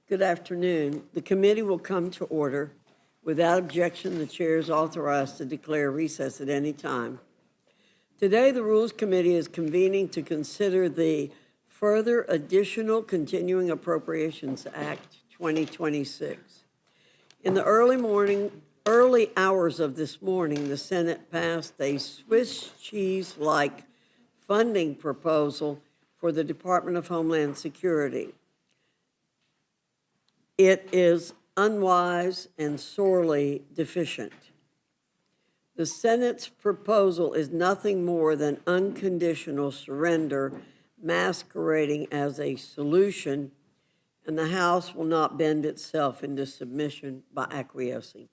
Good afternoon. The committee will come to order. Without objection, the chair is authorized to declare recess at any time. Today, the Rules Committee is convening to consider the Further Additional Continuing Appropriations Act 2026. In the early hours of this morning, the Senate passed a Swiss cheese-like funding proposal for the Department of Homeland Security. It is unwise and sorely deficient. The Senate's proposal is nothing more than unconditional surrender masquerading as a solution, and the House will not bend itself into submission by acquiescing.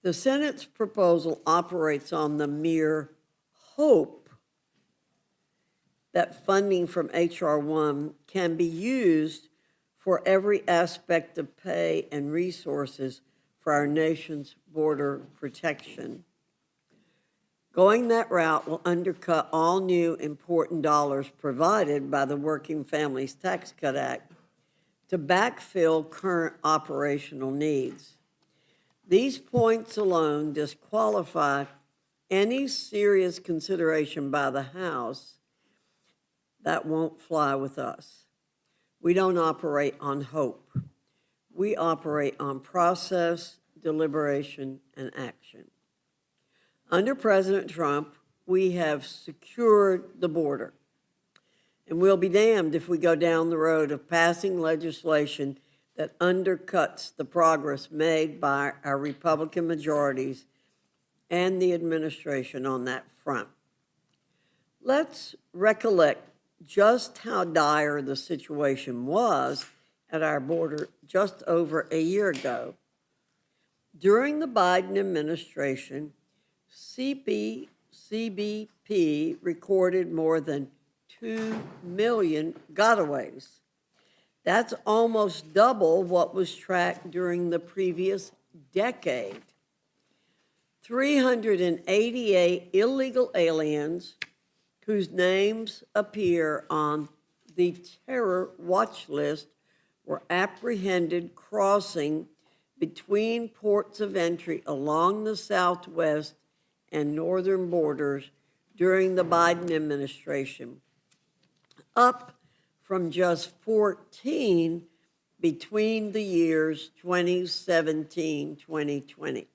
The Senate's proposal operates on the mere hope that funding from H.R. 1 can be used for every aspect of pay and resources for our nation's border protection. Going that route will undercut all new important dollars provided by the Working Families Tax Cut Act to backfill current operational needs. These points alone disqualify any serious consideration by the House. That won't fly with us. We don't operate on hope. We operate on process, deliberation, and action. Under President Trump, we have secured the border. And we'll be damned if we go down the road of passing legislation that undercuts the progress made by our Republican majorities and the administration on that front. Let's recollect just how dire the situation was at our border just over a year ago. During the Biden administration, CBP recorded more than 2 million gotaways. That's almost double what was tracked during the previous decade. 388 illegal aliens whose names appear on the terror watch list were apprehended crossing between ports of entry along the southwest and northern borders during the Biden administration, up from just 14 between the years 2017-2020.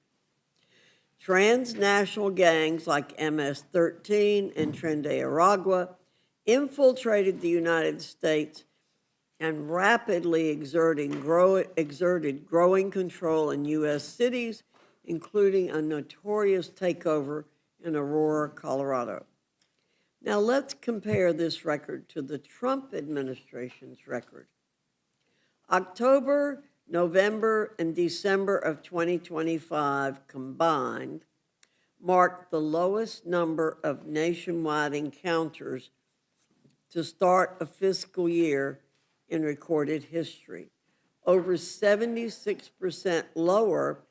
Transnational gangs like MS-13 and Tren de Aragua infiltrated the United States and rapidly exerted growing control in U.S. cities, including a notorious takeover in Aurora, Colorado. Now let's compare this record to the Trump administration's record. October, November, and December of 2025 combined marked the lowest number of nationwide encounters to start a fiscal year in recorded history, over 76% lower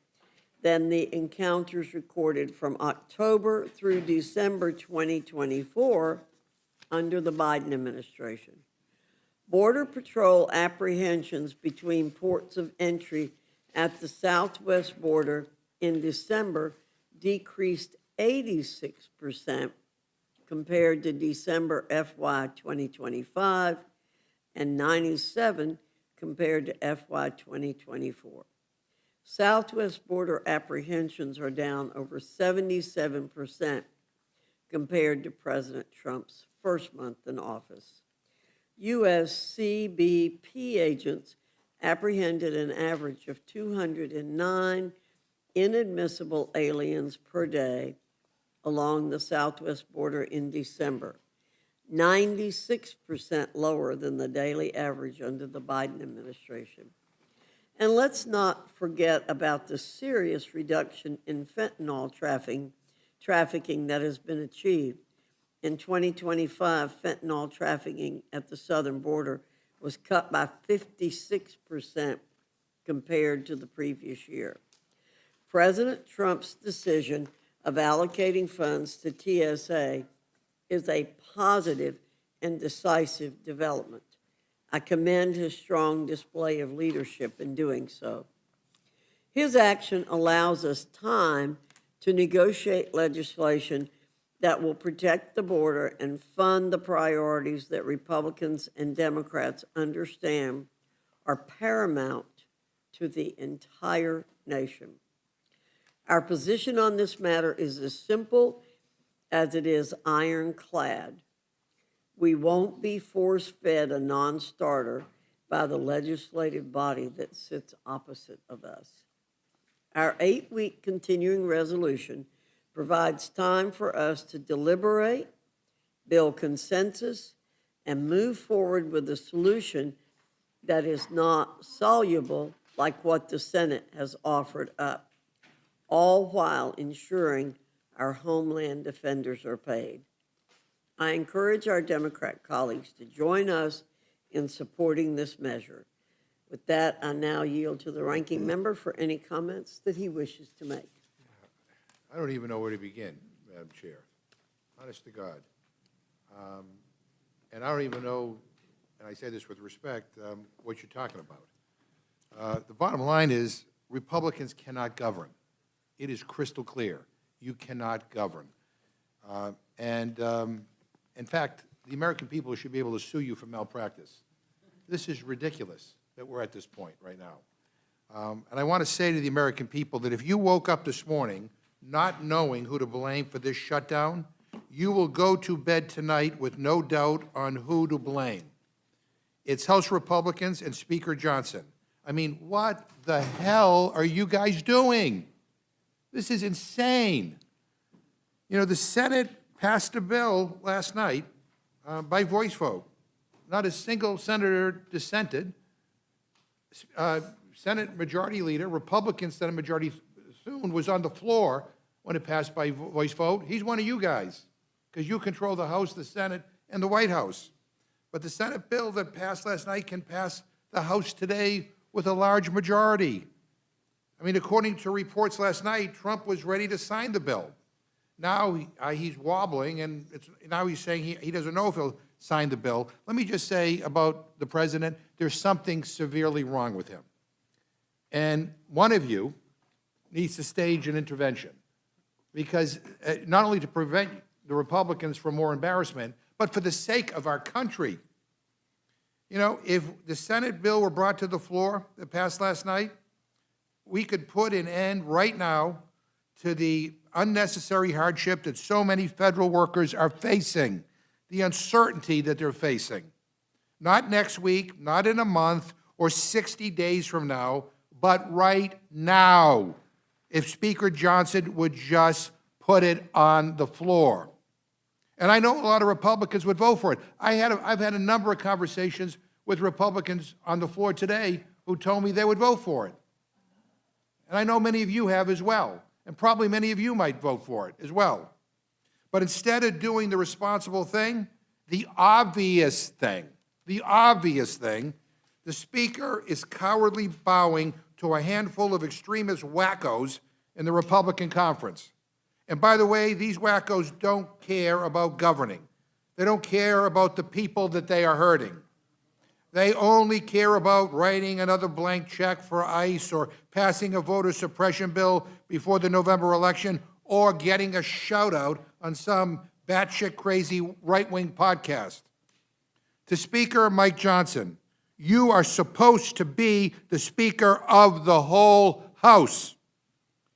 than the encounters recorded from October through December 2024 under the Biden administration. Border Patrol apprehensions between ports of entry at the southwest border in December decreased 86% compared to December FY 2025 and 97% compared to FY 2024. Southwest border apprehensions are down over 77% compared to President Trump's first month in office. U.S. CBP agents apprehended an average of 209 inadmissible aliens per day along the southwest border in December, 96% lower than the daily average under the Biden administration. And let's not forget about the serious reduction in fentanyl trafficking that has been achieved. In 2025, fentanyl trafficking at the southern border was cut by 56% compared to the previous year. President Trump's decision of allocating funds to TSA is a positive and decisive development. I commend his strong display of leadership in doing so. His action allows us time to negotiate legislation that will protect the border and fund the priorities that Republicans and Democrats understand are paramount to the entire nation. Our position on this matter is as simple as it is ironclad. We won't be force-fed a non-starter by the legislative body that sits opposite of us. Our 8-week continuing resolution provides time for us to deliberate, build consensus, and move forward with a solution that is not soluble like what the Senate has offered up, all while ensuring our homeland defenders are paid. I encourage our Democrat colleagues to join us in supporting this measure. With that, I now yield to the ranking member for any comments that he wishes to make. I don't even know where to begin, Madam Chair, honest to God. And I don't even know, and I say this with respect, what you're talking about. The bottom line is Republicans cannot govern. It is crystal clear. You cannot govern. In fact, the American people should be able to sue you for malpractice. This is ridiculous that we're at this point right now. And I want to say to the American people that if you woke up this morning not knowing who to blame for this shutdown, you will go to bed tonight with no doubt on who to blame. It's House Republicans and Speaker Johnson. I mean, what the hell are you guys doing? This is insane. You know, the Senate passed a bill last night by voice vote. Not a single senator dissented. Senate Majority Leader, Republican Senate Majority Thune, was on the floor when it passed by voice vote. He's one of you guys, because you control the House, the Senate, and the White House. But the Senate bill that passed last night can pass the House today with a large majority. I mean, according to reports last night, Trump was ready to sign the bill. Now he's wobbling, and now he's saying he doesn't know if he'll sign the bill. Let me just say about the president, there's something severely wrong with him. And one of you needs to stage an intervention, because not only to prevent the Republicans from more embarrassment, but for the sake of our country. You know, if the Senate bill were brought to the floor that passed last night, we could put an end right now to the unnecessary hardship that so many federal workers are facing, the uncertainty that they're facing. Not next week, not in a month, or 60 days from now, but right now, if Speaker Johnson would just put it on the floor. And I know a lot of Republicans would vote for it. I've had a number of conversations with Republicans on the floor today who told me they would vote for it. And I know many of you have as well. And probably many of you might vote for it as well. But instead of doing the responsible thing, the obvious thing, the Speaker is cowardly bowing to a handful of extremist wackos in the Republican conference. And by the way, these wackos don't care about governing. They don't care about the people that they are hurting. They only care about writing another blank check for ICE or passing a voter suppression bill before the November election or getting a shout-out on some batshit crazy right-wing podcast. To Speaker Mike Johnson, you are supposed to be the Speaker of the whole House.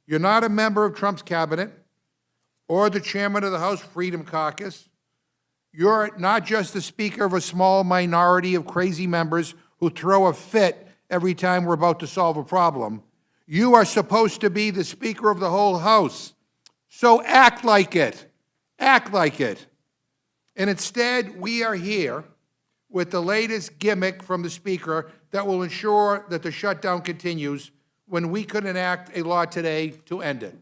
You're not a member of Trump's cabinet or the chairman of the House Freedom Caucus. You're not just the Speaker of a small minority of crazy members who throw a fit every time we're about to solve a problem. You are supposed to be the Speaker of the whole House. So act like it. Act like it. And instead, we are here with the latest gimmick from the Speaker that will ensure that the shutdown continues when we could enact a law today to end it.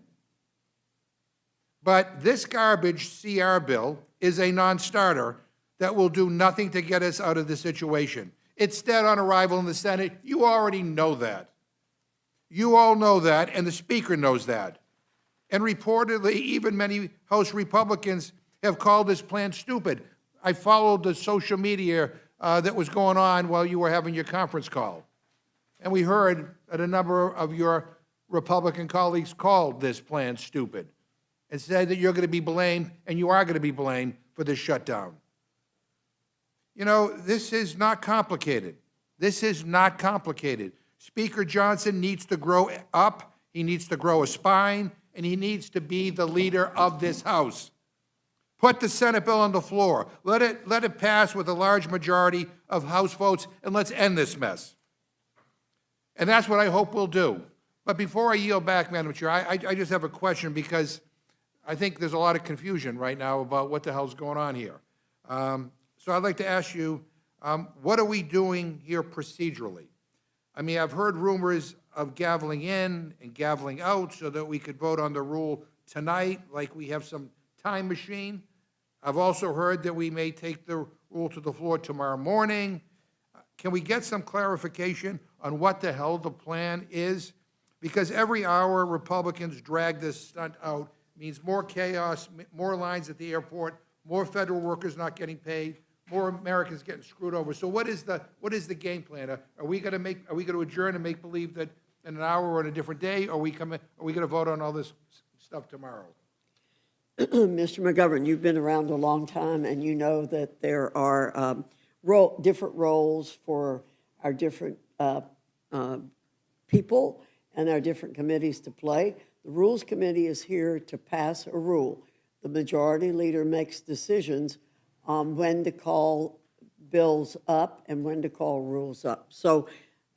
But this garbage CR bill is a non-starter that will do nothing to get us out of the situation. It's dead on arrival in the Senate. You already know that. You all know that, and the Speaker knows that. And reportedly, even many House Republicans have called this plan stupid. I followed the social media that was going on while you were having your conference call. And we heard that a number of your Republican colleagues called this plan stupid and said that you're going to be blamed, and you are going to be blamed for this shutdown. You know, this is not complicated. This is not complicated. Speaker Johnson needs to grow up, he needs to grow a spine, and he needs to be the leader of this House. Put the Senate bill on the floor. Let it pass with a large majority of House votes, and let's end this mess. And that's what I hope we'll do. But before I yield back, Madam Chair, I just have a question, because I think there's a lot of confusion right now about what the hell's going on here. So I'd like to ask you, what are we doing here procedurally? I mean, I've heard rumors of gaveling in and gaveling out so that we could vote on the rule tonight, like we have some time machine. I've also heard that we may take the rule to the floor tomorrow morning. Can we get some clarification on what the hell the plan is? Because every hour Republicans drag this stunt out means more chaos, more lines at the airport, more federal workers not getting paid, more Americans getting screwed over. So what is the game plan? Are we going to adjourn and make believe that in an hour or on a different day, or are we going to vote on all this stuff tomorrow? Mr. McGovern, you've been around a long time, and you know that there are different roles for our different people and our different committees to play. The Rules Committee is here to pass a rule. The majority leader makes decisions on when to call bills up and when to call rules up. So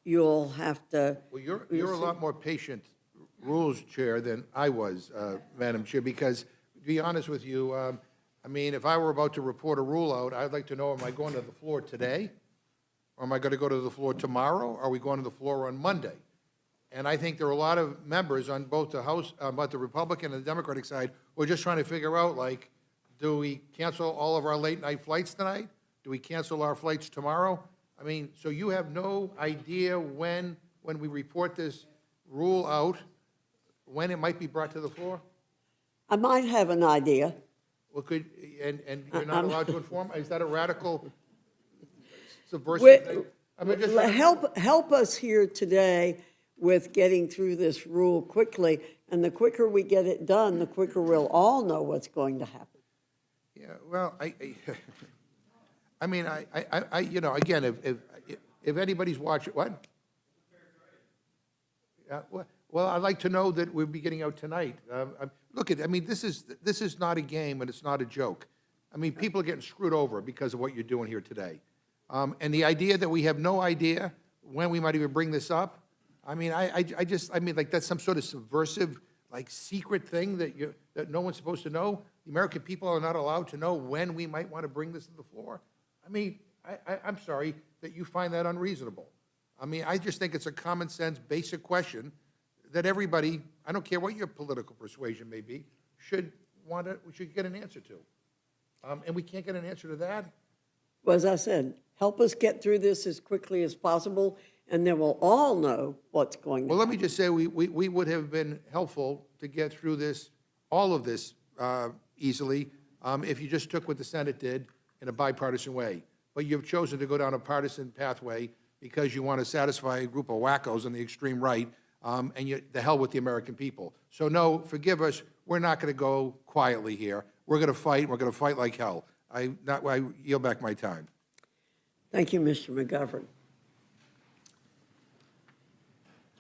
you'll have to... Well, you're a lot more patient Rules Chair than I was, Madam Chair, because to be honest with you, I mean, if I were about to report a rule out, I'd like to know, am I going to the floor today? Or am I going to go to the floor tomorrow? Or are we going to the floor on Monday? And I think there are a lot of members on both the House, both the Republican and the Democratic side, who are just trying to figure out, like, do we cancel all of our late-night flights tonight? Do we cancel our flights tomorrow? I mean, so you have no idea when we report this rule out, when it might be brought to the floor? I might have an idea. Well, and you're not allowed to inform? Is that a radical, subversive thing? I mean, just Help us here today with getting through this rule quickly, and the quicker we get it done, the quicker we'll all know what's going to happen. Yeah, well, I mean, you know, again, if anybody's watching, what? Well, I'd like to know that we'll be getting out tonight. Look, I mean, this is not a game, and it's not a joke. I mean, people are getting screwed over because of what you're doing here today. And the idea that we have no idea when we might even bring this up, I mean, I mean, like, that's some sort of subversive, like, secret thing that no one's supposed to know. The American people are not allowed to know when we might want to bring this to the floor. I mean, I'm sorry that you find that unreasonable. I mean, I just think it's a common sense, basic question that everybody, I don't care what your political persuasion may be, should get an answer to. And we can't get an answer to that. Well, as I said, help us get through this as quickly as possible, and then we'll all know what's going on. Well, let me just say, we would have been helpful to get through this, all of this easily, if you just took what the Senate did in a bipartisan way. But you've chosen to go down a partisan pathway because you want to satisfy a group of wackos on the extreme right, and the hell with the American people. So no, forgive us, we're not going to go quietly here. We're going to fight, we're going to fight like hell. I yield back my time. Thank you, Mr. McGovern.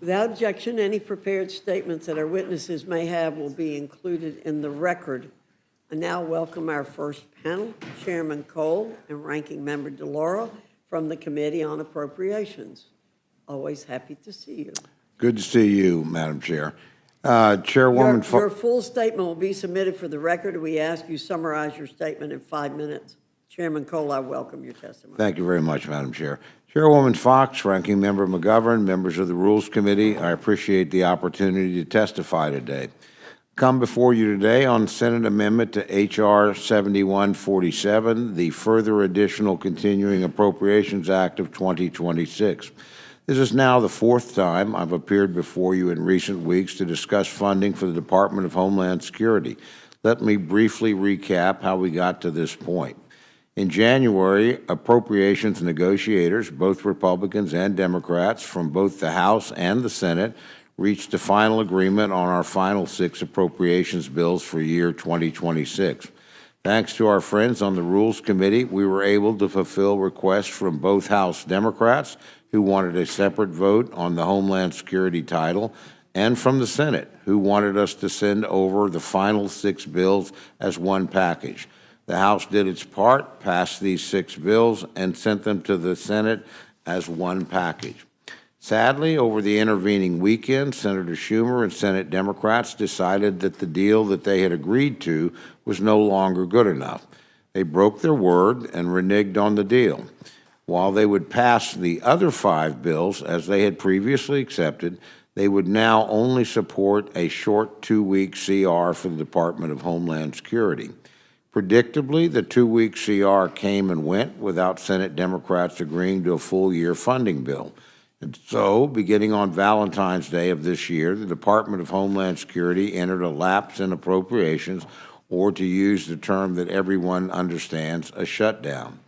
Without objection, any prepared statements that our witnesses may have will be included in the record. I now welcome our first panel, Chairman Cole and Ranking Member DeLauro from the Committee on Appropriations. Always happy to see you. Good to see you, Madam Chair. Chairwoman, Your full statement will be submitted for the record. We ask you summarize your statement in 5 minutes. Chairman Cole, I welcome your testimony. Thank you very much, Madam Chair. Chairwoman Fox, Ranking Member McGovern, members of the Rules Committee, I appreciate the opportunity to testify today. Come before you today on Senate Amendment to H.R. 7147, the Further Additional Continuing Appropriations Act of 2026. This is now the fourth time I've appeared before you in recent weeks to discuss funding for the Department of Homeland Security. Let me briefly recap how we got to this point. In January, appropriations negotiators, both Republicans and Democrats from both the House and the Senate, reached a final agreement on our final 6 appropriations bills for year 2026. Thanks to our friends on the Rules Committee, we were able to fulfill requests from both House Democrats, who wanted a separate vote on the Homeland Security title, and from the Senate, who wanted us to send over the final 6 bills as one package. The House did its part, passed these 6 bills, and sent them to the Senate as one package. Sadly, over the intervening weekend, Senator Schumer and Senate Democrats decided that the deal that they had agreed to was no longer good enough. They broke their word and reneged on the deal. While they would pass the other 5 bills, as they had previously accepted, they would now only support a short 2-week CR for the Department of Homeland Security. Predictably, the 2-week CR came and went without Senate Democrats agreeing to a full-year funding bill. And so, beginning on Valentine's Day of this year, the Department of Homeland Security entered a lapse in appropriations, or to use the term that everyone understands, a shutdown.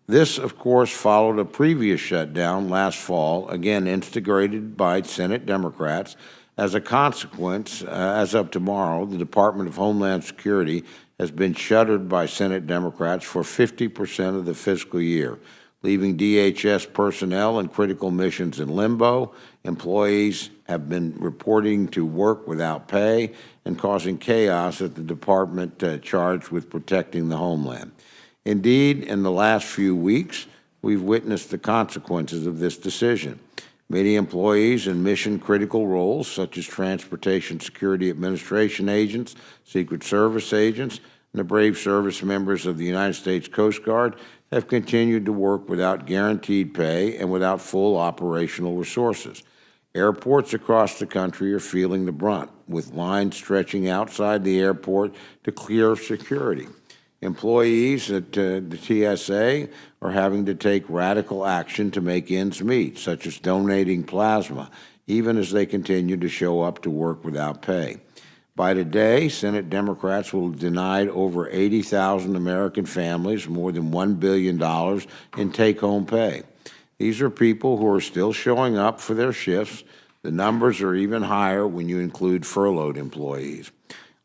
This, of course, followed a previous shutdown last fall, again instigated by Senate Democrats. As a consequence, as of tomorrow, the Department of Homeland Security has been shuttered by Senate Democrats for 50% of the fiscal year, leaving DHS personnel and critical missions in limbo. Employees have been reporting to work without pay and causing chaos at the department charged with protecting the homeland. Indeed, in the last few weeks, we've witnessed the consequences of this decision. Many employees in mission-critical roles, such as Transportation Security Administration agents, Secret Service agents, and the brave service members of the United States Coast Guard, have continued to work without guaranteed pay and without full operational resources. Airports across the country are feeling the brunt, with lines stretching outside the airport to clear security. Employees at the TSA are having to take radical action to make ends meet, such as donating plasma, even as they continue to show up to work without pay. By today, Senate Democrats will have denied over 80,000 American families more than $1 billion in take-home pay. These are people who are still showing up for their shifts. The numbers are even higher when you include furloughed employees.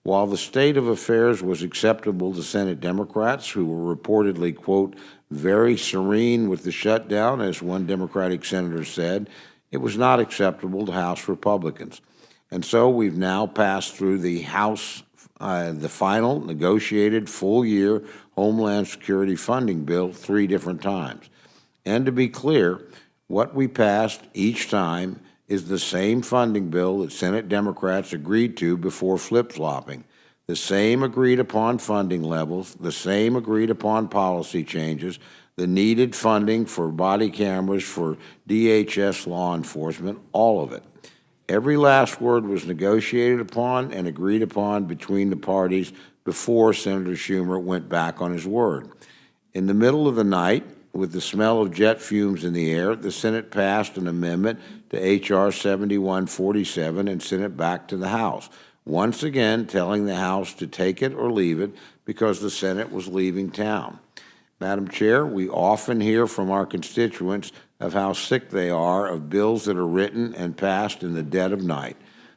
While the state of affairs was acceptable to Senate Democrats, who were reportedly, quote, very serene with the shutdown, as one Democratic senator said, it was not acceptable to House Republicans. And so we've now passed through the House, the final negotiated full-year Homeland Security funding bill 3 different times. And to be clear, what we passed each time is the same funding bill that Senate Democrats agreed to before flip-flopping, the same agreed-upon funding levels, the same agreed-upon policy changes, the needed funding for body cameras for DHS law enforcement, all of it. Every last word was negotiated upon and agreed upon between the parties before Senator Schumer went back on his word. In the middle of the night, with the smell of jet fumes in the air, the Senate passed an amendment to H.R. 7147 and sent it back to the House, once again telling the House to take it or leave it because the Senate was leaving town. Madam Chair, we often hear from our constituents of how sick they are of bills that are written and passed in the dead of night.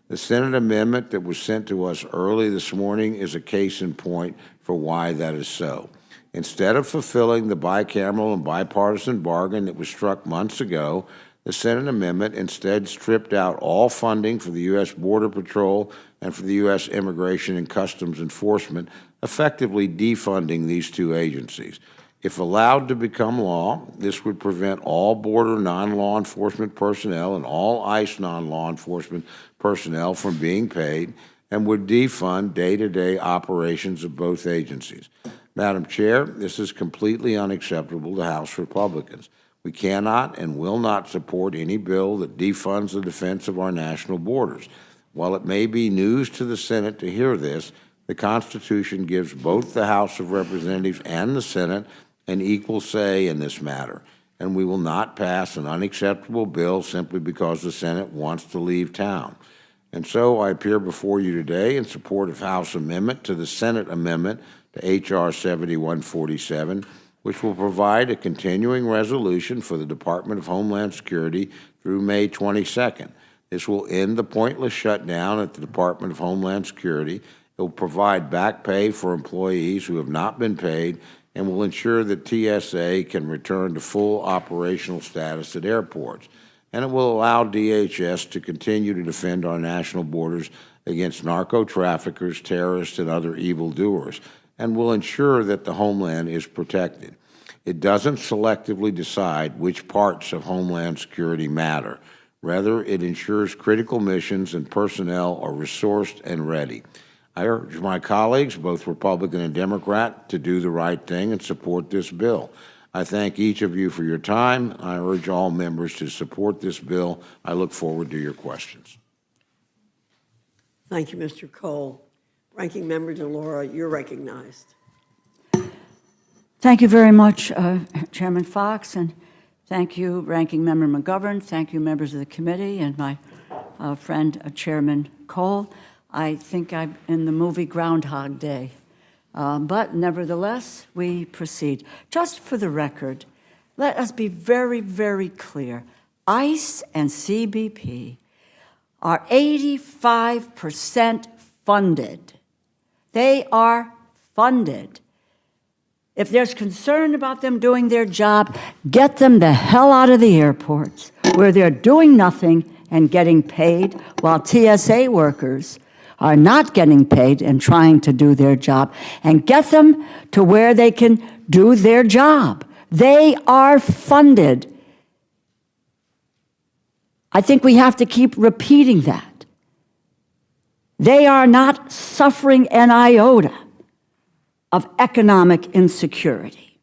The Senate amendment that was sent to us early this morning is a case in point for why that is so. Instead of fulfilling the bicameral and bipartisan bargain that was struck months ago, the Senate amendment instead stripped out all funding for the U.S. Border Patrol and for the U.S. Immigration and Customs Enforcement, effectively defunding these 2 agencies. If allowed to become law, this would prevent all border non-law enforcement personnel and all ICE non-law enforcement personnel from being paid and would defund day-to-day operations of both agencies. Madam Chair, this is completely unacceptable to House Republicans. We cannot and will not support any bill that defunds the defense of our national borders. While it may be news to the Senate to hear this, the Constitution gives both the House of Representatives and the Senate an equal say in this matter, and we will not pass an unacceptable bill simply because the Senate wants to leave town. And so I appear before you today in support of House amendment to the Senate amendment to H.R. 7147, which will provide a continuing resolution for the Department of Homeland Security through May 22nd. This will end the pointless shutdown at the Department of Homeland Security. It will provide back pay for employees who have not been paid and will ensure that TSA can return to full operational status at airports. And it will allow DHS to continue to defend our national borders against narco-traffickers, terrorists, and other evildoers, and will ensure that the homeland is protected. It doesn't selectively decide which parts of Homeland Security matter. Rather, it ensures critical missions and personnel are resourced and ready. I urge my colleagues, both Republican and Democrat, to do the right thing and support this bill. I thank each of you for your time. I urge all members to support this bill. I look forward to your questions. Thank you, Mr. Cole. Ranking Member DeLauro, you're recognized. Thank you very much, Chairman Fox, and thank you, Ranking Member McGovern. Thank you, members of the committee, and my friend, Chairman Cole. I think I'm in the movie Groundhog Day, but nevertheless, we proceed. Just for the record, let us be very, very clear. ICE and CBP are 85% funded. They are funded. If there's concern about them doing their job, get them the hell out of the airports where they're doing nothing and getting paid while TSA workers are not getting paid and trying to do their job, and get them to where they can do their job. They are funded. I think we have to keep repeating that. They are not suffering an iota of economic insecurity.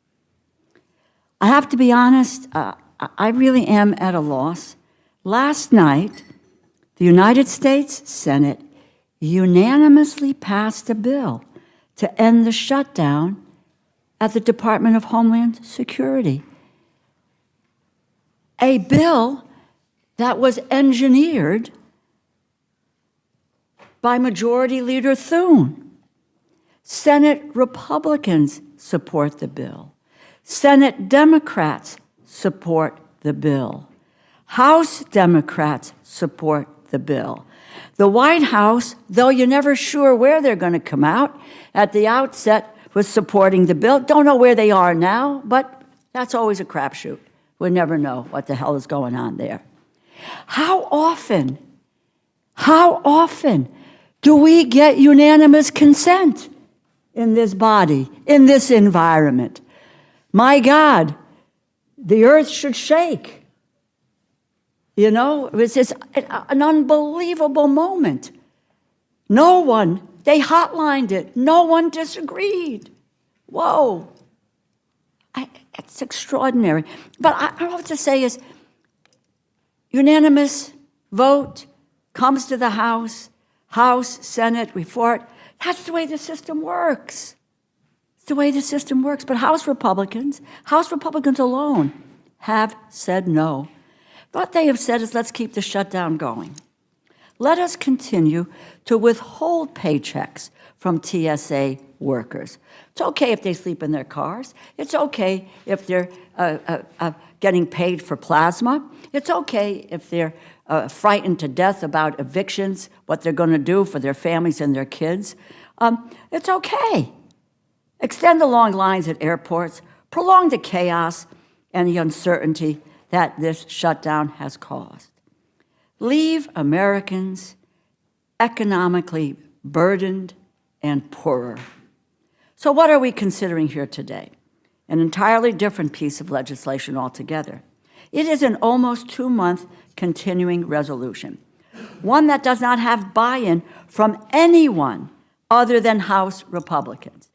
I have to be honest, I really am at a loss. Last night, the United States Senate unanimously passed a bill to end the shutdown at the Department of Homeland Security. A bill that was engineered by Majority Leader Thune. Senate Republicans support the bill. Senate Democrats support the bill. House Democrats support the bill. The White House, though you're never sure where they're going to come out, at the outset was supporting the bill. Don't know where they are now, but that's always a crapshoot. We'll never know what the hell is going on there. How often do we get unanimous consent in this body, in this environment? My God, the earth should shake. You know, it was just an unbelievable moment. No one, they hotlined it. No one disagreed. Whoa. It's extraordinary. But I have to say is, unanimous vote comes to the House, Senate, report. That's the way the system works. It's the way the system works. But House Republicans alone have said no. What they have said is, let's keep the shutdown going. Let us continue to withhold paychecks from TSA workers. It's okay if they sleep in their cars. It's okay if they're getting paid for plasma. It's okay if they're frightened to death about evictions, what they're going to do for their families and their kids. It's okay. Extend the long lines at airports. Prolong the chaos and the uncertainty that this shutdown has caused. Leave Americans economically burdened and poorer. So what are we considering here today? An entirely different piece of legislation altogether. It is an almost 2-month continuing resolution, one that does not have buy-in from anyone other than House Republicans.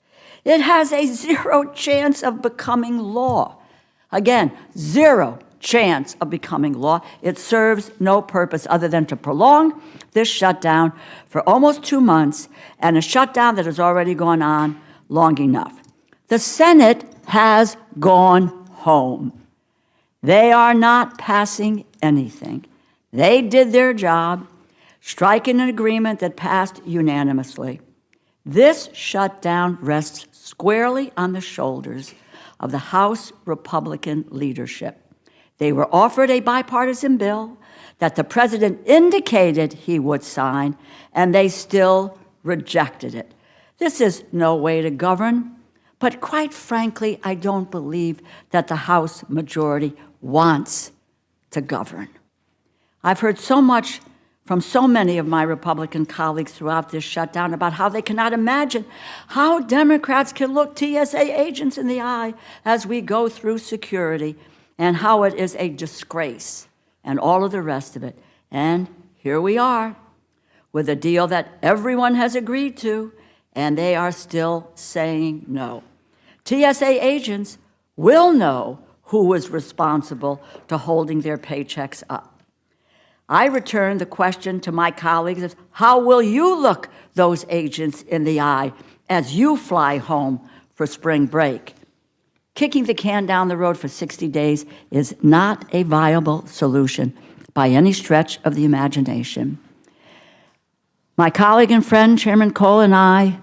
It has a 0 chance of becoming law. Again, 0 chance of becoming law. It serves no purpose other than to prolong this shutdown for almost 2 months, and a shutdown that has already gone on long enough. The Senate has gone home. They are not passing anything. They did their job, striking an agreement that passed unanimously. This shutdown rests squarely on the shoulders of the House Republican leadership. They were offered a bipartisan bill that the president indicated he would sign, and they still rejected it. This is no way to govern, but quite frankly, I don't believe that the House majority wants to govern. I've heard so much from so many of my Republican colleagues throughout this shutdown about how they cannot imagine how Democrats can look TSA agents in the eye as we go through security, and how it is a disgrace, and all of the rest of it. And here we are with a deal that everyone has agreed to, and they are still saying no. TSA agents will know who was responsible to holding their paychecks up. I return the question to my colleagues of how will you look those agents in the eye as you fly home for spring break? Kicking the can down the road for 60 days is not a viable solution by any stretch of the imagination. My colleague and friend, Chairman Cole, and I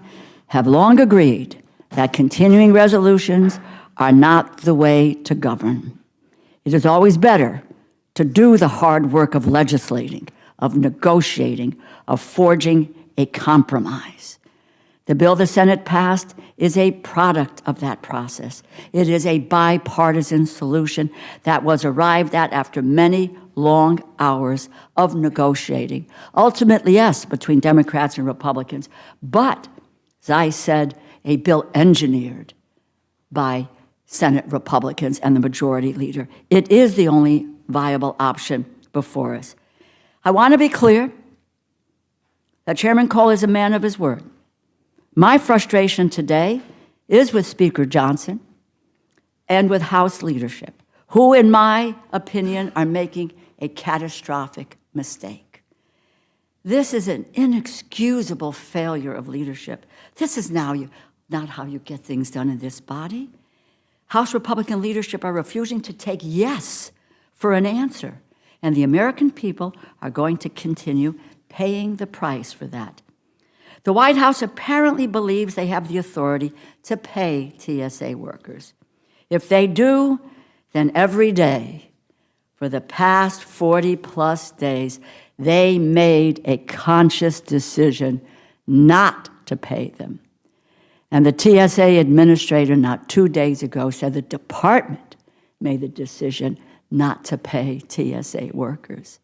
have long agreed that continuing resolutions are not the way to govern. It is always better to do the hard work of legislating, of negotiating, of forging a compromise. The bill the Senate passed is a product of that process. It is a bipartisan solution that was arrived at after many long hours of negotiating. Ultimately, yes, between Democrats and Republicans, but, as I said, a bill engineered by Senate Republicans and the majority leader. It is the only viable option before us. I want to be clear that Chairman Cole is a man of his word. My frustration today is with Speaker Johnson and with House leadership, who, in my opinion, are making a catastrophic mistake. This is an inexcusable failure of leadership. This is not how you get things done in this body. House Republican leadership are refusing to take yes for an answer, and the American people are going to continue paying the price for that. The White House apparently believes they have the authority to pay TSA workers. If they do, then every day for the past 40-plus days, they made a conscious decision not to pay them. And the TSA administrator not 2 days ago said the department made the decision not to pay TSA workers.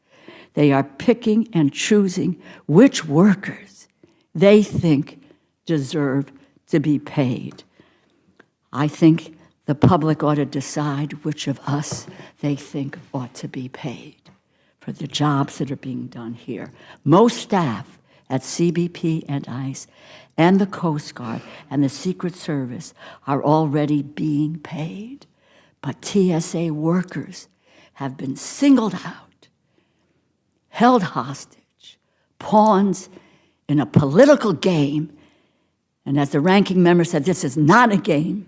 They are picking and choosing which workers they think deserve to be paid. I think the public ought to decide which of us they think ought to be paid for the jobs that are being done here. Most staff at CBP and ICE and the Coast Guard and the Secret Service are already being paid, but TSA workers have been singled out, held hostage, pawns in a political game. And as the ranking member said, this is not a game,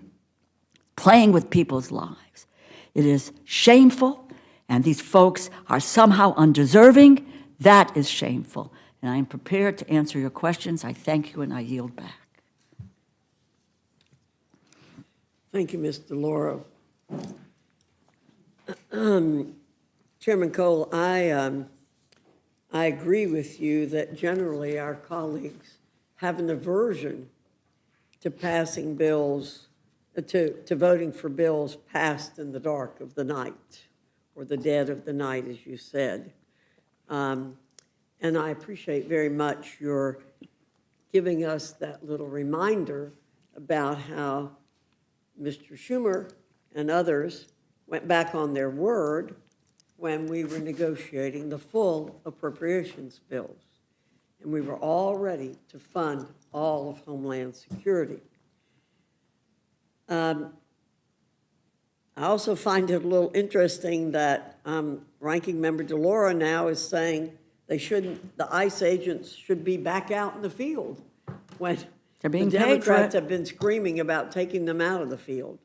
playing with people's lives. It is shameful, and these folks are somehow undeserving. That is shameful. And I am prepared to answer your questions. I thank you, and I yield back. Thank you, Ms. DeLauro. Chairman Cole, I agree with you that generally our colleagues have an aversion to passing bills, to voting for bills passed in the dark of the night or the dead of the night, as you said. And I appreciate very much your giving us that little reminder about how Mr. Schumer and others went back on their word when we were negotiating the full appropriations bills. And we were all ready to fund all of Homeland Security. I also find it a little interesting that Ranking Member DeLauro now is saying the ICE agents should be back out in the field when They're being the paid for Democrats it. have been screaming about taking them out of the field.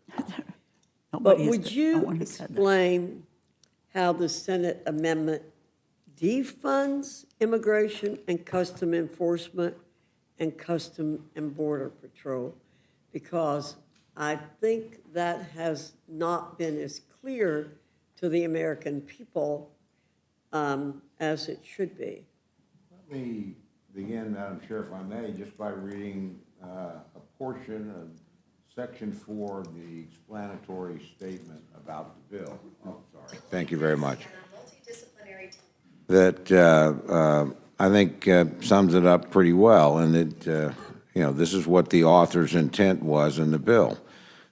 But Nobody has would said- no you one has said that. explain how the Senate amendment defunds immigration and custom enforcement and custom and border patrol? because I think that has not been as clear to the American people as it should be. Let me begin, Madam Chair, if I may, just by reading a portion of Section 4 of the explanatory statement about the bill. Oh, sorry. Thank you very much. That I think sums it up pretty well, and it, this is what the author's intent was in the bill.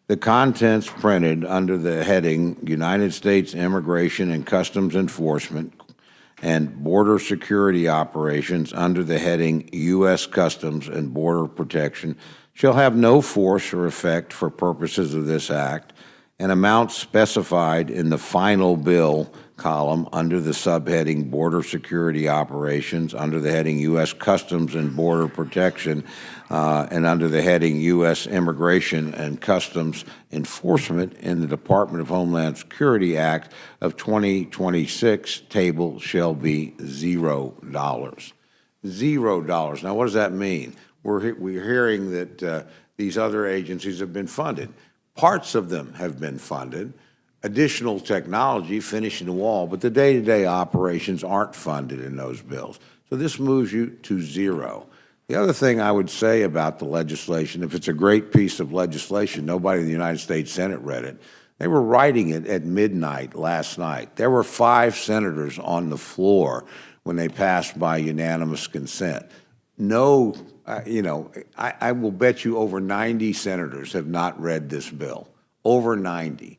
The contents printed under the heading United States Immigration and Customs Enforcement and Border Security Operations under the heading U.S. Customs and Border Protection shall have no force or effect for purposes of this act, and amounts specified in the final bill column under the subheading Border Security Operations, under the heading U.S. Customs and Border Protection, and under the heading U.S. Immigration and Customs Enforcement in the Department of Homeland Security Act of 2026, table shall be $0. $0. Now, what does that mean? We're hearing that these other agencies have been funded. Parts of them have been funded. Additional technology, finishing the wall, but the day-to-day operations aren't funded in those bills. So this moves you to $0. The other thing I would say about the legislation, if it's a great piece of legislation, nobody in the United States Senate read it. They were writing it at midnight last night. There were 5 senators on the floor when they passed by unanimous consent. No, I will bet you over 90 senators have not read this bill. Over 90.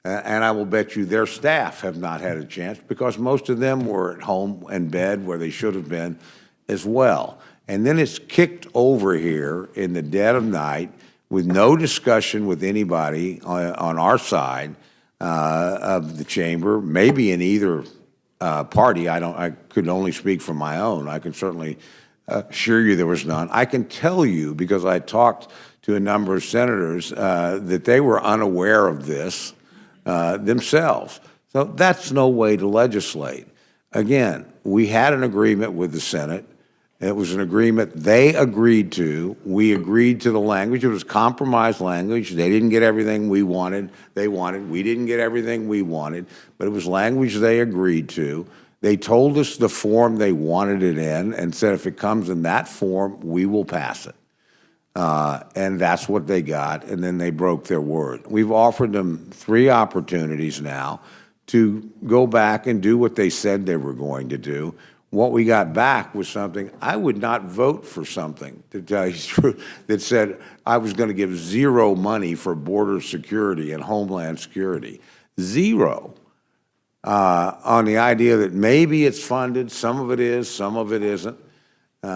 And I will bet you their staff have not had a chance because most of them were at home in bed where they should have been as well. And then it's kicked over here in the dead of night with no discussion with anybody on our side of the chamber, maybe in either party. I could only speak for my own. I can certainly assure you there was none. I can tell you, because I talked to a number of senators, that they were unaware of this themselves. So that's no way to legislate. Again, we had an agreement with the Senate. It was an agreement they agreed to. We agreed to the language. It was compromise language. They didn't get everything we wanted. They wanted. We didn't get everything we wanted, but it was language they agreed to. They told us the form they wanted it in and said, if it comes in that form, we will pass it. And that's what they got, and then they broke their word. We've offered them 3 opportunities now to go back and do what they said they were going to do. What we got back was something, I would not vote for something, to tell you the truth, that said I was going to give 0 money for border security and homeland security. 0. On the idea that maybe it's funded, some of it is, some of it isn't.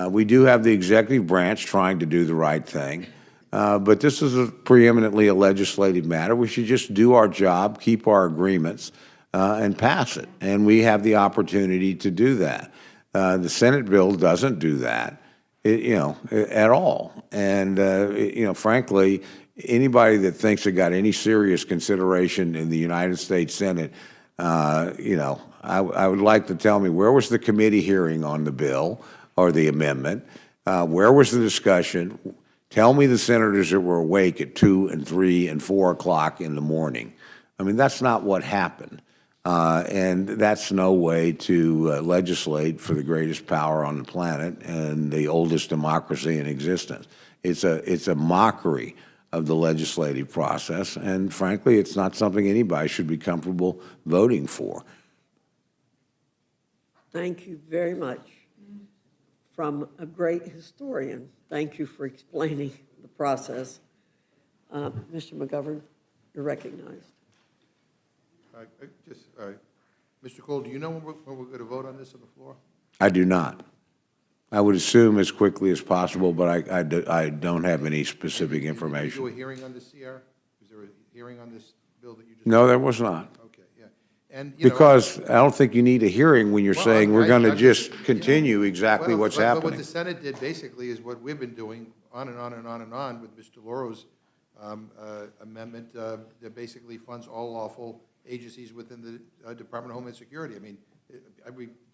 We do have the executive branch trying to do the right thing, but this is preeminently a legislative matter. We should just do our job, keep our agreements, and pass it, and we have the opportunity to do that. The Senate bill doesn't do that, at all. And, frankly, anybody that thinks it got any serious consideration in the United States Senate, I would like to tell me, where was the committee hearing on the bill or the amendment? Where was the discussion? Tell me the senators that were awake at 2 and 3 and 4 o'clock in the morning. I mean, that's not what happened. And that's no way to legislate for the greatest power on the planet and the oldest democracy in existence. It's a mockery of the legislative process, and frankly, it's not something anybody should be comfortable voting for. Thank you very much. From a great historian, thank you for explaining the process. Mr. McGovern, you're recognized. Mr. Cole, do you know when we're going to vote on this on the floor? I do not. I would assume as quickly as possible, but I don't have any specific information. Did you do a hearing on this, CR? Was there a hearing on this bill that you just? No, there was not. Okay, yeah. And, Because I don't think you need a hearing when you're saying we're going to I'm just continue exactly what's But what happening. the Senate did basically is what we've been doing on and on and on and on with Mr. Loro's amendment that basically funds all lawful agencies within the Department of Homeland Security. I mean,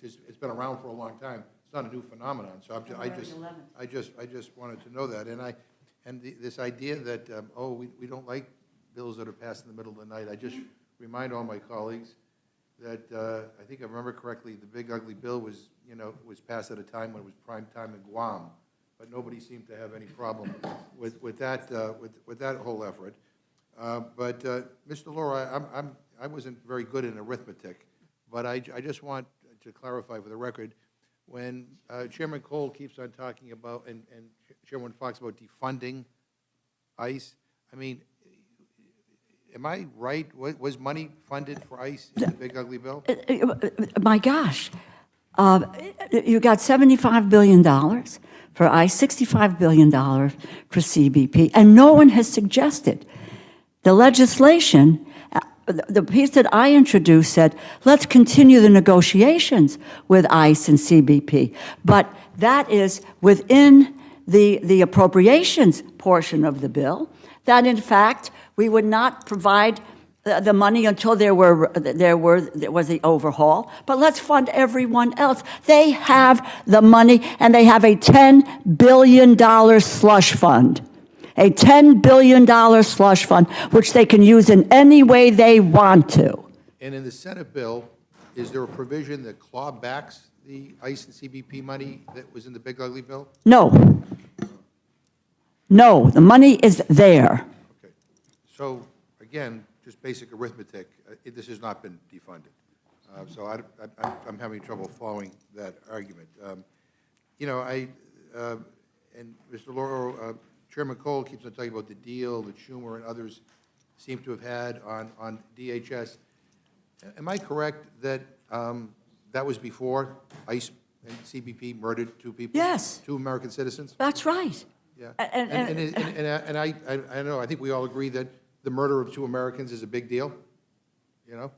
it's been around for a long time. It's not a new phenomenon. So I just wanted to know that. And And this idea that, oh, we don't like bills that are passed in the middle of the night, I just remind all my colleagues that, I think I remember correctly, the big ugly bill was, was passed at a time when it was prime time in Guam, but nobody seemed to have any problem with that, with that whole effort. But Mr. Lauro, I wasn't very good in arithmetic, but I just want to clarify for the record, when Chairman Cole keeps on talking about, and Chairman Fox about defunding ICE, I mean, am I right? Was money funded for ICE in the big ugly bill? My gosh. You got $75 billion for ICE, $65 billion for CBP, and no one has suggested. The legislation, the piece that I introduced said, let's continue the negotiations with ICE and CBP. But that is within the appropriations portion of the bill, that in fact, we would not provide the money until there was the overhaul, but let's fund everyone else. They have the money, and they have a $10 billion slush fund. A $10 billion slush fund, which they can use in any way they want to. And in the Senate bill, is there a provision that clawbacks the ICE and CBP money that was in the big ugly bill? No. No, the money is there. Okay. So, again, just basic arithmetic, this has not been defunded. So I'm having trouble following that argument. And Mr. Lauro, Chairman Cole keeps on talking about the deal that Schumer and others seem to have had on DHS. Am I correct that that was before ICE and CBP murdered two people? Yes. Two American citizens? That's right. Yeah. And I know, I think we all agree that the murder of two Americans is a big deal.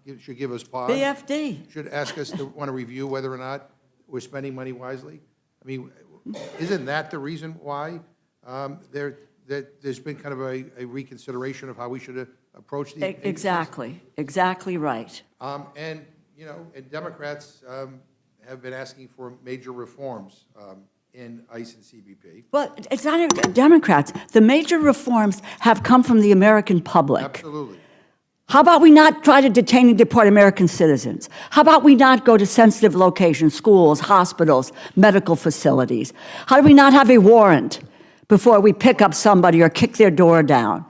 It should give us pause. BFD. Should ask us to want to review whether or not we're spending money wisely. I mean, isn't that the reason why there's been kind of a reconsideration of how we should approach these? Exactly right. And Democrats have been asking for major reforms in ICE and CBP. Well, it's not Democrats. The major reforms have come from the American public. Absolutely. How about we not try to detain and deport American citizens? How about we not go to sensitive locations, schools, hospitals, medical facilities? How do we not have a warrant before we pick up somebody or kick their door down?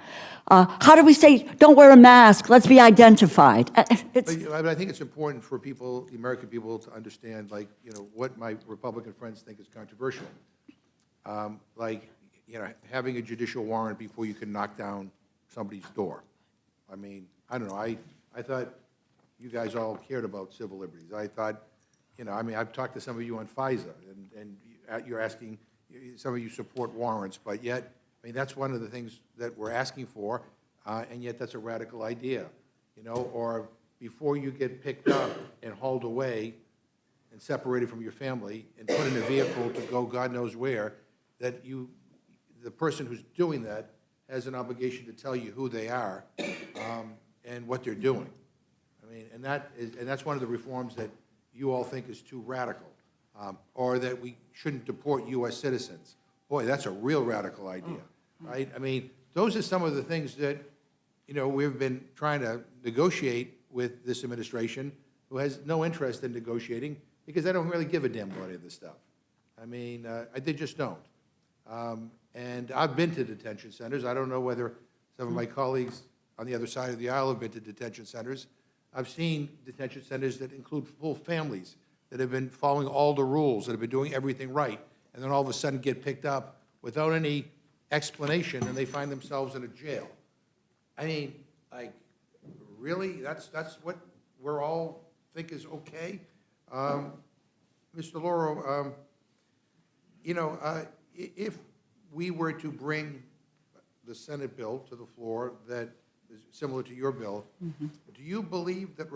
How do we say, don't wear a mask, let's be identified? But I think it's important for people, the American people, to understand, what my Republican friends think is controversial. Having a judicial warrant before you can knock down somebody's door. I mean, I don't know, I thought you guys all cared about civil liberties. I thought, I've talked to some of you on FISA, and you're asking, some of you support warrants, but yet, that's one of the things that we're asking for, and yet that's a radical idea, or before you get picked up and hauled away and separated from your family and put in a vehicle to go God knows where, that the person who's doing that has an obligation to tell you who they are and what they're doing. And that's one of the reforms that you all think is too radical, or that we shouldn't deport U.S. citizens. Boy, that's a real radical idea, right? Those are some of the things that, we've been trying to negotiate with this administration, who has no interest in negotiating because they don't really give a damn about any of this stuff. They just don't. And I've been to detention centers. I don't know whether some of my colleagues on the other side of the aisle have been to detention centers. I've seen detention centers that include full families that have been following all the rules, that have been doing everything right, and then all of a sudden get picked up without any explanation, and they find themselves in a jail. Really? That's what we're all think is okay? Mr. Lauro, if we were to bring the Senate bill to the floor that is similar to your bill, do you believe that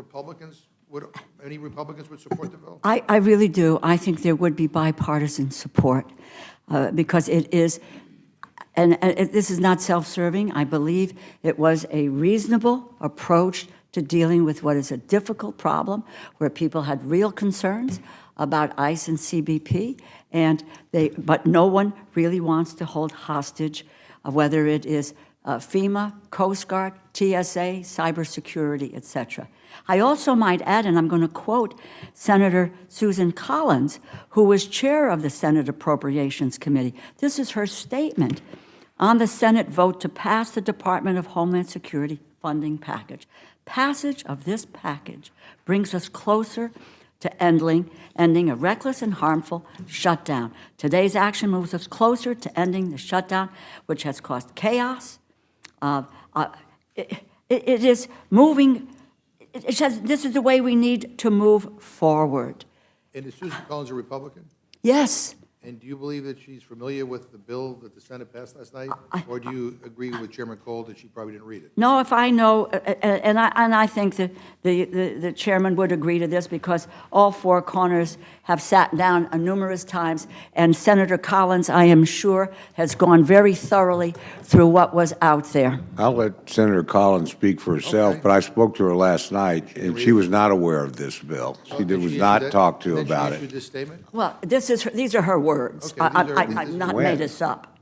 any Republicans would support the bill? I really do. I think there would be bipartisan support because it is, this is not self-serving. I believe it was a reasonable approach to dealing with what is a difficult problem where people had real concerns about ICE and CBP, but no one really wants to hold hostage whether it is FEMA, Coast Guard, TSA, cybersecurity, et cetera. I also might add, and I'm going to quote Senator Susan Collins, who was chair of the Senate Appropriations Committee. This is her statement on the Senate vote to pass the Department of Homeland Security funding package. Passage of this package brings us closer to ending a reckless and harmful shutdown. Today's action moves us closer to ending the shutdown, which has caused chaos. It is moving. It says this is the way we need to move forward. And is Susan Collins a Republican? Yes. And do you believe that she's familiar with the bill that the Senate passed last night? Or do you agree with Chairman Cole that she probably didn't read it? No, if I know, and I think that the chairman would agree to this because all four corners have sat down numerous times, and Senator Collins, I am sure, has gone very thoroughly through what was out there. I'll let Senator Collins speak for herself, Okay. but I spoke to her last night, and she was not aware of this bill. She Did was issue not that- talked to then she about issued it. this statement? Well, these are her words. Okay, these are- I've not When? made this up.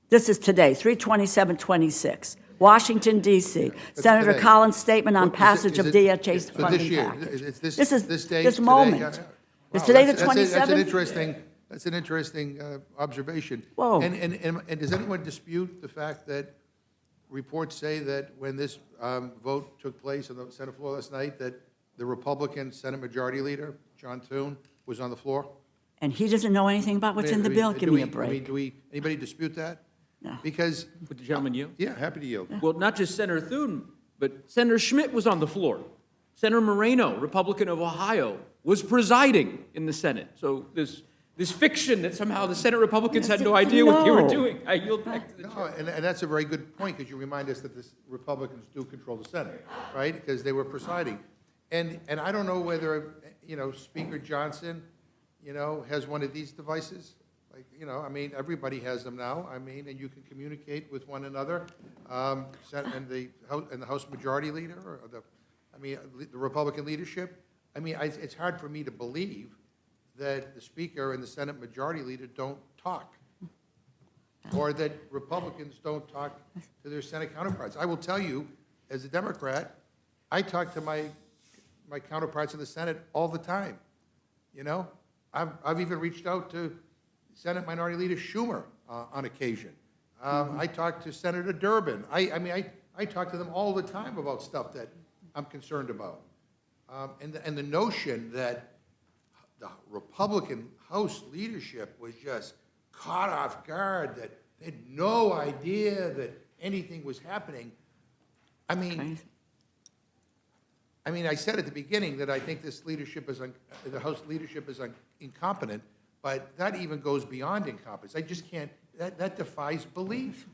This is today, 3/27/26, Washington, D.C. Senator today. Collins' statement on What- passage is of it- DHS for this funding year? package. It's this This is day, this today? moment. Yeah. Is Wow, today the that's 27th? That's an interesting observation. Whoa. And does anyone dispute the fact that reports say that when this vote took place on the Senate floor last night, that the Republican Senate Majority Leader, John Thune, was on the floor? And he doesn't know anything about what's in the bill? Give me a break. Anybody dispute that? No. Because, Would the gentleman yield? yeah, happy to yield. Well, not just Senator Thune, but Senator Schmidt was on the floor. Senator Moreno, Republican of Ohio, was presiding in the Senate. So this fiction that somehow the Senate Republicans had no idea what they were No. doing. I yield back to the No, chair. and that's a very good point, because you remind us that the Republicans do control the Senate, right? Because they were presiding. And I don't know whether, Speaker Johnson, has one of these devices. Like, I mean, everybody has them now. I mean, and you can communicate with one another. And the House Majority Leader, or the Republican leadership. I mean, it's hard for me to believe that the Speaker and the Senate Majority Leader don't talk, or that Republicans don't talk to their Senate counterparts. I will tell you, as a Democrat, I talk to my counterparts in the Senate all the time. I've even reached out to Senate Minority Leader Schumer on occasion. I talk to Senator Durbin. I talk to them all the time about stuff that I'm concerned about. And the notion that the Republican House leadership was just caught off guard, that they had no idea that anything was happening. I mean, I said at the beginning that I think this leadership the House leadership is incompetent, but that even goes beyond incompetence. I just can't, that defies belief.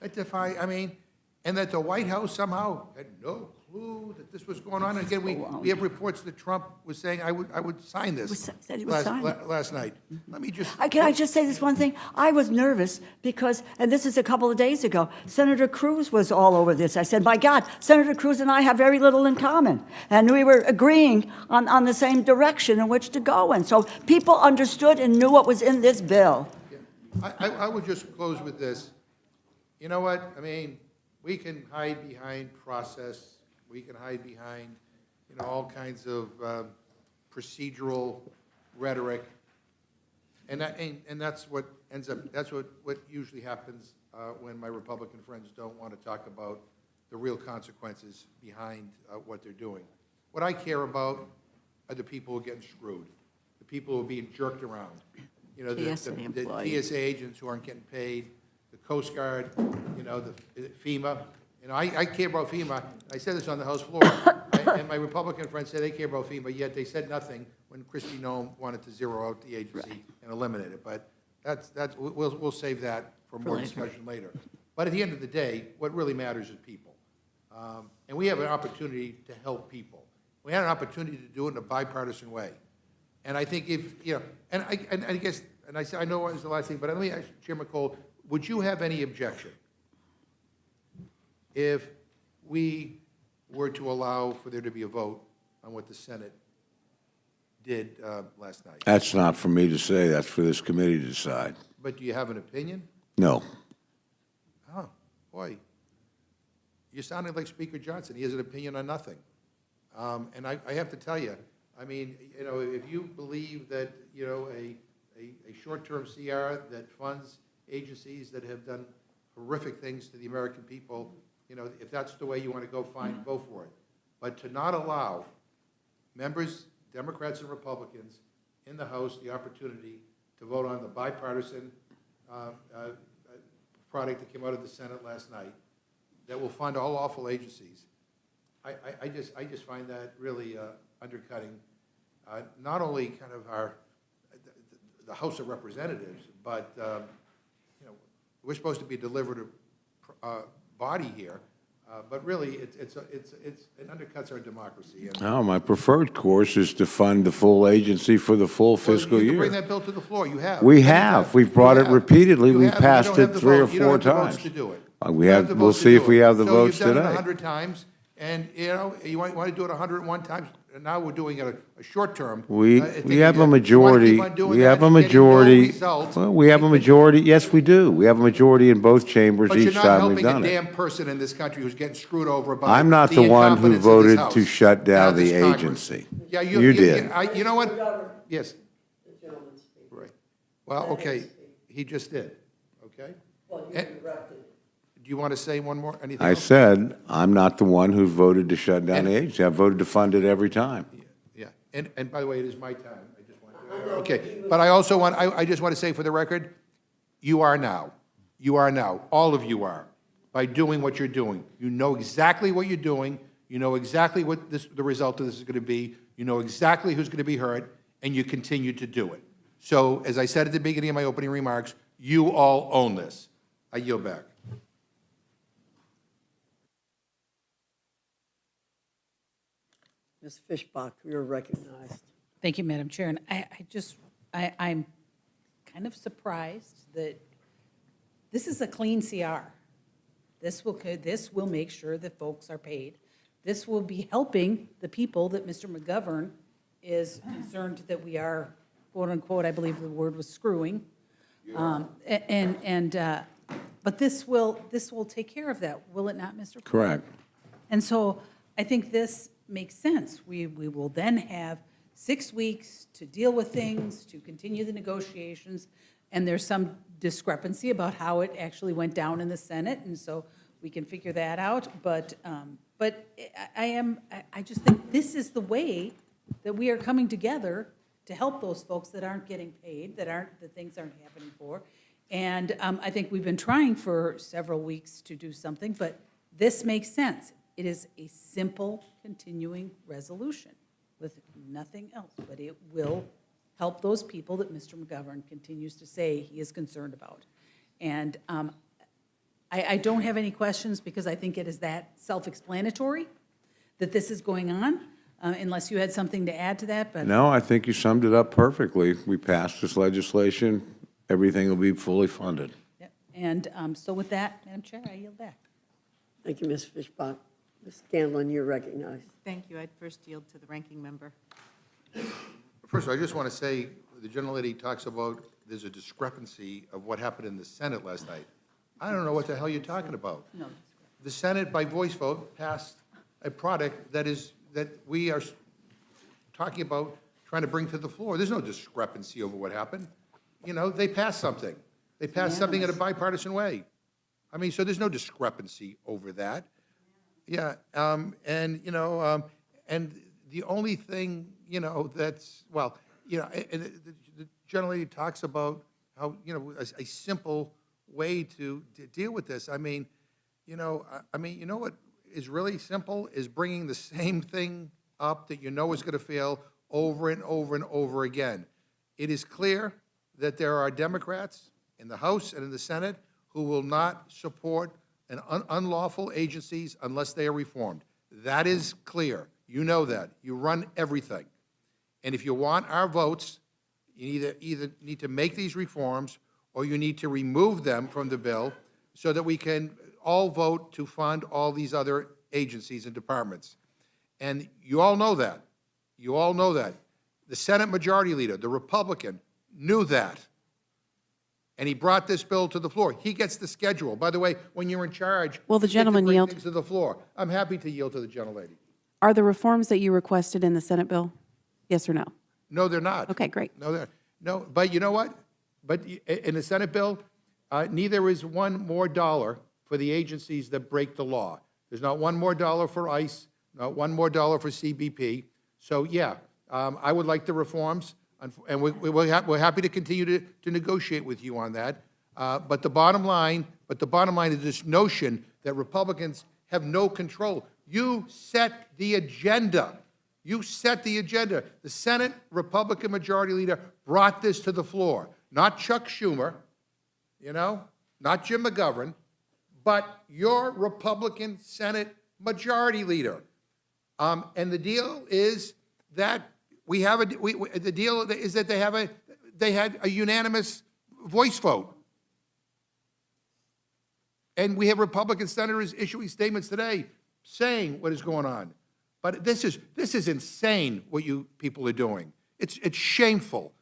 And that the White House somehow had no clue that this was going on. And again, we have reports that Trump was saying, I would sign this Said he would sign it. last night. Let me just. Can I just say this one thing? I was nervous because, and this is a couple of days ago, Senator Cruz was all over this. I said, my God, Senator Cruz and I have very little in common. And we were agreeing on the same direction in which to go. And so people understood and knew what was in this bill. I would just close with this. You know what? We can hide behind process. We can hide behind, all kinds of procedural rhetoric. And that's what ends up, that's what usually happens when my Republican friends don't want to talk about the real consequences behind what they're doing. What I care about are the people who are getting screwed, the people who are being jerked around. TSA The employees. TSA agents who aren't getting paid, the Coast Guard, the FEMA. I care about FEMA. I said this on the House floor, and my Republican friends say they care about FEMA, yet they said nothing when Kristi Noem wanted to zero out the agency and eliminate it. But we'll save that for more discussion later. But at the end of the day, what really matters is people. And we have an opportunity to help people. We had an opportunity to do it in a bipartisan way. And I think and I guess, and I know it was the last thing, but let me ask Chairman Cole, would you have any objection if we were to allow for there to be a vote on what the Senate did last night? That's not for me to say, that's for this committee to decide. But do you have an opinion? No. boy, you're sounding like Speaker Johnson. He has an opinion on nothing. And I have to tell you, I mean, you know, if you believe that, you know, a short-term CR that funds agencies that have done horrific things to the American people, you know, if that's the way you want to go, fine, go for it. But to not allow members, Democrats and Republicans, in the House the opportunity to vote on the bipartisan product that came out of the Senate last night that will fund all lawful agencies, I just find that really undercutting not only kind of the House of Representatives, but you know, we're supposed to be a deliberative body here, but really it undercuts our democracy. And No, my preferred course is to fund the full agency for the full fiscal you can bring year. that bill to the floor. You have. We Many have. times. We've brought You it have. repeatedly. You We've have, but you passed don't have it the 3 or vote. You don't 4 have the votes times. to do it. We You don't have, the we'll votes to see if do we it. have the So votes you've done it today. 100 times, and, you know, you want to do it 101 times, and now we're doing it a short term. We I think have you a want to keep majority, on doing we that have a and getting no majority, result. well, we have a majority, yes, we do. We have a majority in both chambers But you're each not time we've helping a done it. damn person in this country who's getting screwed over by I'm not the one who incompetence of this voted House to shut and down of this the Congress. agency. Yeah, You did. You know what? Yes, The gentleman speaking. right. Well, okay, he just did, okay? Well, you And- interrupted. Do you want to say one more, anything I else? said, I'm not the one who voted to shut down the And- agency. I voted to fund it every time. Yeah, and by the way, it is my time. I just want to, okay, but I also want, I just want to say for the record, you are now, all of you are, by doing what you're doing. You know exactly what you're doing, you know exactly what the result of this is going to be, you know exactly who's going to be hurt, and you continue to do it. So, as I said at the beginning of my opening remarks, you all own this. I yield back. Ms. Fishbach, you're recognized. Thank you, Madam Chair. And I'm kind of surprised that this is a clean CR. This will make sure that folks are paid. This will be helping the people that Mr. McGovern is concerned that we are, quote unquote, I believe the word was screwing. But this will take care of that, will it not, Mr. President? Correct. And so I think this makes sense. We will then have 6 weeks to deal with things, to continue the negotiations, and there's some discrepancy about how it actually went down in the Senate, and so we can figure that out. But I just think this is the way that we are coming together to help those folks that aren't getting paid, that things aren't happening for. And I think we've been trying for several weeks to do something, but this makes sense. It is a simple, continuing resolution with nothing else, but it will help those people that Mr. McGovern continues to say he is concerned about. And I don't have any questions because I think it is that self-explanatory that this is going on, unless you had something to add to that, but. No, I think you summed it up perfectly. We passed this legislation, everything will be fully funded. Yep. And so with that, Madam Chair, I yield back. Thank you, Ms. Fishbach. Ms. Scanlon, you're recognized. Thank you. I'd first yield to the ranking member. First of all, I just want to say, the gentlelady talks about there's a discrepancy of what happened in the Senate last night. I don't know what the hell you're talking about. No. The Senate, by voice vote, passed a product that we are talking about trying to bring to the floor. There's no discrepancy over what happened. You know, they passed something. They passed something in a bipartisan way. I mean, so there's no discrepancy over that. Yeah, and, you know, and the only thing, you know, that's, well, you know, and the gentlelady talks about how, you know, a simple way to deal with this. I mean, you know what is really simple is bringing the same thing up that you know is going to fail over and over and over again. It is clear that there are Democrats in the House and in the Senate who will not support unlawful agencies unless they are reformed. That is clear. You know that. You run everything. And if you want our votes, you either need to make these reforms or you need to remove them from the bill so that we can all vote to fund all these other agencies and departments. And you all know that. You all know that. The Senate Majority Leader, the Republican, knew that. and he brought this bill to the floor. He gets the schedule. By the way, when you're in charge, Will the you get to gentleman bring yield? things to the floor. I'm happy to yield to the gentlelady. Are the reforms that you requested in the Senate bill? Yes or no? No, they're not. Okay, great. No, but you know what? But in the Senate bill, neither is one more dollar for the agencies that break the law. There's not one more dollar for ICE, not one more dollar for CBP. So, yeah, I would like the reforms, and we're happy to continue to negotiate with you on that. But the bottom line is this notion that Republicans have no control. You set the agenda. You set the agenda. The Senate Republican Majority Leader brought this to the floor. Not Chuck Schumer, not Jim McGovern, but your Republican Senate Majority Leader. And the deal is that the deal is that they had a unanimous voice vote. And we have Republican senators issuing statements today saying what is going on. But this is insane what you people are doing. It's shameful.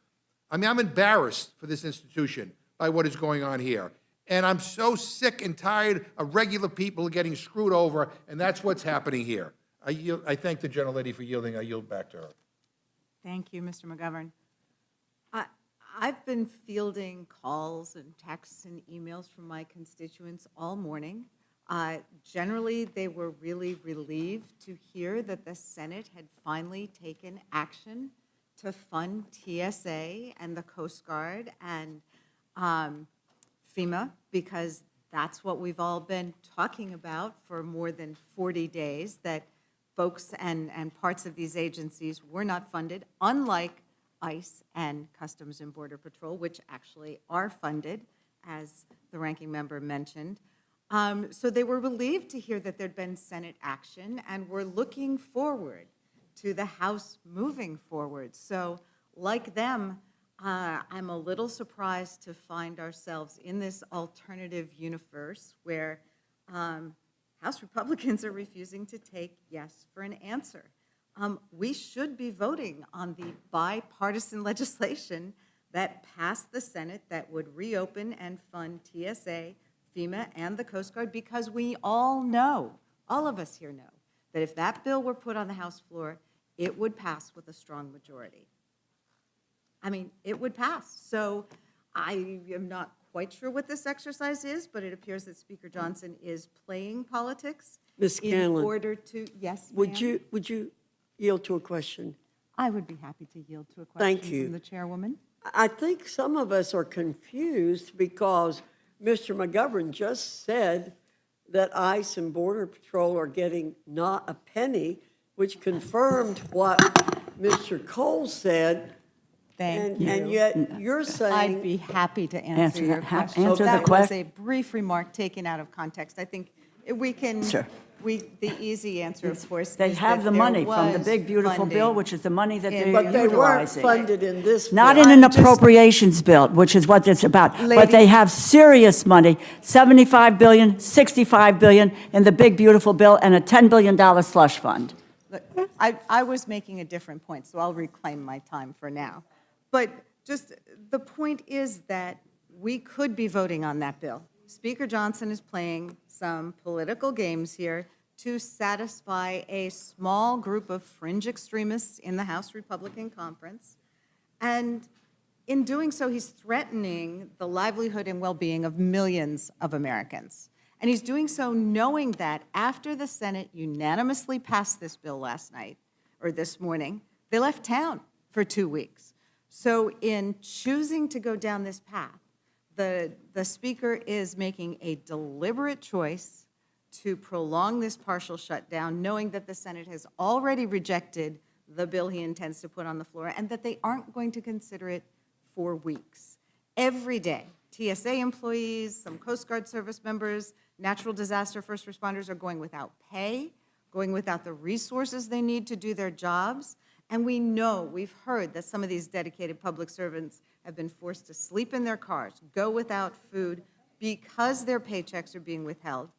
I mean, I'm embarrassed for this institution by what is going on here. And I'm so sick and tired of regular people getting screwed over, and that's what's happening here. I thank the gentlelady for yielding. I yield back to her. Thank you, Mr. McGovern. I've been fielding calls and texts and emails from my constituents all morning. Generally, they were really relieved to hear that the Senate had finally taken action to fund TSA and the Coast Guard and FEMA, because that's what we've all been talking about for more than 40 days, that folks and parts of these agencies were not funded, unlike ICE and Customs and Border Patrol, which actually are funded, as the ranking member mentioned. So they were relieved to hear that there'd been Senate action, and were looking forward to the House moving forward. So like them, I'm a little surprised to find ourselves in this alternative universe where House Republicans are refusing to take yes for an answer. We should be voting on the bipartisan legislation that passed the Senate that would reopen and fund TSA, FEMA, and the Coast Guard, because we all know, all of us here know, that if that bill were put on the House floor, it would pass with a strong majority. I mean, it would pass. So I am not quite sure what this exercise is, but it appears that Speaker Johnson is playing politics. Ms. In Scanlon, order to, yes, would ma'am? you yield to a question? I would be happy to yield to a Thank question you. from the chairwoman. I think some of us are confused because Mr. McGovern just said that ICE and Border Patrol are getting not a penny, which confirmed what Mr. Cole said. Thank you. And yet you're saying. I'd be happy to answer Answer your that- question. answer the That was question. a brief remark taken out of context. I think we can, Sure. the easy answer, of course, They is have that the there money from the was big, beautiful bill, funding. which is the money that they're But they weren't utilizing. funded in this. Not bill. in an I'm just- appropriations bill, which is what it's about. But Lady- they have serious money, $75 billion, $65 billion in the big, beautiful bill, and a $10 billion slush fund. Look, I was making a different point, so I'll reclaim my time for now. But just, the point is that we could be voting on that bill. Speaker Johnson is playing some political games here to satisfy a small group of fringe extremists in the House Republican Conference. And in doing so, he's threatening the livelihood and well-being of millions of Americans. And he's doing so knowing that after the Senate unanimously passed this bill last night, or this morning, they left town for 2 weeks. So in choosing to go down this path, the Speaker is making a deliberate choice to prolong this partial shutdown, knowing that the Senate has already rejected the bill he intends to put on the floor, and that they aren't going to consider it for weeks. Every day, TSA employees, some Coast Guard service members, natural disaster first responders are going without pay, going without the resources they need to do their jobs. And we know, we've heard that some of these dedicated public servants have been forced to sleep in their cars, go without food, because their paychecks are being withheld.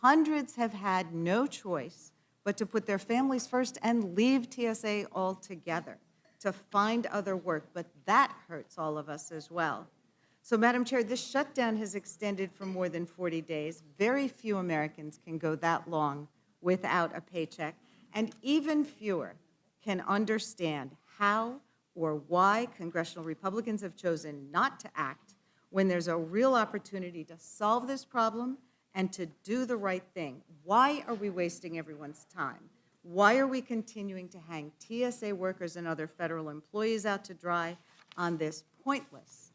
Hundreds have had no choice but to put their families first and leave TSA altogether to find other work, but that hurts all of us as well. So, Madam Chair, this shutdown has extended for more than 40 days. Very few Americans can go that long without a paycheck, and even fewer can understand how or why congressional Republicans have chosen not to act when there's a real opportunity to solve this problem and to do the right thing. Why are we wasting everyone's time? Why are we continuing to hang TSA workers and other federal employees out to dry on this pointless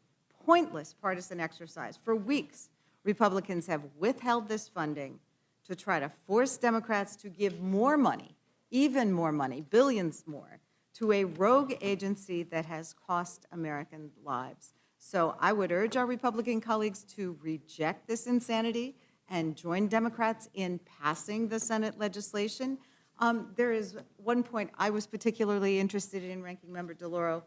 partisan exercise? For weeks, Republicans have withheld this funding to try to force Democrats to give more money, even more money, billions more, to a rogue agency that has cost American lives. So I would urge our Republican colleagues to reject this insanity and join Democrats in passing the Senate legislation. There is one point I was particularly interested in, Ranking Member DeLauro.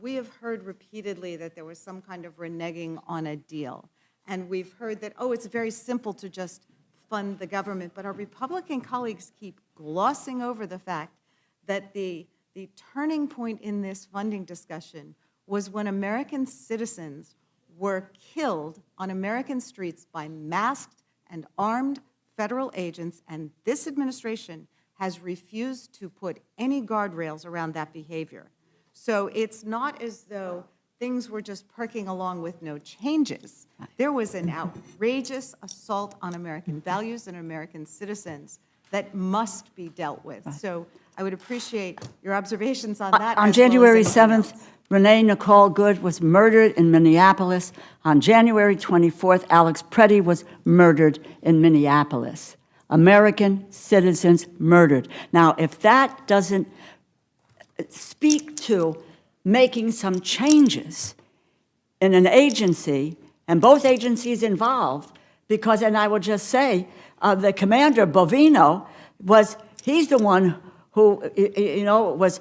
We have heard repeatedly that there was some kind of reneging on a deal. And we've heard that, oh, it's very simple to just fund the government. But our Republican colleagues keep glossing over the fact that the turning point in this funding discussion was when American citizens were killed on American streets by masked and armed federal agents, and this administration has refused to put any guardrails around that behavior. So it's not as though things were just perking along with no changes. There was an outrageous assault on American values and American citizens that must be dealt with. So I would appreciate your observations on that. On as well as January anything 7th, else. Renee Nicole Good was murdered in Minneapolis. On January 24th, Alex Preddy was murdered in Minneapolis. American citizens murdered. Now, if that doesn't speak to making some changes in an agency, and both agencies involved, because, and I will just say, the commander, Bovino, he's the one who, was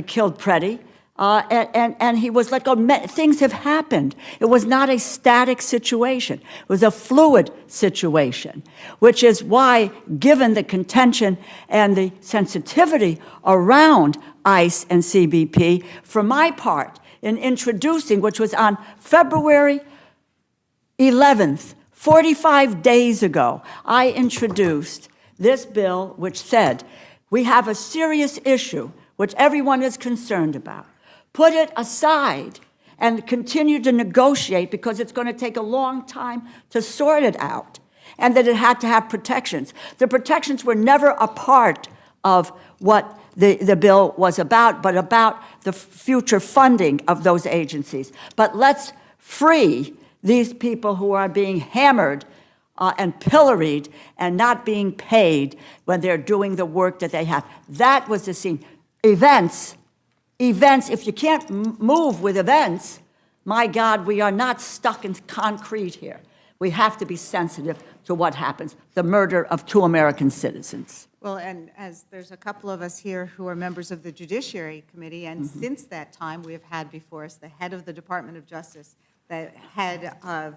killed Preddy, and he was let go. Things have happened. It was not a static situation. It was a fluid situation, which is why, given the contention and the sensitivity around ICE and CBP, for my part, in introducing, which was on February 11th, 45 days ago, I introduced this bill which said, we have a serious issue which everyone is concerned about. Put it aside and continue to negotiate because it's going to take a long time to sort it out, and that it had to have protections. The protections were never a part of what the bill was about, but about the future funding of those agencies. But let's free these people who are being hammered and pilloried and not being paid when they're doing the work that they have. That was the scene. Events, if you can't move with events, my God, we are not stuck in concrete here. We have to be sensitive to what happens, the murder of 2 American citizens. Well, and as there's a couple of us here who are members of the Judiciary Committee, and since that time, we have had before us the head of the Department of Justice, the head of,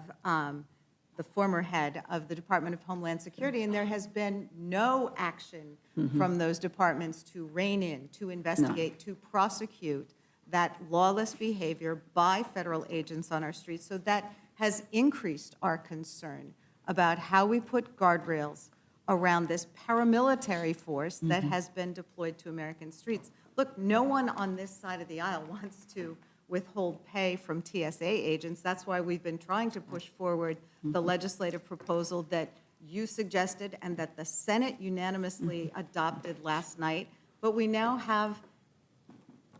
the former head of the Department of Homeland Security, and there has been no action from those departments to rein in, to investigate, to prosecute that lawless behavior by federal agents on our streets. So that has increased our concern about how we put guardrails around this paramilitary force that has been deployed to American streets. Look, no one on this side of the aisle wants to withhold pay from TSA agents. That's why we've been trying to push forward the legislative proposal that you suggested and that the Senate unanimously adopted last night. But we now have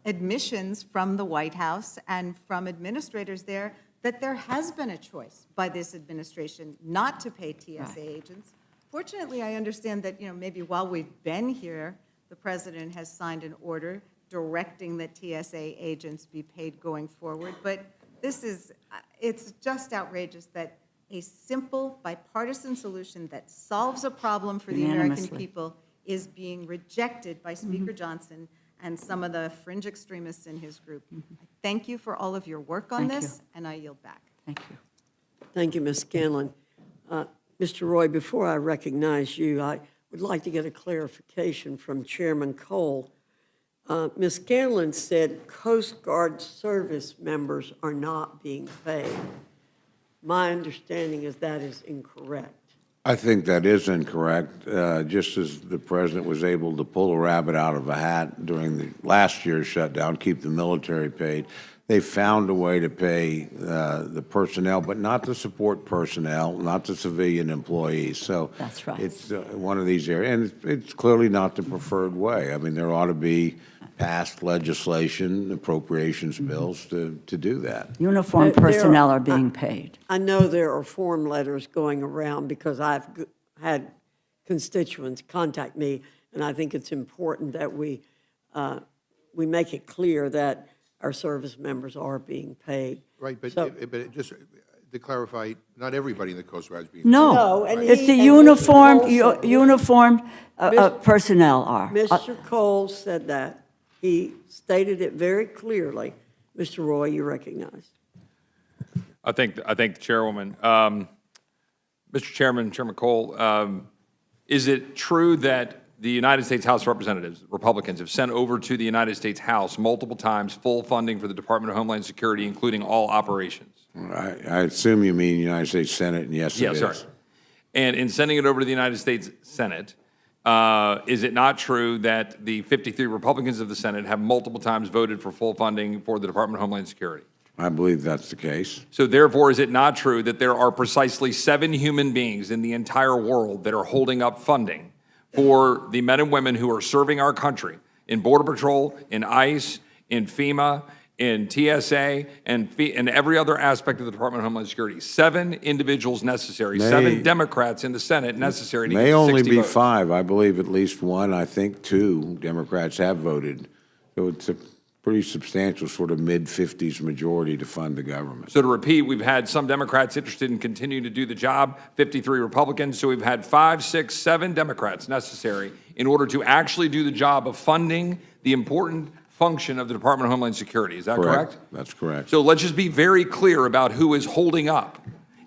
admissions from the White House and from administrators there that there has been a choice by this administration not to pay TSA agents. Fortunately, I understand that, maybe while we've been here, the president has signed an order directing that TSA agents be paid going forward. But it's just outrageous that a simple bipartisan solution that solves a problem for the American Unanimously. people is being rejected by Speaker Johnson and some of the fringe extremists in his group. I thank you for all of your work on Thank this, and I yield back. Thank you. Thank you, Ms. Scanlon. Mr. Roy, before I recognize you, I would like to get a clarification from Chairman Cole. Ms. Scanlon said Coast Guard service members are not being paid. My understanding is that is incorrect. I think that is incorrect. Just as the president was able to pull a rabbit out of a hat during the last year's shutdown, keep the military paid, they found a way to pay the personnel, but not the support personnel, not the civilian employees. So That's right. it's one of these areas, and it's clearly not the preferred way. I mean, there ought to be passed legislation, appropriations bills to do that. Uniformed There- there personnel are- are being paid. I know there are form letters going around because I've had constituents contact me, and I think it's important that we make it clear that our service members are being paid. Right, but So- just to clarify, not everybody in the Coast Guard is being. No, No, and it's he- the and Mr. uniformed, Cole said- uniformed Mr. personnel are. Mr. Cole said that. He stated it very clearly. Mr. Roy, you recognize. I think the Chairwoman, Mr. Chairman, Chairman Cole, is it true that the United States House of Representatives, Republicans, have sent over to the United States House multiple times full funding for the Department of Homeland Security, including all operations? I assume you mean United States Senate, and yes, it Yeah, is. sorry. And in sending it over to the United States Senate, is it not true that the 53 Republicans of the Senate have multiple times voted for full funding for the Department of Homeland Security? I believe that's the case. So therefore, is it not true that there are precisely 7 human beings in the entire world that are holding up funding for the men and women who are serving our country in Border Patrol, in ICE, in FEMA, in TSA, and every other aspect of the Department of Homeland Security? 7 individuals necessary, 7 Democrats in the Senate necessary to get May to only 60 be votes. 5. I believe at least 1, I think 2 Democrats have voted. So it's a pretty substantial sort of mid-50s majority to fund the government. So to repeat, we've had some Democrats interested in continuing to do the job, 53 Republicans. So we've had 5, 6, 7 Democrats necessary in order to actually do the job of funding the important function of the Department of Homeland Security. Is that correct? That's correct. So let's just be very clear about who is holding up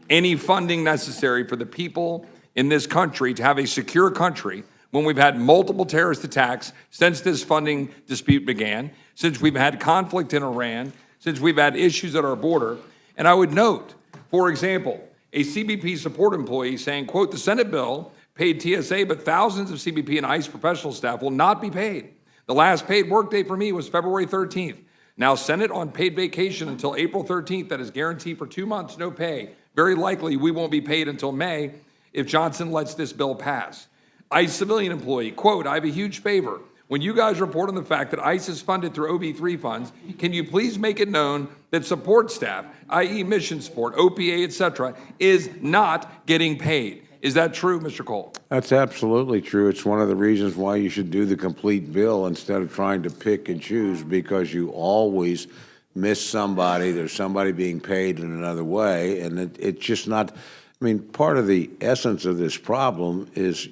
any funding necessary for the people in this country to have a secure country when we've had multiple terrorist attacks since this funding dispute began, since we've had conflict in Iran, since we've had issues at our border. And I would note, for example, a CBP support employee saying, quote, "The Senate bill paid TSA, but thousands of CBP and ICE professional staff will not be paid. The last paid workday for me was February 13th. Now Senate on paid vacation until April 13th. That is guaranteed for 2 months, no pay. Very likely we won't be paid until May if Johnson lets this bill pass." ICE civilian employee, quote, "I have a huge favor. When you guys report on the fact that ICE is funded through OB3 funds, can you please make it known that support staff, i.e. mission support, OPA, et cetera, is not getting paid?" Is that true, Mr. Cole? That's absolutely true. It's one of the reasons why you should do the complete bill instead of trying to pick and choose, because you always miss somebody. There's somebody being paid in another way, and it's just not. I mean, part of the essence of this problem is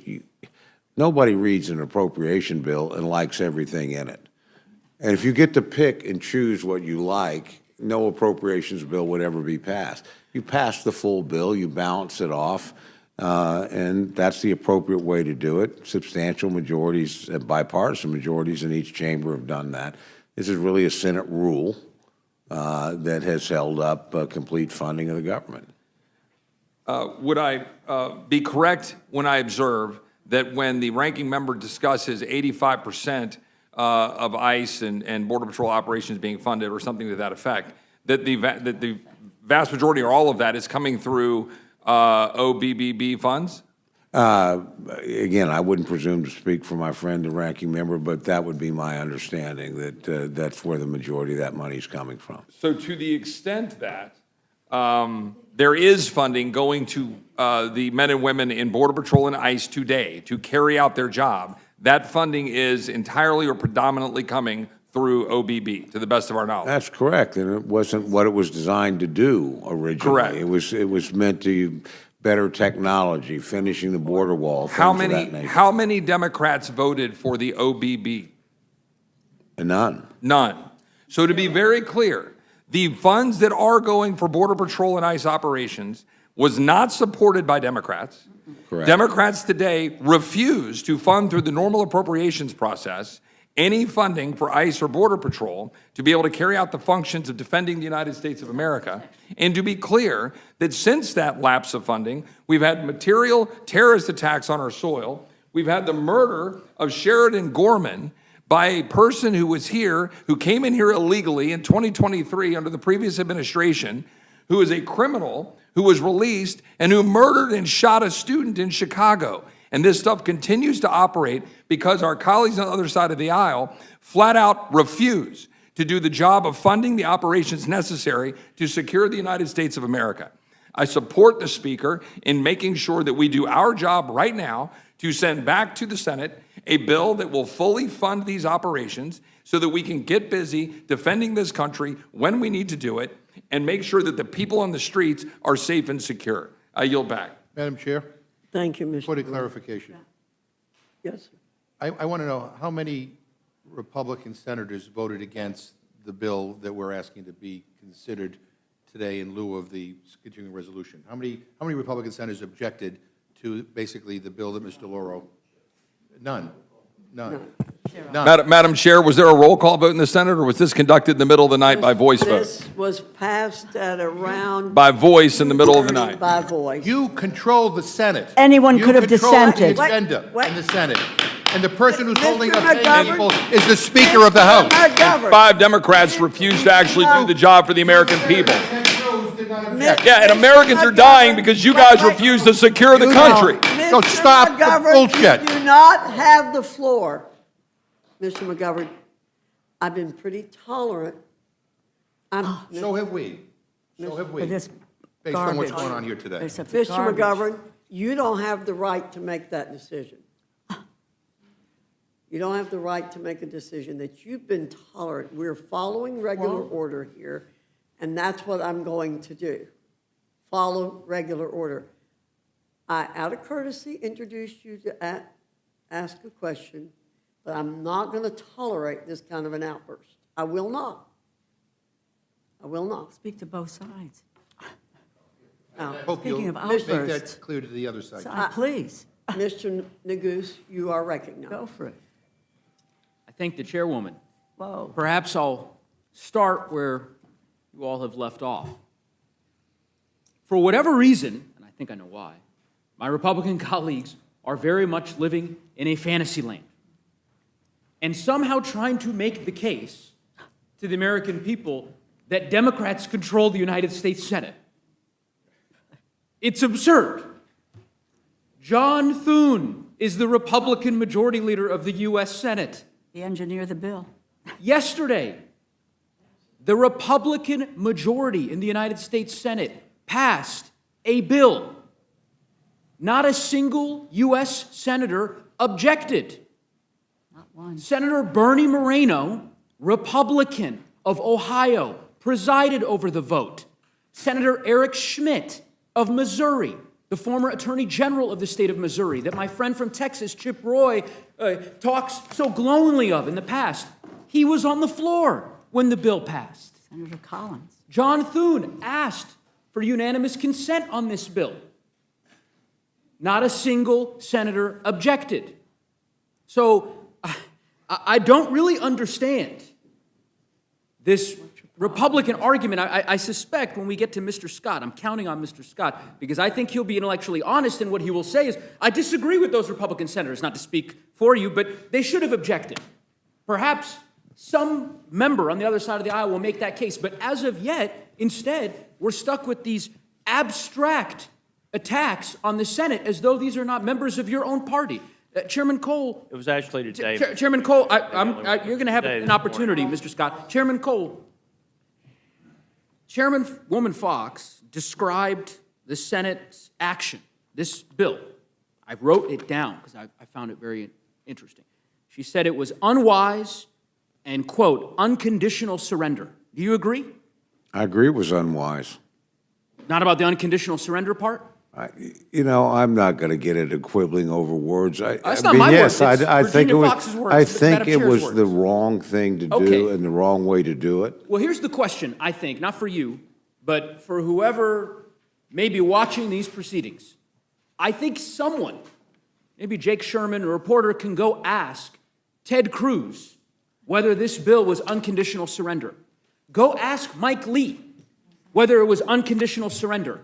nobody reads an appropriation bill and likes everything in it. And if you get to pick and choose what you like, no appropriations bill would ever be passed. You pass the full bill, you balance it off, and that's the appropriate way to do it. Substantial majorities, bipartisan majorities in each chamber have done that. This is really a Senate rule that has held up complete funding of the government. Would I be correct when I observe that when the ranking member discusses 85% of ICE and Border Patrol operations being funded or something to that effect, that the vast majority or all of that is coming through OBBB funds? Again, I wouldn't presume to speak for my friend, the ranking member, but that would be my understanding, that that's where the majority of that money is coming from. So to the extent that there is funding going to the men and women in Border Patrol and ICE today to carry out their job, that funding is entirely or predominantly coming through OBB, to the best of our knowledge. That's correct, and it wasn't what it was designed to do originally. Correct. It was meant to better technology, finishing the border wall, things of that nature. How many Democrats voted for the OBB? None. None. So to be very clear, the funds that are going for Border Patrol and ICE operations was not supported by Democrats. Correct. Democrats today refuse to fund through the normal appropriations process any funding for ICE or Border Patrol to be able to carry out the functions of defending the United States of America. And to be clear, that since that lapse of funding, we've had material terrorist attacks on our soil. We've had the murder of Sheridan Gorman by a person who was here, who came in here illegally in 2023 under the previous administration, who is a criminal, who was released, and who murdered and shot a student in Chicago. And this stuff continues to operate because our colleagues on the other side of the aisle flat out refuse to do the job of funding the operations necessary to secure the United States of America. I support the Speaker in making sure that we do our job right now to send back to the Senate a bill that will fully fund these operations so that we can get busy defending this country when we need to do it and make sure that the people on the streets are safe and secure. I yield back. Madam Chair, Thank you, Mr. point of Brewer. clarification. Yes, sir. I want to know how many Republican senators voted against the bill that we're asking to be considered today in lieu of the continuing resolution? How many Republican senators objected to basically the bill that Mr. Lauro? None. None. Madam Chair, was there a roll call vote in the Senate, or was this conducted in the middle of the night by voice vote? This was passed at around. By voice in the middle of the night. By voice. You control the Senate. Anyone could have You dissented. control the agenda Wait. in the Senate. And the person who's Mr. holding up any McGovern. people is the Speaker of the House. McGovern. 5 Democrats refused to actually do the job for the American people. Mr. Yeah, and Americans are dying because you guys refuse to secure the country. So Mr. stop the McGovern, bullshit. You do not have the floor. Mr. McGovern, I've been pretty tolerant. So have we. So have we. For this Based on what's garbage. going on here today. Except for Mr. garbage. McGovern, you don't have the right to make that decision. You don't have the right to make a decision that you've been tolerant. We're following regular order here, and that's what I'm going to do. Follow regular order. I, out of courtesy, introduced you to ask a question, but I'm not going to tolerate this kind of an outburst. I will not. I will not. Speak to both sides. Now, Hope you'll Speaking of make outbursts. that clear to the other side. Please, Mr. Neguse, you are recognized. go for it. I thank the chairwoman. Whoa. Perhaps I'll start where you all have left off. For whatever reason, and I think I know why, my Republican colleagues are very much living in a fantasy land and somehow trying to make the case to the American people that Democrats control the United States Senate. It's absurd. John Thune is the Republican majority leader of the U.S. Senate. The engineer of the bill. Yesterday, the Republican majority in the United States Senate passed a bill. Not a single U.S. senator objected. Not one. Senator Bernie Moreno, Republican of Ohio, presided over the vote. Senator Eric Schmitt of Missouri, the former Attorney General of the state of Missouri, that my friend from Texas, Chip Roy, talks so glowingly of in the past, he was on the floor when the bill passed. Senator Collins. John Thune asked for unanimous consent on this bill. Not a single senator objected. So I don't really understand this Republican argument. I suspect when we get to Mr. Scott, I'm counting on Mr. Scott, because I think he'll be intellectually honest, and what he will say is, I disagree with those Republican senators, not to speak for you, but they should have objected. Perhaps some member on the other side of the aisle will make that case, but as of yet, instead, we're stuck with these abstract attacks on the Senate as though these are not members of your own party. Chairman Cole. It was actually today. Chairman Cole, you're going to have an opportunity, Mr. Scott. Chairman Cole, Chairwoman Fox described the Senate's action, this bill. I wrote it down because I found it very interesting. She said it was unwise and, quote, unconditional surrender. Do you agree? I agree it was unwise. Not about the unconditional surrender part? I'm not going to get into quibbling over words. That's not my words. It's I think Virginia it was. Fox's words, I it's think Madam it Chair's was the words. wrong thing to do Okay. and the wrong way to do it. Well, here's the question, I think, not for you, but for whoever may be watching these proceedings. I think someone, maybe Jake Sherman, a reporter, can go ask Ted Cruz whether this bill was unconditional surrender. Go ask Mike Lee whether it was unconditional surrender.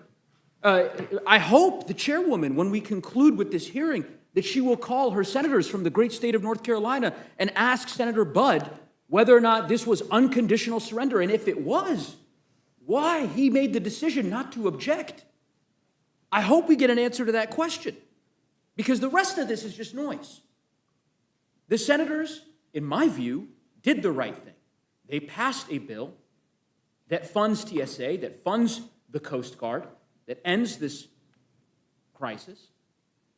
I hope the chairwoman, when we conclude with this hearing, that she will call her senators from the great state of North Carolina and ask Senator Budd whether or not this was unconditional surrender, and if it was, why he made the decision not to object. I hope we get an answer to that question, because the rest of this is just noise. The senators, in my view, did the right thing. They passed a bill that funds TSA, that funds the Coast Guard, that ends this crisis,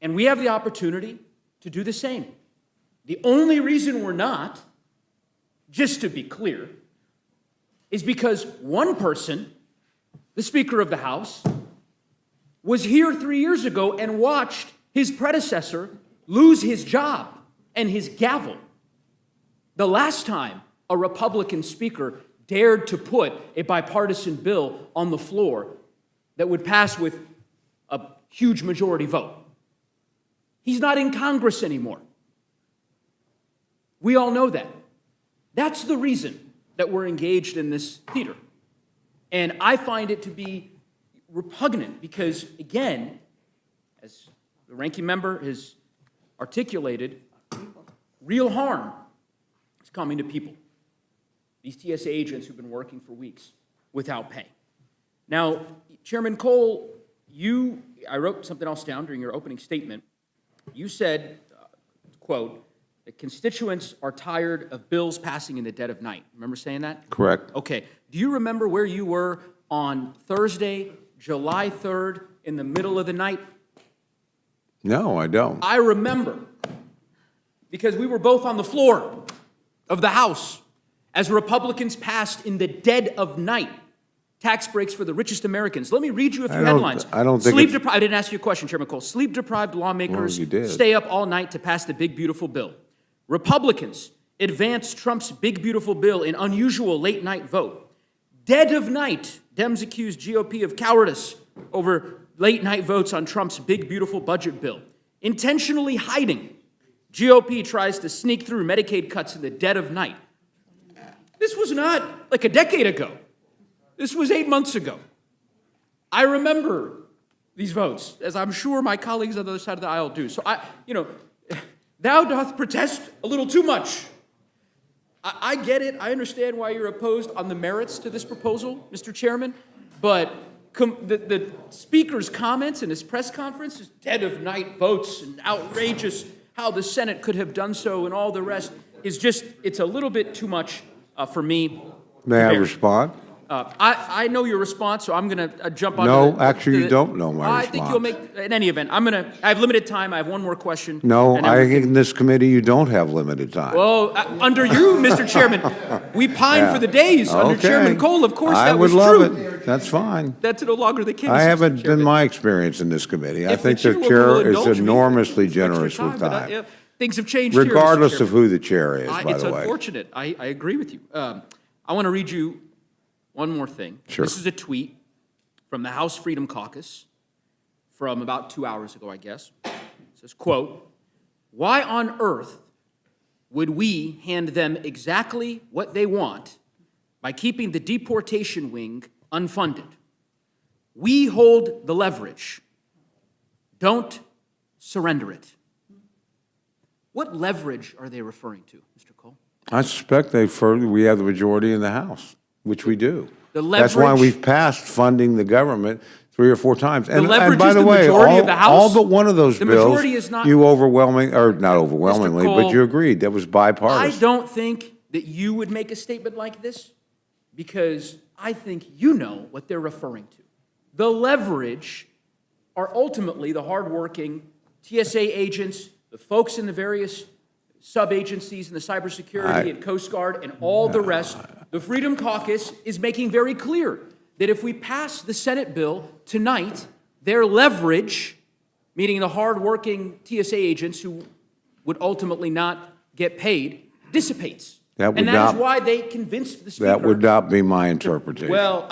and we have the opportunity to do the same. The only reason we're not, just to be clear, is because one person, the Speaker of the House, was here 3 years ago and watched his predecessor lose his job and his gavel. The last time a Republican speaker dared to put a bipartisan bill on the floor that would pass with a huge majority vote. He's not in Congress anymore. We all know that. That's the reason that we're engaged in this theater. And I find it to be repugnant because, again, as the ranking member has articulated, real harm is coming to people. These TSA agents who've been working for weeks without pay. Now, Chairman Cole, I wrote something else down during your opening statement. You said, quote, that constituents are tired of bills passing in the dead of night. Remember saying that? Correct. Okay. Do you remember where you were on Thursday, July 3rd, in the middle of the night? No, I don't. I remember, because we were both on the floor of the House as Republicans passed in the dead of night tax breaks for the richest Americans. Let me read you a few headlines. I don't think I didn't ask you a question, Chairman Cole. Sleep-deprived lawmakers Well, you did. stay up all night to pass the big, beautiful bill. Republicans advance Trump's big, beautiful bill in unusual late-night vote. Dead of night, Dems accuse GOP of cowardice over late-night votes on Trump's big, beautiful budget bill. Intentionally hiding, GOP tries to sneak through Medicaid cuts in the dead of night. This was not like a decade ago. This was 8 months ago. I remember these votes, as I'm sure my colleagues on the other side of the aisle do. So thou doth protest a little too much. I get it. I understand why you're opposed on the merits to this proposal, Mr. Chairman, but the Speaker's comments in his press conference, his dead of night votes and outrageous how the Senate could have done so and all the rest is just, it's a little bit too much for me. May I respond? I know your response, so I'm going to jump on. No, actually, you don't know my I think you'll response. make, in any event, I have limited time. I have one more question. No, and then we can- in this committee, you don't have limited time. Well, under you, Mr. Chairman, we pine Yeah. for the days under Okay. Chairman Cole. Of course, I that would was love true. it. That's fine. That's no longer the case. I Mr. haven't been Chairman. my experience in this committee. I If the think the chairwoman will chair is indulge me, enormously extra generous time, with but, time, things have changed here, Mr. regardless of Chairman. who the chair is, by It's the way. unfortunate. I agree with you. I want to read you one more thing. Sure. This is a tweet from the House Freedom Caucus from about 2 hours ago, I guess. It says, quote, "Why on earth would we hand them exactly what they want by keeping the deportation wing unfunded? We hold the leverage. Don't surrender it." What leverage are they referring to, Mr. Cole? I suspect we have the majority in the House, which we do. The That's why leverage- we've passed funding the government 3 or 4 times. And leverage by is the the way, majority of the House? all but one of those The bills, majority is not- you not overwhelmingly, but Cole, you agreed, that was I bipartisan. don't think that you would make a statement like this because I think you know what they're referring to. The leverage are ultimately the hardworking TSA agents, the folks in the various sub-agencies in the cybersecurity and Coast Guard and all the rest. The Freedom Caucus is making very clear that if we pass the Senate bill tonight, their leverage, meaning the hardworking TSA agents who would ultimately not get paid, dissipates. That would And that not- is why they convinced the Speaker. That would not be my interpretation. Well,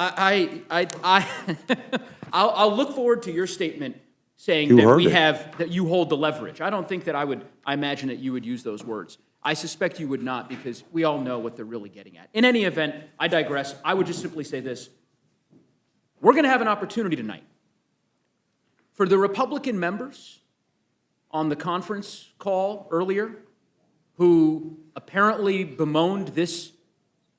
I'll look forward to your statement saying You that heard it. that you hold the leverage. I don't think that I imagine that you would use those words. I suspect you would not, because we all know what they're really getting at. In any event, I digress. I would just simply say this. We're going to have an opportunity tonight for the Republican members on the conference call earlier who apparently bemoaned this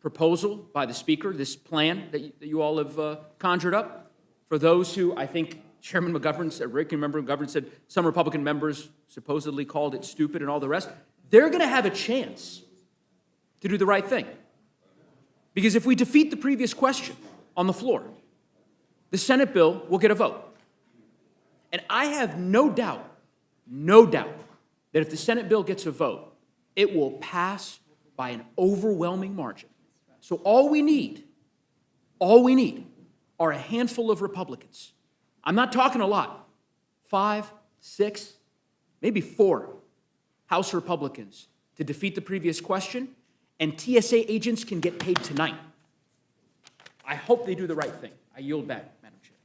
proposal by the Speaker, this plan that you all have conjured up. For those who, I think Chairman McGovern said, Ranking Member McGovern said, some Republican members supposedly called it stupid and all the rest, they're going to have a chance to do the right thing. Because if we defeat the previous question on the floor, the Senate bill will get a vote. And I have no doubt that if the Senate bill gets a vote, it will pass by an overwhelming margin. So all we need are a handful of Republicans. I'm not talking a lot. 5, 6, maybe 4 House Republicans to defeat the previous question, and TSA agents can get paid tonight. I hope they do the right thing. I yield back, Madam Chair.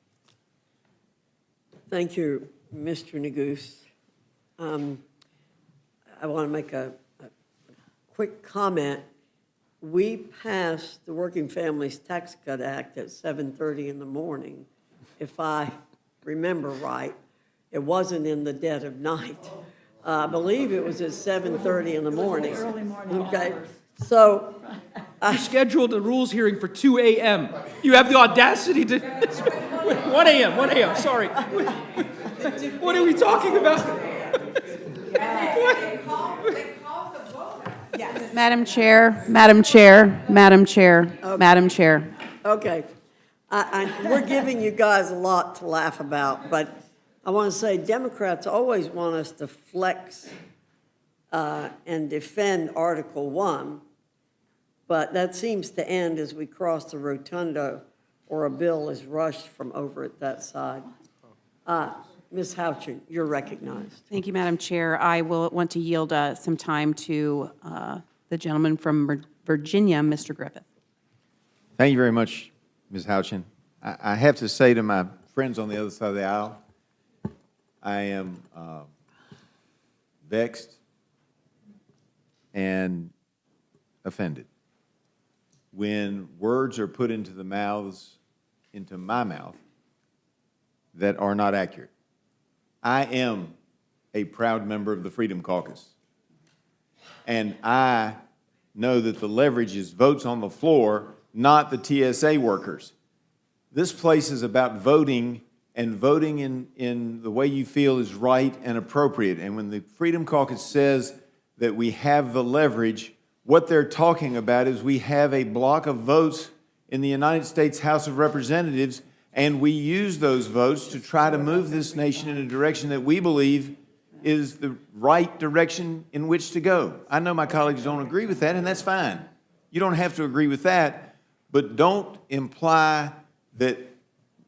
Thank you, Mr. Neguse. I want to make a quick comment. We passed the Working Families Tax Cut Act at 7:30 in the morning, if I remember right. It wasn't in the dead of night. I believe it was at 7:30 in the morning. Early morning Okay, hours. so You scheduled a rules hearing for 2 a.m. You have the audacity to, 1 a.m., sorry. What are we talking about? Madam Chair, Madam Chair, Madam Chair, Madam Chair. okay, we're giving you guys a lot to laugh about, but I want to say Democrats always want us to flex and defend Article 1, but that seems to end as we cross the rotunda or a bill is rushed from over at that side. Ms. Houchin, you're recognized. Thank you, Madam Chair. I will want to yield some time to the gentleman from Virginia, Mr. Griffith. Thank you very much, Ms. Houchin. I have to say to my friends on the other side of the aisle, I am vexed and offended when words are put into my mouth, that are not accurate. I am a proud member of the Freedom Caucus, and I know that the leverage is votes on the floor, not the TSA workers. This place is about voting, and voting in the way you feel is right and appropriate. And when the Freedom Caucus says that we have the leverage, what they're talking about is we have a block of votes in the United States House of Representatives, and we use those votes to try to move this nation in a direction that we believe is the right direction in which to go. I know my colleagues don't agree with that, and that's fine. You don't have to agree with that, but don't imply that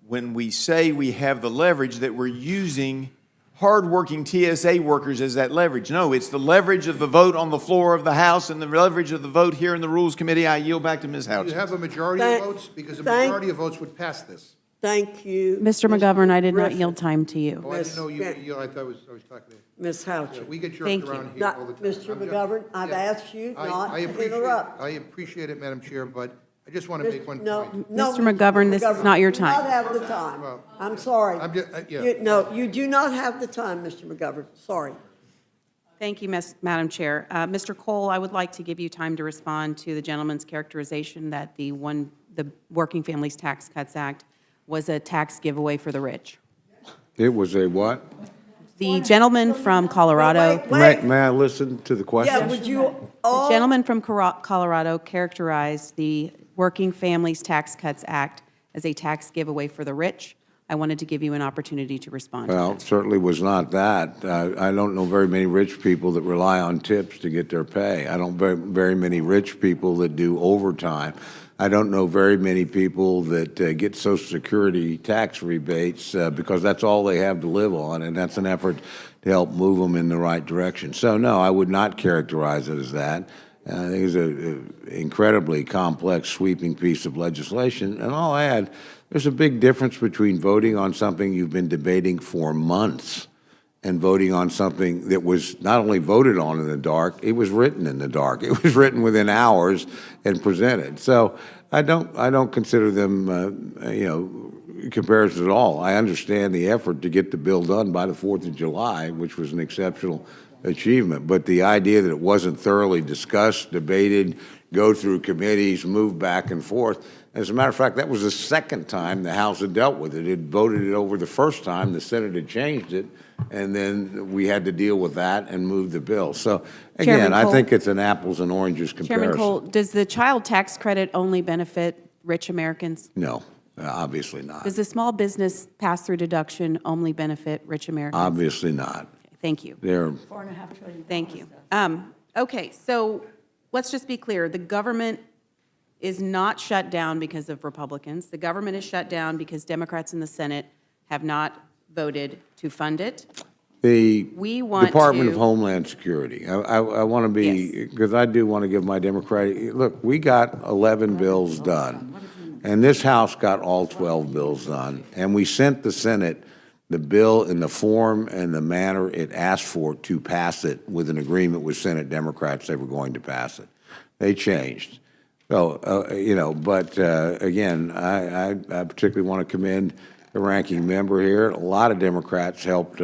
when we say we have the leverage that we're using hardworking TSA workers as that leverage. No, it's the leverage of the vote on the floor of the House and the leverage of the vote here in the Rules Committee. I yield back to Ms. Do you Houchin. have a majority of votes? Because a Thank- majority of votes would pass this. Thank you. Mr. McGovern, I did not Griffith. yield time to you. Oh, I didn't know Yes. I thought I was talking to you. Ms. Yeah, Houchin. we get jerked Thank you. around here Not- all the time. Mr. I'm just- McGovern, I've yeah. asked you not I to appreciate- interrupt. I appreciate it, Madam Chair, but I just want to make one No, point. no, Mr. McGovern, this is not your You do not time. have the time. Well, I'm sorry. I'm just- yeah. No, you do not have the time, Mr. McGovern. Sorry. Thank you, Madam Chair. Mr. Cole, I would like to give you time to respond to the gentleman's characterization that the Working Families Tax Cuts Act was a tax giveaway for the rich. It was a what? The gentleman from Colorado, May I listen to the Yeah, question? would you the all, gentleman from Colorado characterized the Working Families Tax Cuts Act as a tax giveaway for the rich. I wanted to give you an opportunity to respond to Well, that. it certainly was not that. I don't know very many rich people that rely on tips to get their pay. I don't very many rich people that do overtime. I don't know very many people that get Social Security tax rebates because that's all they have to live on, and that's an effort to help move them in the right direction. So, no, I would not characterize it as that. I think it's an incredibly complex, sweeping piece of legislation. And I'll add, there's a big difference between voting on something you've been debating for months and voting on something that was not only voted on in the dark, it was written in the dark. It was written within hours and presented. So I don't consider them, comparisons at all. I understand the effort to get the bill done by the 4th of July, which was an exceptional achievement. But the idea that it wasn't thoroughly discussed, debated, go through committees, move back and forth. As a matter of fact, that was the second time the House had dealt with it. It voted it over the first time, the Senate had changed it, and then we had to deal with that and move the bill. So again, Chairman I Cole. think it's an apples and oranges comparison. Chairman Cole, does the child tax credit only benefit rich Americans? No, obviously not. Does the small business pass-through deduction only benefit rich Americans? Obviously not. Thank you. They're $4.5 trillion. Thank you. Okay, so let's just be clear. The government is not shut down because of Republicans. The government is shut down because Democrats in the Senate have not voted to fund it. The We want Department of to- Homeland Security. I want to be, Yes. because I do want to give my Democratic, look, we got 11 bills done, and this House got all 12 bills done, and we sent the Senate the bill in the form and the manner it asked for to pass it with an agreement with Senate Democrats they were going to pass it. They changed. So, but again, I particularly want to commend the ranking member here. A lot of Democrats helped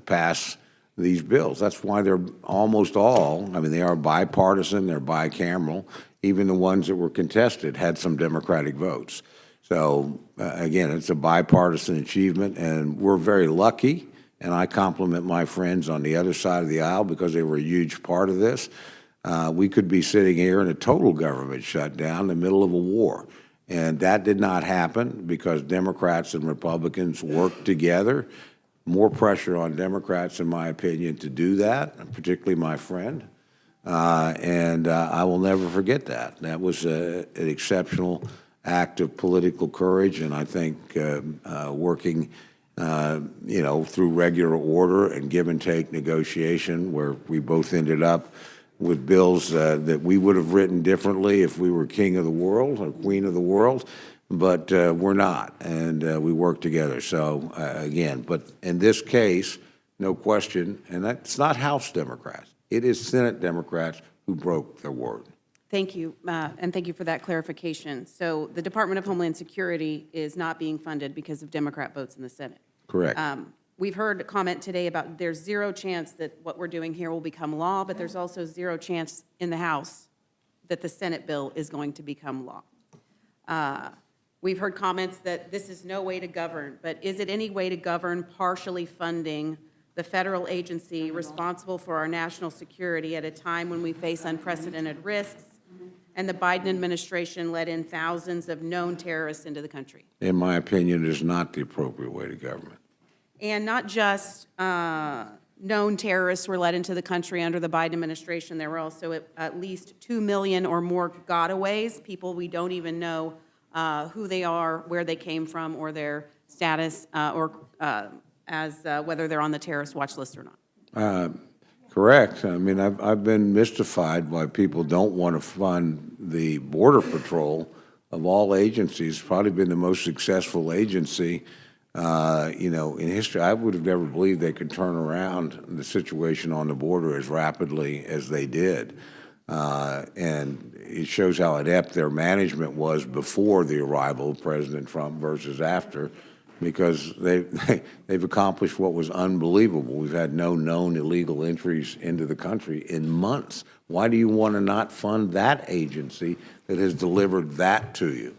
pass these bills. That's why they're almost all, they are bipartisan, they're bicameral. Even the ones that were contested had some Democratic votes. So, again, it's a bipartisan achievement, and we're very lucky, and I compliment my friends on the other side of the aisle because they were a huge part of this. We could be sitting here in a total government shutdown in the middle of a war. And that did not happen because Democrats and Republicans worked together. More pressure on Democrats, in my opinion, to do that, and particularly my friend. And I will never forget that. That was an exceptional act of political courage, and I think working, through regular order and give and take negotiation, where we both ended up with bills that we would have written differently if we were king of the world or queen of the world, but we're not, and we work together. So again, but in this case, no question, and that's not House Democrats. It is Senate Democrats who broke their word. Thank you, and thank you for that clarification. So the Department of Homeland Security is not being funded because of Democrat votes in the Senate. Correct. We've heard a comment today about there's zero chance that what we're doing here will become law, but there's also zero chance in the House that the Senate bill is going to become law. We've heard comments that this is no way to govern, but is it any way to govern partially funding the federal agency responsible for our national security at a time when we face unprecedented risks and the Biden administration let in thousands of known terrorists into the country? In my opinion, it is not the appropriate way to govern. And not just known terrorists were let into the country under the Biden administration. There were also at least 2 million or more gotaways, people we don't even know who they are, where they came from, or their status, or whether they're on the terrorist watch list or not. Correct. I've been mystified why people don't want to fund the Border Patrol of all agencies. Probably been the most successful agency in history. I would have never believed they could turn around the situation on the border as rapidly as they did. And it shows how adept their management was before the arrival of President Trump versus after, because they've accomplished what was unbelievable. We've had no known illegal entries into the country in months. Why do you want to not fund that agency that has delivered that to you?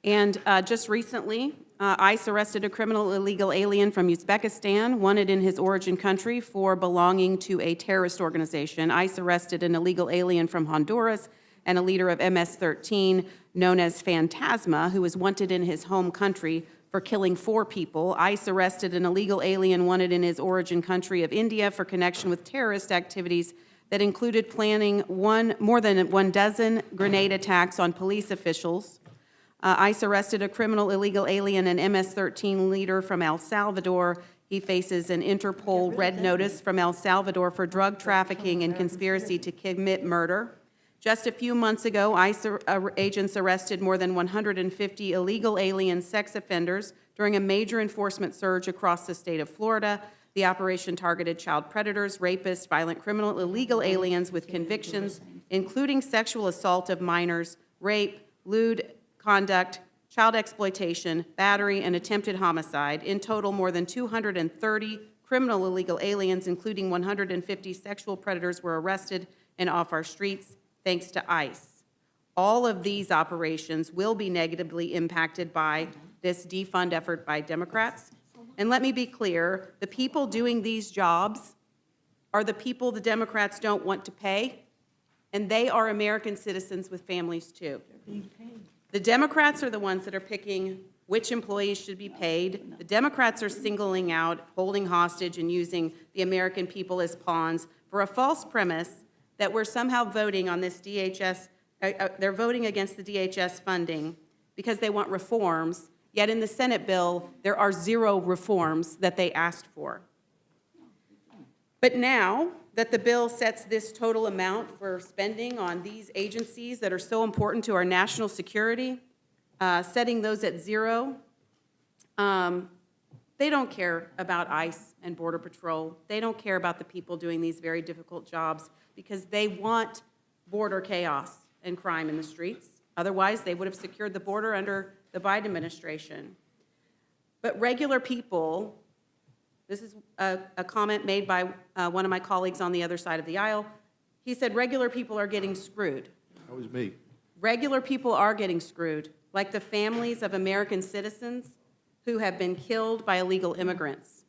And just recently, ICE arrested a criminal illegal alien from Uzbekistan, wanted in his origin country for belonging to a terrorist organization. ICE arrested an illegal alien from Honduras and a leader of MS-13 known as Phantasma, who was wanted in his home country for killing 4 people. ICE arrested an illegal alien wanted in his origin country of India for connection with terrorist activities that included planning more than 1 dozen grenade attacks on police officials. ICE arrested a criminal illegal alien and MS-13 leader from El Salvador. He faces an Interpol red notice from El Salvador for drug trafficking and conspiracy to commit murder. Just a few months ago, ICE agents arrested more than 150 illegal alien sex offenders during a major enforcement surge across the state of Florida. The operation targeted child predators, rapists, violent criminal, illegal aliens with convictions, including sexual assault of minors, rape, lewd conduct, child exploitation, battery, and attempted homicide. In total, more than 230 criminal illegal aliens, including 150 sexual predators, were arrested and off our streets thanks to ICE. All of these operations will be negatively impacted by this defund effort by Democrats. And let me be clear, the people doing these jobs are the people the Democrats don't want to pay, and they are American citizens with families too. The Democrats are the ones that are picking which employees should be paid. The Democrats are singling out, holding hostage, and using the American people as pawns for a false premise that we're somehow voting on this DHS, they're voting against the DHS funding because they want reforms, yet in the Senate bill, there are 0 reforms that they asked for. But now that the bill sets this total amount for spending on these agencies that are so important to our national security, setting those at 0, they don't care about ICE and Border Patrol. They don't care about the people doing these very difficult jobs because they want border chaos and crime in the streets. Otherwise, they would have secured the border under the Biden administration. But regular people, this is a comment made by one of my colleagues on the other side of the aisle. He said, regular people are getting screwed. That was me. Regular people are getting screwed, like the families of American citizens who have been killed by illegal immigrants.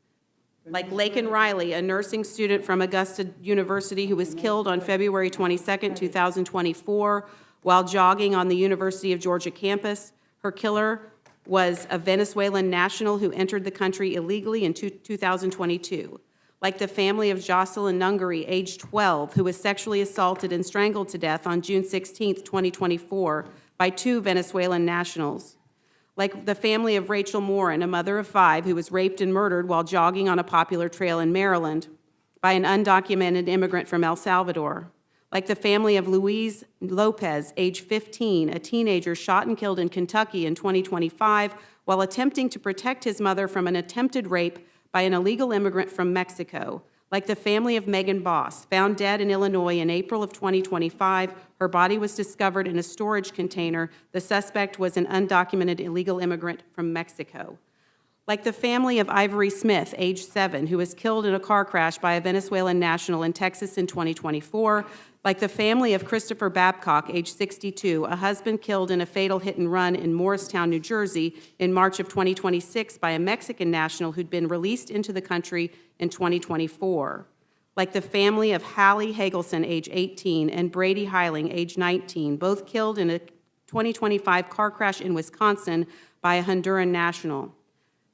Like Laken Riley, a nursing student from Augusta University who was killed on February 22nd, 2024, while jogging on the University of Georgia campus. Her killer was a Venezuelan national who entered the country illegally in 2022. Like the family of Jocelyn Nungary, age 12, who was sexually assaulted and strangled to death on June 16, 2024, by 2 Venezuelan nationals. Like the family of Rachel Morin, a mother of 5, who was raped and murdered while jogging on a popular trail in Maryland by an undocumented immigrant from El Salvador. Like the family of Luis Lopez, age 15, a teenager shot and killed in Kentucky in 2025 while attempting to protect his mother from an attempted rape by an illegal immigrant from Mexico. Like the family of Megan Boss, found dead in Illinois in April of 2025. Her body was discovered in a storage container. The suspect was an undocumented illegal immigrant from Mexico. Like the family of Ivory Smith, age 7, who was killed in a car crash by a Venezuelan national in Texas in 2024. Like the family of Christopher Babcock, age 62, a husband killed in a fatal hit and run in Morristown, New Jersey in March of 2026 by a Mexican national who'd been released into the country in 2024. Like the family of Hallie Hagelson, age 18, and Brady Heiling, age 19, both killed in a 2025 car crash in Wisconsin by a Honduran national.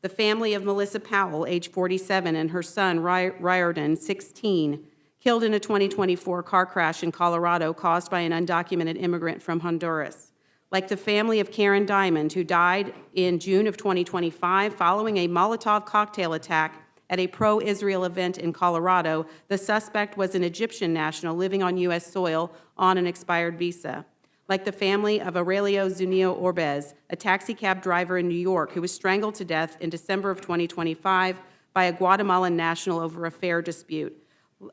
The family of Melissa Powell, age 47, and her son, Riordan, 16, killed in a 2024 car crash in Colorado caused by an undocumented immigrant from Honduras. Like the family of Karen Diamond, who died in June of 2025 following a Molotov cocktail attack at a pro-Israel event in Colorado. The suspect was an Egyptian national living on U.S. soil on an expired visa. Like the family of Aurelio Zunio Orbez, a taxicab driver in New York who was strangled to death in December of 2025 by a Guatemalan national over a fare dispute.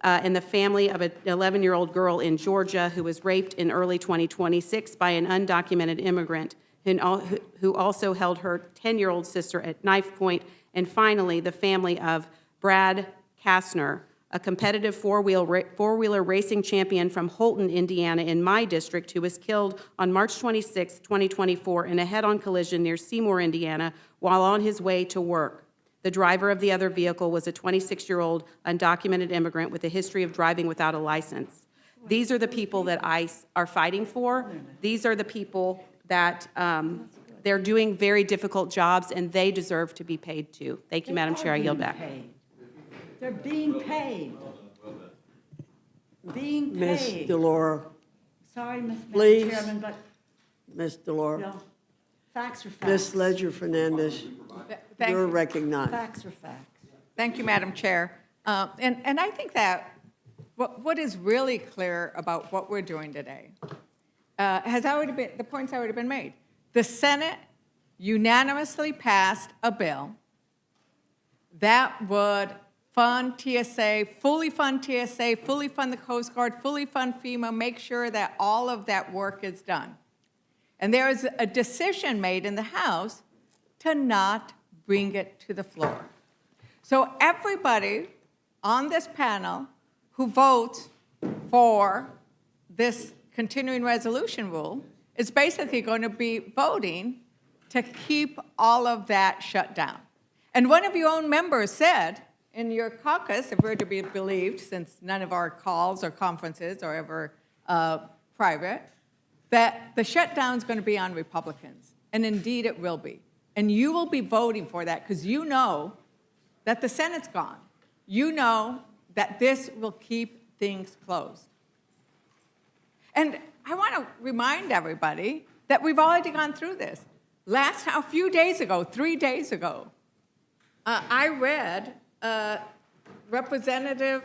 And the family of an 11-year-old girl in Georgia who was raped in early 2026 by an undocumented immigrant who also held her 10-year-old sister at knife point. And finally, the family of Brad Kastner, a competitive four-wheeler racing champion from Holton, Indiana, in my district, who was killed on March 26, 2024, in a head-on collision near Seymour, Indiana, while on his way to work. The driver of the other vehicle was a 26-year-old undocumented immigrant with a history of driving without a license. These are the people that ICE are fighting for. These are the people that they're doing very difficult jobs, and they deserve to be paid too. Thank you, Madam Chair. I yield back. They're being paid. Being paid. Ms. DeLauro, Sorry, Madam Please. Chairman, but Ms. DeLauro. no, facts are facts. Ms. Ledger Fernandez, Thank you're you. recognized. Facts are facts. Thank you, Madam Chair. And I think that what is really clear about what we're doing today has already been, the point's already been made. The Senate unanimously passed a bill that would fund TSA, fully fund TSA, fully fund the Coast Guard, fully fund FEMA, make sure that all of that work is done. And there is a decision made in the House to not bring it to the floor. So everybody on this panel who votes for this continuing resolution rule is basically going to be voting to keep all of that shut down. And one of your own members said in your caucus, if we're to be believed, since none of our calls or conferences are ever private, that the shutdown is going to be on Republicans. And indeed it will be. And you will be voting for that because you know that the Senate's gone. You know that this will keep things closed. And I want to remind everybody that we've already gone through this. A few days ago, 3 days ago, I read Representative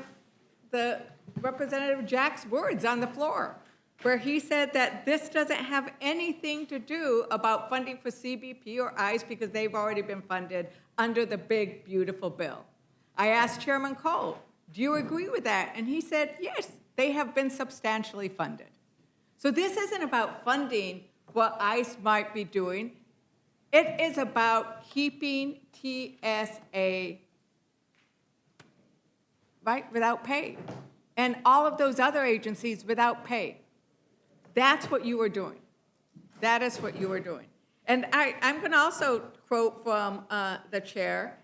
Jack's words on the floor, where he said that this doesn't have anything to do about funding for CBP or ICE because they've already been funded under the big, beautiful bill. I asked Chairman Cole, do you agree with that? And he said, yes, they have been substantially funded. So this isn't about funding what ICE might be doing. It is about keeping TSA, right, without pay, and all of those other agencies without pay. That's what you were doing. That is what you were doing. And I'm going to also quote from the chair.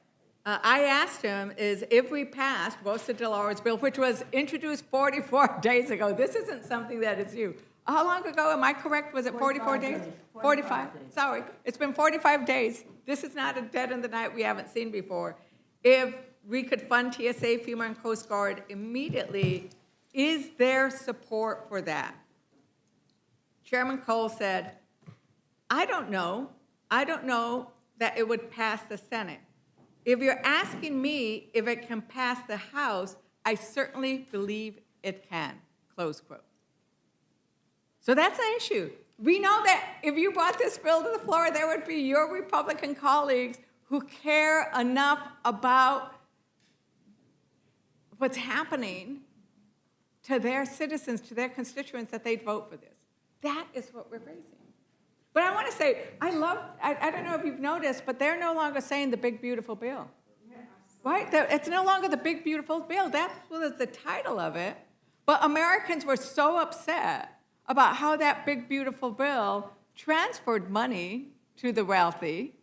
I asked him is if we passed Rosa DeLaura's bill, which was introduced 44 days ago. This isn't something that is new. How long ago, am I correct? Was it 44 days? 45? Sorry. It's been 45 days. This is not a dead in the night we haven't seen before. If we could fund TSA, FEMA, and Coast Guard immediately, is there support for that? Chairman Cole said, I don't know. I don't know that it would pass the Senate. If you're asking me if it can pass the House, I certainly believe it can, close quote. So that's an issue. We know that if you brought this bill to the floor, there would be your Republican colleagues who care enough about what's happening to their citizens, to their constituents, that they'd vote for this. That is what we're facing. But I want to say, I don't know if you've noticed, but they're no longer saying the big, beautiful bill. Right? It's no longer the big, beautiful bill. That was the title of it. But Americans were so upset about how that big, beautiful bill transferred money to the wealthy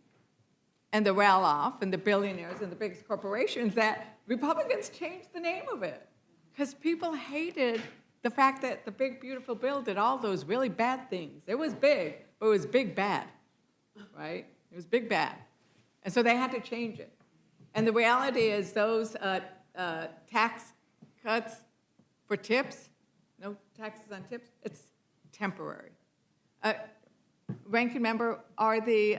and the well-off and the billionaires and the biggest corporations that Republicans changed the name of it because people hated the fact that the big, beautiful bill did all those really bad things. It was big, but it was big bad, right? It was big bad. And so they had to change it. And the reality is those tax cuts for tips, no taxes on tips, it's temporary. Ranking member, are the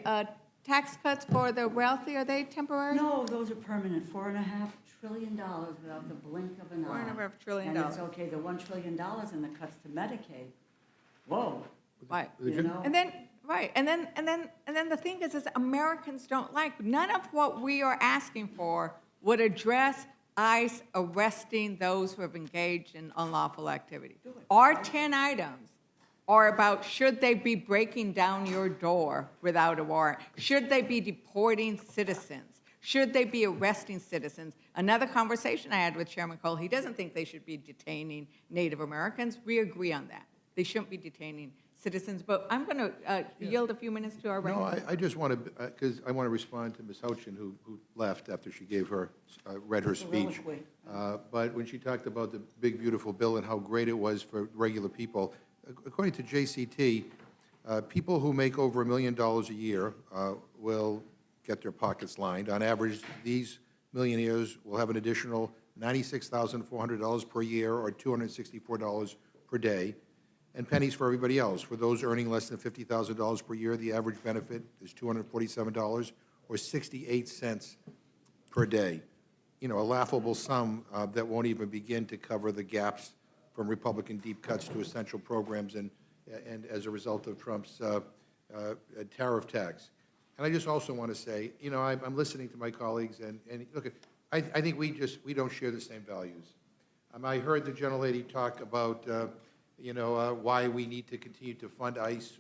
tax cuts for the wealthy, are they temporary? No, those are permanent, $4.5 trillion without the blink of an eye. $4.5 trillion. And it's okay, the $1 trillion and the cuts to Medicaid, whoa. Right. You know? And then, right, and then the thing is Americans don't like, none of what we are asking for would address ICE arresting those who have engaged in unlawful activity. Our 10 items are about should they be breaking down your door without a warrant? Should they be deporting citizens? Should they be arresting citizens? Another conversation I had with Chairman Cole, he doesn't think they should be detaining Native Americans. We agree on that. They shouldn't be detaining citizens, but I'm going to yield a few minutes to our No, ranking. I just want to, because I want to respond to Ms. Houchin, who left after she gave her, read her speech. But when she talked about the big, beautiful bill and how great it was for regular people, according to JCT, people who make over $1 million a year will get their pockets lined. On average, these millionaires will have an additional $96,400 per year or $264 per day, and pennies for everybody else. For those earning less than $50,000 per year, the average benefit is $247 or 68 cents per day. You know, a laughable sum that won't even begin to cover the gaps from Republican deep cuts to essential programs and as a result of Trump's tariff tax. And I just also want to say, you know, I'm listening to my colleagues, and look, I think we don't share the same values. I heard the gentlelady talk about, why we need to continue to fund ICE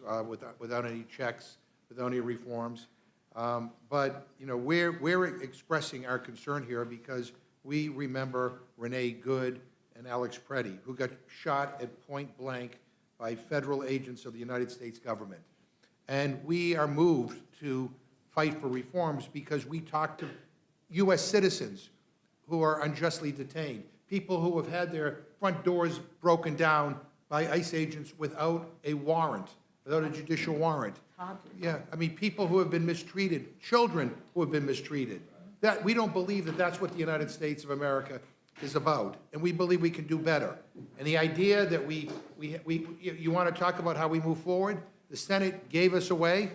without any checks, without any reforms. But, we're expressing our concern here because we remember Renee Good and Alex Preddy, who got shot at point blank by federal agents of the United States government. And we are moved to fight for reforms because we talk to U.S. citizens who are unjustly detained, people who have had their front doors broken down by ICE agents without a warrant, without a judicial warrant. Yeah, people who have been mistreated, children who have been mistreated. We don't believe that that's what the United States of America is about, and we believe we can do better. And the idea that you want to talk about how we move forward, the Senate gave us away,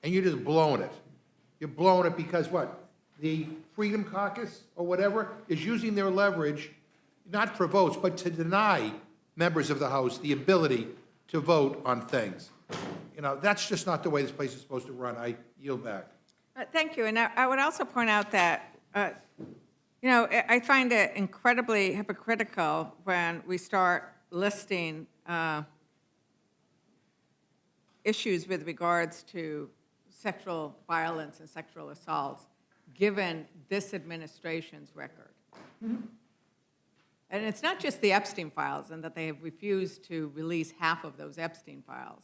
and you're just blowing it. You're blowing it because what? The Freedom Caucus or whatever is using their leverage, not for votes, but to deny members of the House the ability to vote on things. That's just not the way this place is supposed to run. I yield back. Thank you. And I would also point out that, I find it incredibly hypocritical when we start listing issues with regards to sexual violence and sexual assaults, given this administration's record. Mm-hmm. And it's not just the Epstein files, and that they have refused to release half of those Epstein files.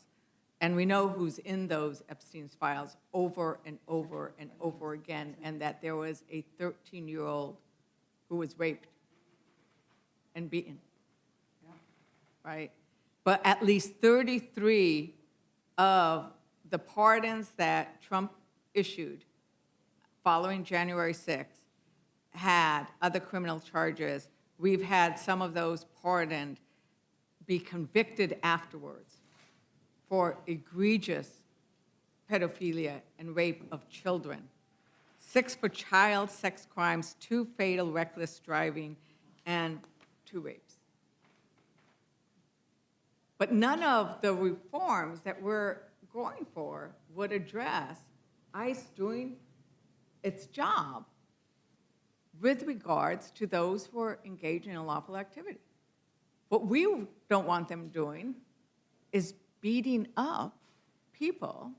And we know who's in those Epstein files over and over and over again, and that there was a 13-year-old who was raped and beaten, right? But at least 33 of the pardons that Trump issued following January 6th had other criminal charges. We've had some of those pardoned be convicted afterwards for egregious pedophilia and rape of children. 6 for child sex crimes, 2 fatal reckless driving, and 2 rapes. But none of the reforms that we're going for would address ICE doing its job with regards to those who are engaged in unlawful activity. What we don't want them doing is beating up people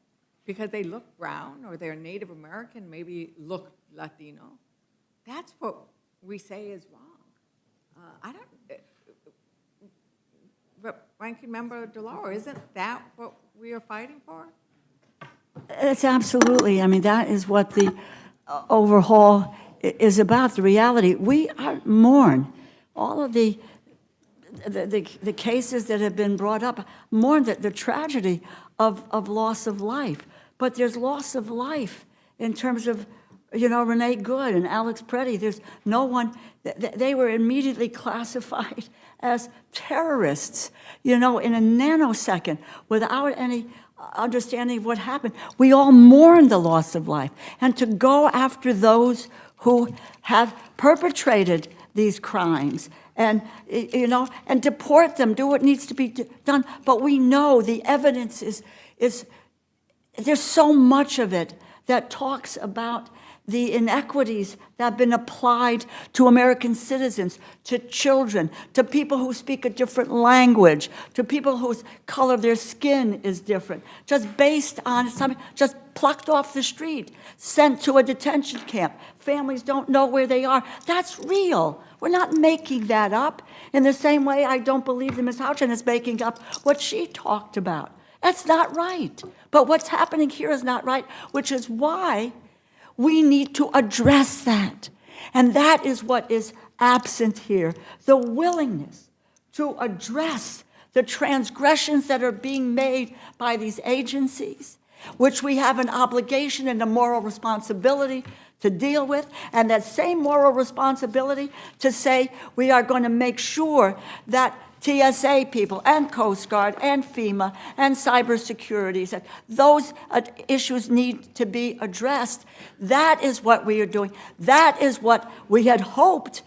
because they look brown or they're Native American, maybe look Latino. That's what we say is wrong. Ranking Member DeLauro, isn't that what we are fighting for? It's absolutely, that is what the overhaul is about, the reality. We mourn all of the cases that have been brought up, mourn the tragedy of loss of life. But there's loss of life in terms of, Renee Good and Alex Preddy. There's no one, they were immediately classified as terrorists, in a nanosecond without any understanding of what happened. We all mourn the loss of life. And to go after those who have perpetrated these crimes and, and deport them, do what needs to be done. But we know the evidence is there's so much of it that talks about the inequities that have been applied to American citizens, to children, to people who speak a different language, to people whose color of their skin is different, just based on something, just plucked off the street, sent to a detention camp. Families don't know where they are. That's real. We're not making that up. In the same way, I don't believe that Ms. Houchin is making up what she talked about. That's not right. But what's happening here is not right, which is why we need to address that. And that is what is absent here, the willingness to address the transgressions that are being made by these agencies, which we have an obligation and a moral responsibility to deal with, and that same moral responsibility to say we are going to make sure that TSA people and Coast Guard and FEMA and cybersecurity, that those issues need to be addressed. That is what we are doing. That is what we had hoped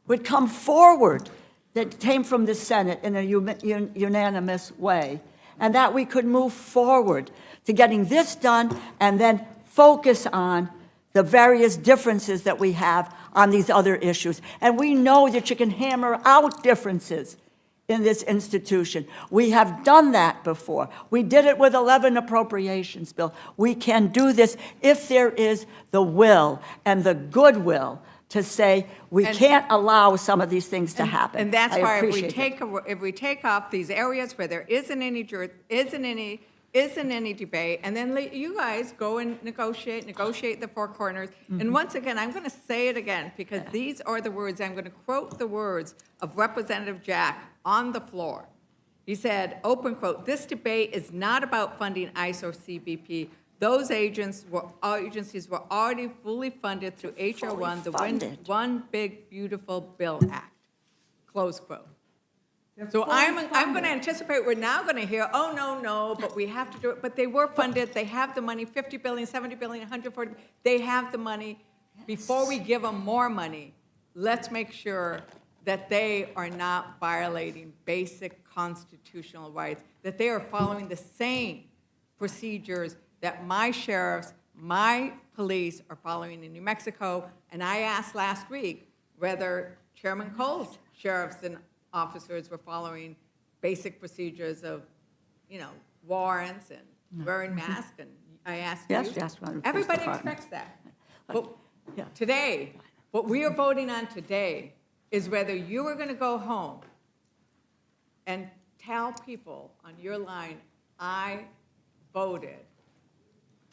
would come forward, that came from the Senate in a unanimous way, and that we could move forward to getting this done and then focus on the various differences that we have on these other issues. And we know that you can hammer out differences in this institution. We have done that before. We did it with 11 appropriations bill. We can do this if there is the will and the goodwill to say, we can't allow some of these things to happen. And that's I why appreciate that. if we take off these areas where there isn't any debate, and then let you guys go and negotiate the four corners. And once again, I'm going to say it again, because these are the words, I'm going to quote the words of Representative Jack on the floor. He said, open quote, "This debate is not about funding ICE or CBP. Those agencies were already fully funded through HR 1, the One Big Beautiful Bill Act." Close quote. So I'm going to anticipate we're now going to hear, oh, no, but we have to do it. But they were funded. They have the money, 50 billion, 70 billion, 140. They have the money. Before we give them more money, let's make sure that they are not violating basic constitutional rights, that they are following the same procedures that my sheriffs, my police are following in New Mexico. And I asked last week whether Chairman Cole's sheriffs and officers were following basic procedures of, warrants and wearing masks. And I asked Yes, you. yes, well, the police Everybody department. expects that. But today, what we are voting on today is whether you are going to go home and tell people on your line, I voted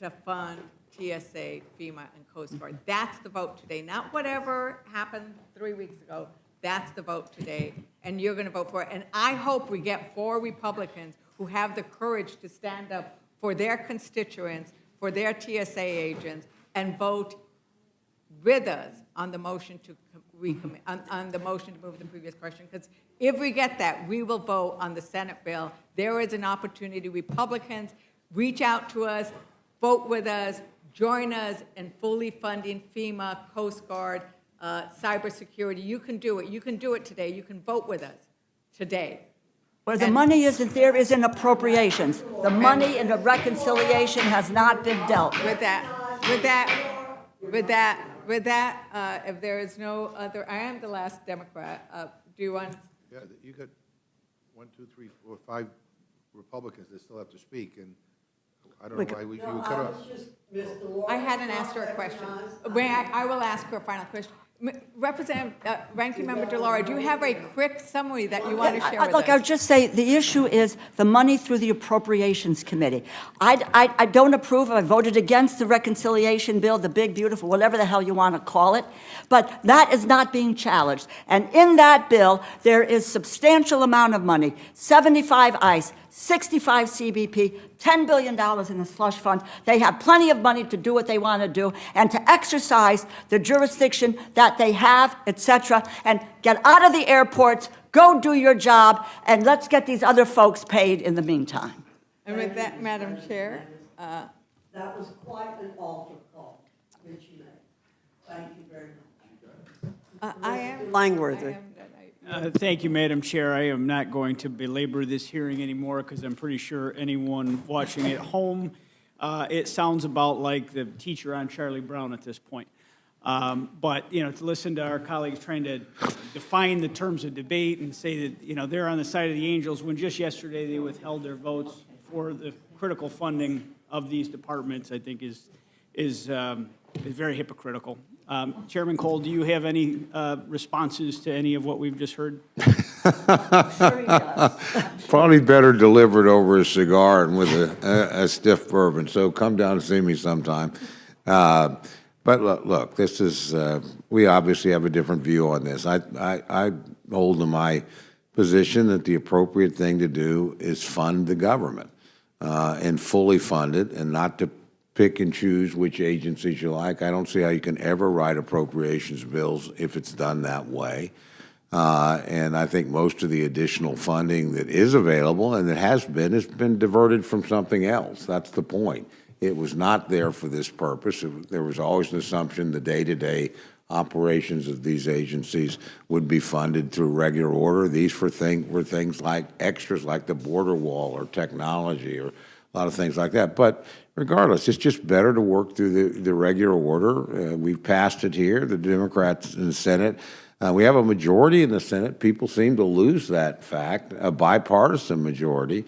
to fund TSA, FEMA, and Coast Guard. That's the vote today, not whatever happened 3 weeks ago. That's the vote today, and you're going to vote for it. And I hope we get 4 Republicans who have the courage to stand up for their constituents, for their TSA agents, and vote with us on the motion to recommit, on the motion to move the previous question. Because if we get that, we will vote on the Senate bill. There is an opportunity. Republicans, reach out to us, vote with us, join us in fully funding FEMA, Coast Guard, cybersecurity. You can do it. You can do it today. You can vote with us today. Where the money isn't there is in appropriations. The money in the reconciliation has not been dealt. With that, if there is no other, I am the last Democrat. Do you want? Yeah, you got 1, 2, 3, 4, 5 Republicans that still have to speak, and I don't know why you would cut off. I hadn't asked her a question. I will ask her a final question. Representative, Ranking Member DeLauro, do you have a quick summary that you want to share with Look, I us? would just say the issue is the money through the Appropriations Committee. I don't approve. I voted against the reconciliation bill, the big, beautiful, whatever the hell you want to call it. But that is not being challenged. And in that bill, there is substantial amount of money, 75 ICE, 65 CBP, $10 billion in the slush fund. They have plenty of money to do what they want to do and to exercise the jurisdiction that they have, et cetera, and get out of the airports, go do your job, and let's get these other folks paid in the meantime. And with that, Madam Chair, That was quite an altar call, which you made. Thank you very much. I am. Langworthy. Thank you, Madam Chair. I am not going to belabor this hearing anymore because I'm pretty sure anyone watching at home, it sounds about like the teacher on Charlie Brown at this point. But, to listen to our colleagues trying to define the terms of debate and say that, they're on the side of the angels when just yesterday they withheld their votes for the critical funding of these departments, I think is very hypocritical. Chairman Cole, do you have any responses to any of what we've just heard? Sure he does. Probably better delivered over a cigar and with a stiff bourbon, so come down and see me sometime. But look, this is, we obviously have a different view on this. I hold to my position that the appropriate thing to do is fund the government and fully fund it, and not to pick and choose which agencies you like. I don't see how you can ever write appropriations bills if it's done that way. And I think most of the additional funding that is available and that has been diverted from something else. That's the point. It was not there for this purpose. There was always an assumption the day-to-day operations of these agencies would be funded through regular order. These were things like extras like the border wall or technology or a lot of things like that. But regardless, it's just better to work through the regular order. We've passed it here, the Democrats in the Senate. We have a majority in the Senate. People seem to lose that fact, a bipartisan majority.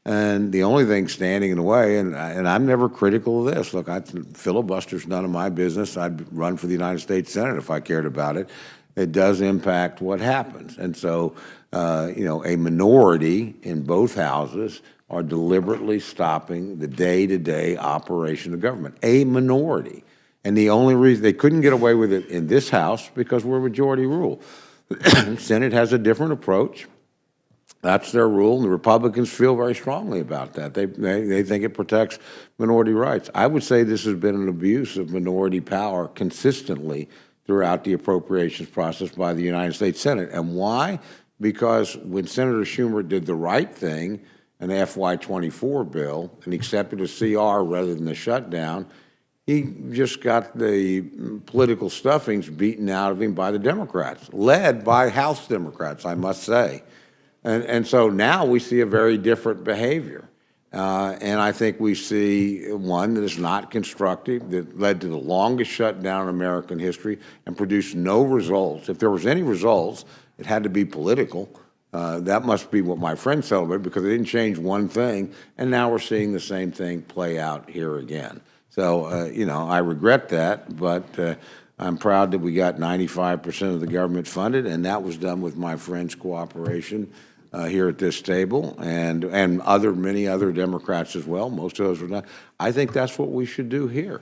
And the only thing standing in the way, and I'm never critical of this. Look, filibuster's none of my business. I'd run for the United States Senate if I cared about it. It does impact what happens. And so, a minority in both houses are deliberately stopping the day-to-day operation of government. A minority. And the only reason they couldn't get away with it in this House because we're majority rule. The Senate has a different approach. That's their rule, and the Republicans feel very strongly about that. They think it protects minority rights. I would say this has been an abuse of minority power consistently throughout the appropriations process by the United States Senate. And why? Because when Senator Schumer did the right thing, an FY24 bill, and accepted a CR rather than the shutdown, he just got the political stuffings beaten out of him by the Democrats, led by House Democrats, I must say. And so now we see a very different behavior. And I think we see one that is not constructive, that led to the longest shutdown in American history and produced no results. If there was any results, it had to be political. That must be what my friends celebrated because it didn't change one thing. And now we're seeing the same thing play out here again. So, I regret that, but I'm proud that we got 95% of the government funded, and that was done with my friends' cooperation here at this table, and many other Democrats as well. Most of those were not. I think that's what we should do here.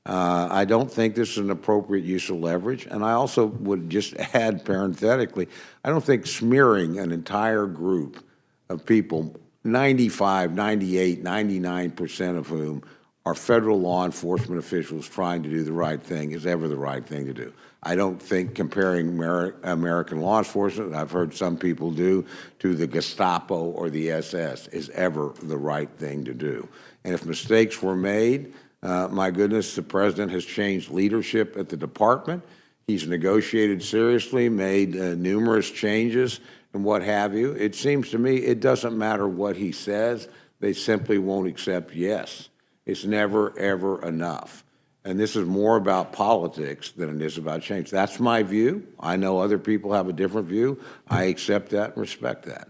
I don't think this is an appropriate use of leverage, and I also would just add parenthetically, I don't think smearing an entire group of people, 95, 98, 99% of whom are federal law enforcement officials trying to do the right thing is ever the right thing to do. I don't think comparing American law enforcement, I've heard some people do, to the Gestapo or the SS is ever the right thing to do. And if mistakes were made, my goodness, the president has changed leadership at the department. He's negotiated seriously, made numerous changes and what have you. It seems to me it doesn't matter what he says. They simply won't accept yes. It's never, ever enough. And this is more about politics than it is about change. That's my view. I know other people have a different view. I accept that and respect that.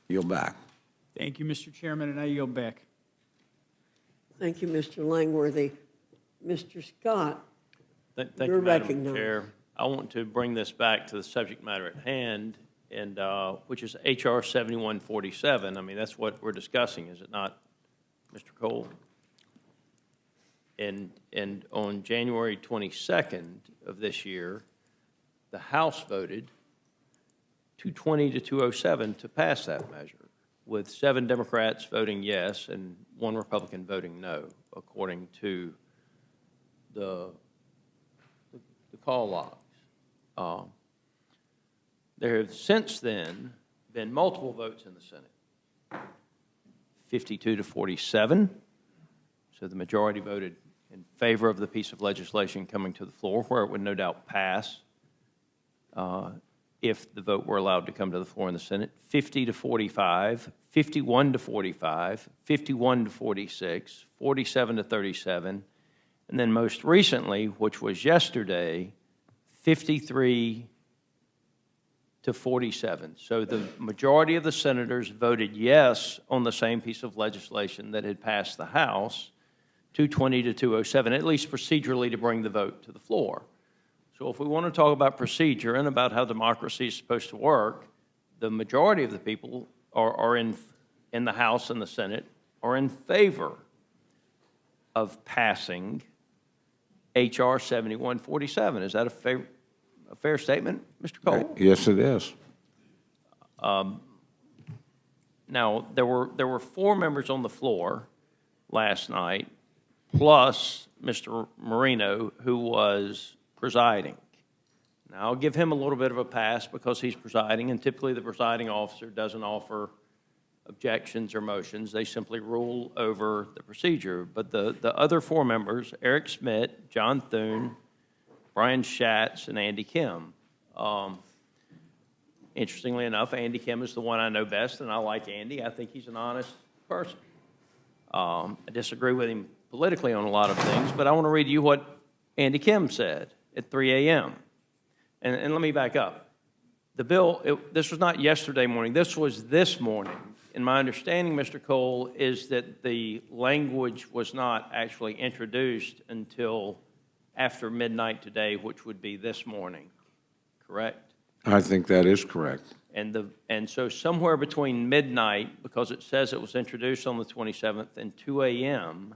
Yield back. Thank you, Mr. Chairman, and I yield back. Thank you, Mr. Langworthy. Mr. Scott, Thank you're you, Madam recognized. Chair. I want to bring this back to the subject matter at hand, and which is H.R. 7147. I mean, that's what we're discussing, is it not, Mr. Cole? And on January 22nd of this year, the House voted 220 to 207 to pass that measure, with 7 Democrats voting yes and 1 Republican voting no, according to the call logs. There have since then been multiple votes in the Senate, 52 to 47. So the majority voted in favor of the piece of legislation coming to the floor, where it would no doubt pass if the vote were allowed to come to the floor in the Senate. 50 to 45, 51 to 45, 51 to 46, 47 to 37, and then most recently, which was yesterday, 53 to 47. So the majority of the senators voted yes on the same piece of legislation that had passed the House, 220 to 207, at least procedurally, to bring the vote to the floor. So if we want to talk about procedure and about how democracy is supposed to work, the majority of the people are in the House and the Senate are in favor of passing H.R. 7147. Is that a fair statement, Mr. Cole? Yes, it is. Now, there were 4 members on the floor last night, plus Mr. Marino, who was presiding. Now, I'll give him a little bit of a pass because he's presiding, and typically the presiding officer doesn't offer objections or motions. They simply rule over the procedure. But the other 4 members, Eric Schmidt, John Thune, Brian Schatz, and Andy Kim. Interestingly enough, Andy Kim is the one I know best, and I like Andy. I think he's an honest person. I disagree with him politically on a lot of things, but I want to read you what Andy Kim said at 3 a.m. And let me back up. The bill, this was not yesterday morning, this was this morning. And my understanding, Mr. Cole, is that the language was not actually introduced until after midnight today, which would be this morning, correct? I think that is correct. And so somewhere between midnight, because it says it was introduced on the 27th, and 2 a.m.,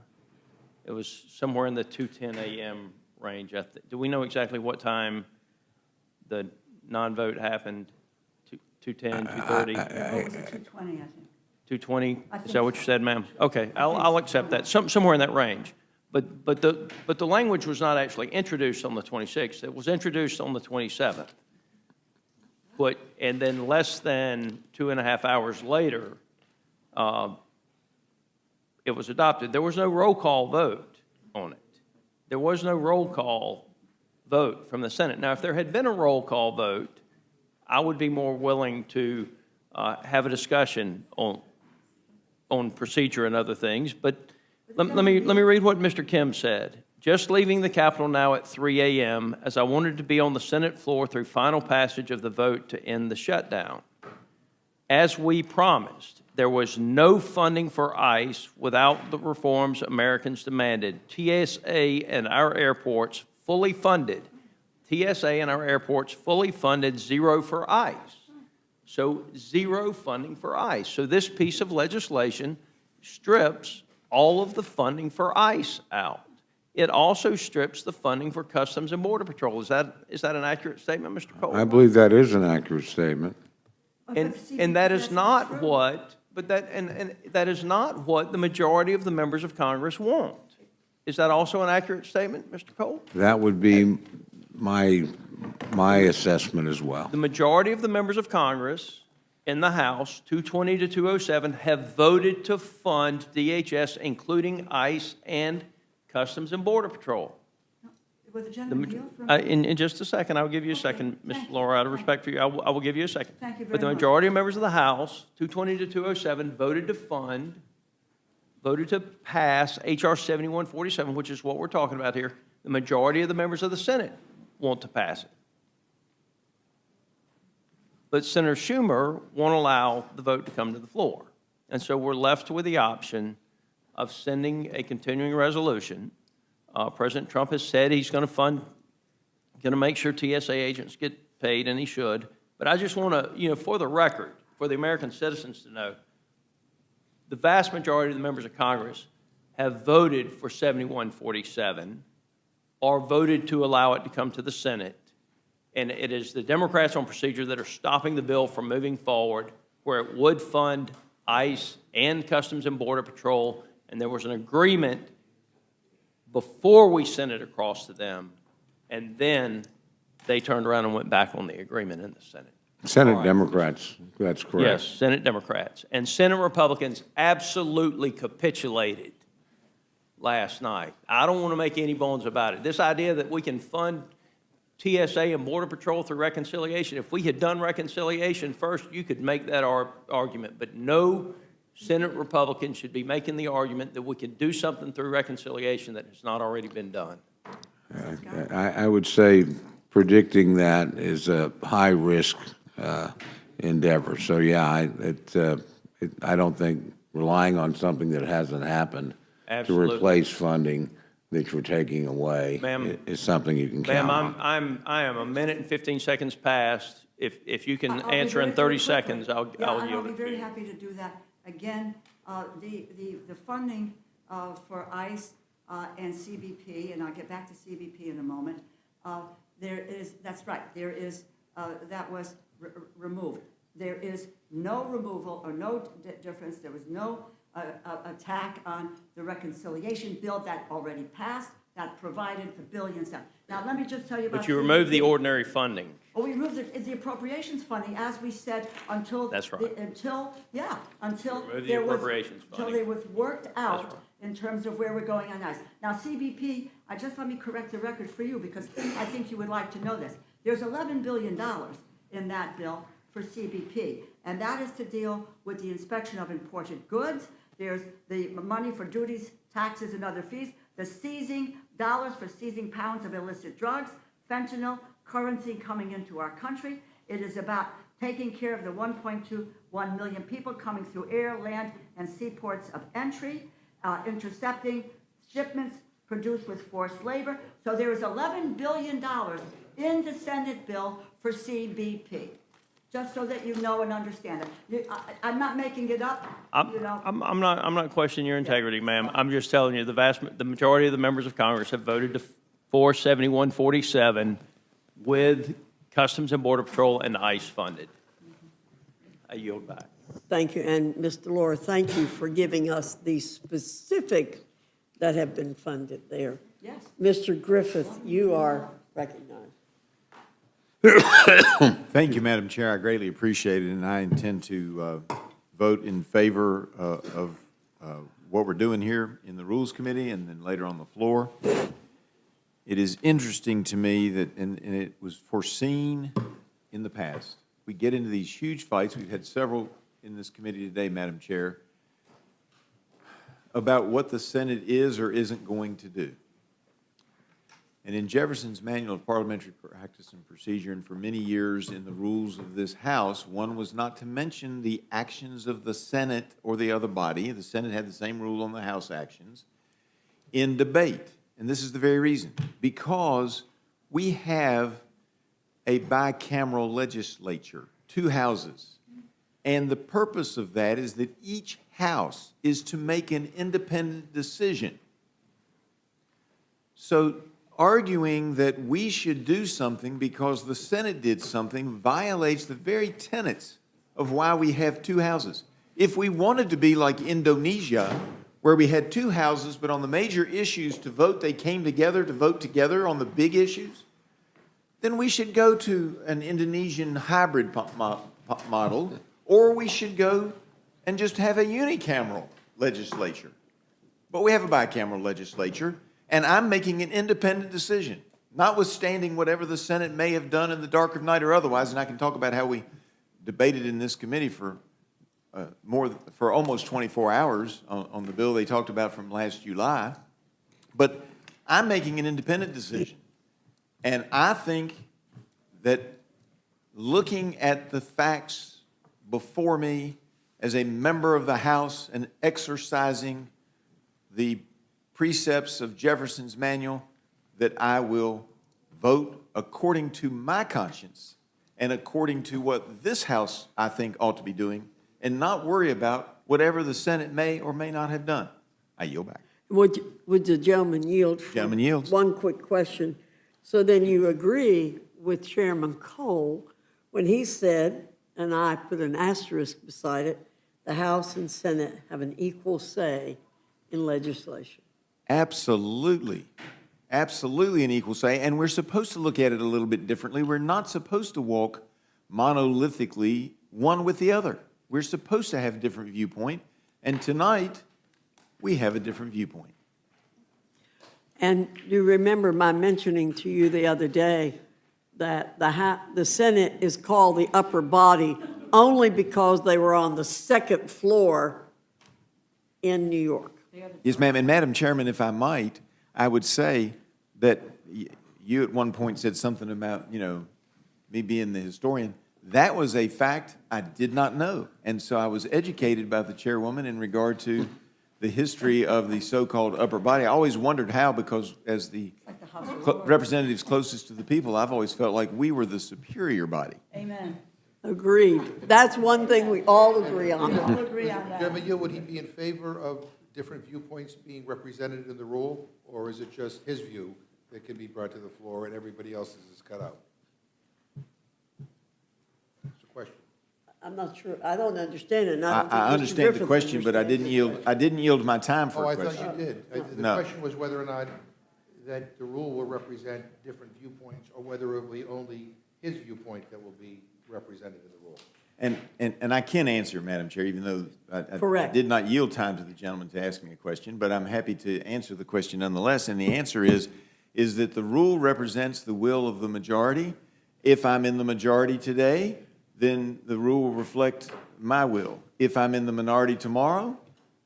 it was somewhere in the 2:10 a.m. range. Do we know exactly what time the non-vote happened? 2:10, 2:30? 220, I think. 2:20? Is that what you said, ma'am? Okay, I'll accept that. Somewhere in that range. But the language was not actually introduced on the 26th. It was introduced on the 27th. And then less than 2.5 hours later, it was adopted. There was no roll call vote on it. There was no roll call vote from the Senate. Now, if there had been a roll call vote, I would be more willing to have a discussion on procedure and other things. But let me read what Mr. Kim said. Just leaving the Capitol now at 3 a.m. as I wanted to be on the Senate floor through final passage of the vote to end the shutdown. As we promised, there was no funding for ICE without the reforms Americans demanded. TSA and our airports fully funded. TSA and our airports fully funded, zero for ICE. So zero funding for ICE. So this piece of legislation strips all of the funding for ICE out. It also strips the funding for Customs and Border Patrol. Is that an accurate statement, Mr. Cole? I believe that is an accurate statement. And that is not what, that is not what the majority of the members of Congress want. Is that also an accurate statement, Mr. Cole? That would be my assessment as well. The majority of the members of Congress in the House, 220 to 207, have voted to fund DHS, including ICE and Customs and Border Patrol. Would the gentleman yield from? In just a second, I'll give you a second, Ms. Laura, out of respect for you, I will give you a second. Thank you very But the much. majority of members of the House, 220 to 207, voted to pass H.R. 7147, which is what we're talking about here. The majority of the members of the Senate want to pass it. But Senator Schumer won't allow the vote to come to the floor. And so we're left with the option of sending a continuing resolution. President Trump has said he's going to make sure TSA agents get paid, and he should. But I just want to, for the record, for the American citizens to know, the vast majority of the members of Congress have voted for 7147 or voted to allow it to come to the Senate. And it is the Democrats on procedure that are stopping the bill from moving forward, where it would fund ICE and Customs and Border Patrol. And there was an agreement before we sent it across to them, and then they turned around and went back on the agreement in the Senate. Senate Democrats, that's correct. Yes, Senate Democrats. And Senate Republicans absolutely capitulated last night. I don't want to make any bones about it. This idea that we can fund TSA and Border Patrol through reconciliation, if we had done reconciliation first, you could make that argument. But no Senate Republicans should be making the argument that we can do something through reconciliation that has not already been done. I would say predicting that is a high-risk endeavor. So, yeah, I don't think relying on something that hasn't happened Absolutely. to replace funding that you're taking away is something you can count on. Ma'am, I am a minute and 15 seconds past. If you can I'll be answer in very 30 quick. seconds, I'll yield I'll be it to very you. happy to do that. Again, the funding for ICE and CBP, and I'll get back to CBP in a moment, that's right, that was removed. There is no removal or no difference. There was no attack on the reconciliation bill that already passed, that provided the billions. Now, let me just tell you about But you removed the ordinary funding. Well, we removed the appropriations funding, as we said, until. That's right. Until Remove the there was. appropriations Until funding. they was worked out right. in terms of where we're going on ICE. Now, CBP, let me correct the record for you, because I think you would like to know this. There's $11 billion in that bill for CBP, and that is to deal with the inspection of imported goods. there's the money for duties, taxes, and other fees, the seizing dollars for seizing pounds of illicit drugs, fentanyl, currency coming into our country. It is about taking care of the 1.21 million people coming through air, land, and seaports of entry, intercepting shipments produced with forced labor. So there is $11 billion in the Senate bill for CBP, just so that you know and understand it. I'm not making it up, you know. I'm not questioning your integrity, ma'am. I'm just telling you, the majority of the members of Congress have voted for 7147 with Customs and Border Patrol and ICE funded. I yield back. Thank you. And Mr. Laura, thank you for giving us the specific that have been funded there. Yes. Mr. Griffith, you are recognized. Thank you, Madam Chair. I greatly appreciate it, and I intend to vote in favor of what we're doing here in the Rules Committee and then later on the floor. It is interesting to me that, and it was foreseen in the past, we get into these huge fights. We've had several in this committee today, Madam Chair, about what the Senate is or isn't going to do. And in Jefferson's Manual of Parliamentary Practice and Procedure, and for many years in the rules of this House, one was not to mention the actions of the Senate or the other body. The Senate had the same rule on the House actions in debate. And this is the very reason. Because we have a bicameral legislature, 2 houses. And the purpose of that is that each house is to make an independent decision. So arguing that we should do something because the Senate did something violates the very tenets of why we have 2 houses. If we wanted to be like Indonesia, where we had 2 houses, but on the major issues to vote, they came together to vote together on the big issues, then we should go to an Indonesian hybrid model, or we should go and just have a unicameral legislature. But we have a bicameral legislature, and I'm making an independent decision, notwithstanding whatever the Senate may have done in the dark of night or otherwise, and I can talk about how we debated in this committee for almost 24 hours on the bill they talked about from last July. But I'm making an independent decision. And I think that looking at the facts before me as a member of the House and exercising the precepts of Jefferson's Manual, that I will vote according to my conscience and according to what this House, I think, ought to be doing, and not worry about whatever the Senate may or may not have done. I yield back. Would the gentleman yield? Gentleman yields. One quick question. So then you agree with Chairman Cole when he said, and I put an asterisk beside it, the House and Senate have an equal say in legislation? Absolutely. Absolutely an equal say, and we're supposed to look at it a little bit differently. We're not supposed to walk monolithically one with the other. We're supposed to have a different viewpoint, and tonight, we have a different viewpoint. And you remember my mentioning to you the other day that the Senate is called the upper body only because they were on the second floor in New York. Yes, ma'am. And Madam Chairman, if I might, I would say that you at one point said something about, me being the historian. That was a fact I did not know. And so I was educated by the chairwoman in regard to the history of the so-called upper body. I always wondered how, because as the representatives closest to the people, I've always felt like we were the superior body. Amen. Agreed. That's one thing we all agree on. We all agree on that. Chairman Yeo, would he be in favor of different viewpoints being represented in the rule, or is it just his view that can be brought to the floor and everybody else's is cut out? It's a question. I'm not sure, I don't understand it. and I don't think I Mr. understand the Griffith question, but I understands didn't it. yield, I didn't yield my time Oh, for I a question. thought you did. The No. question was whether or not that the rule will represent different viewpoints, or whether it will be only his viewpoint that will be represented in the rule. And I can answer, Madam Chair, even though I Correct. did not yield time to the gentleman to ask me a question, but I'm happy to answer the question nonetheless. And the answer is that the rule represents the will of the majority. If I'm in the majority today, then the rule will reflect my will. If I'm in the minority tomorrow,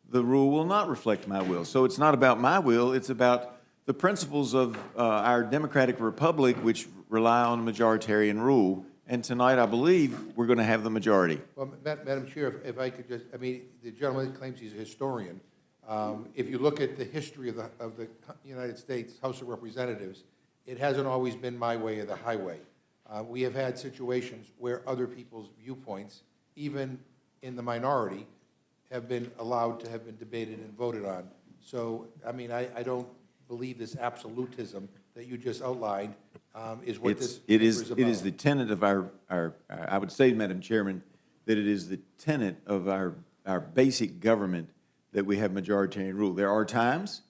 the rule will not reflect my will. So it's not about my will, it's about the principles of our democratic republic, which rely on majoritarian rule. And tonight, I believe, we're going to have the majority. Well, Madam Chair, if I could just, I mean, the gentleman claims he's a historian. If you look at the history of the United States House of Representatives, it hasn't always been my way or the highway. We have had situations where other people's viewpoints, even in the minority, have been allowed to have been debated and voted on. So, I mean, I don't believe this absolutism that you just outlined is what this It paper is about. it is the tenet of our, I would say, Madam Chairman, that it is the tenet of our basic government that we have majoritarian rule. There are times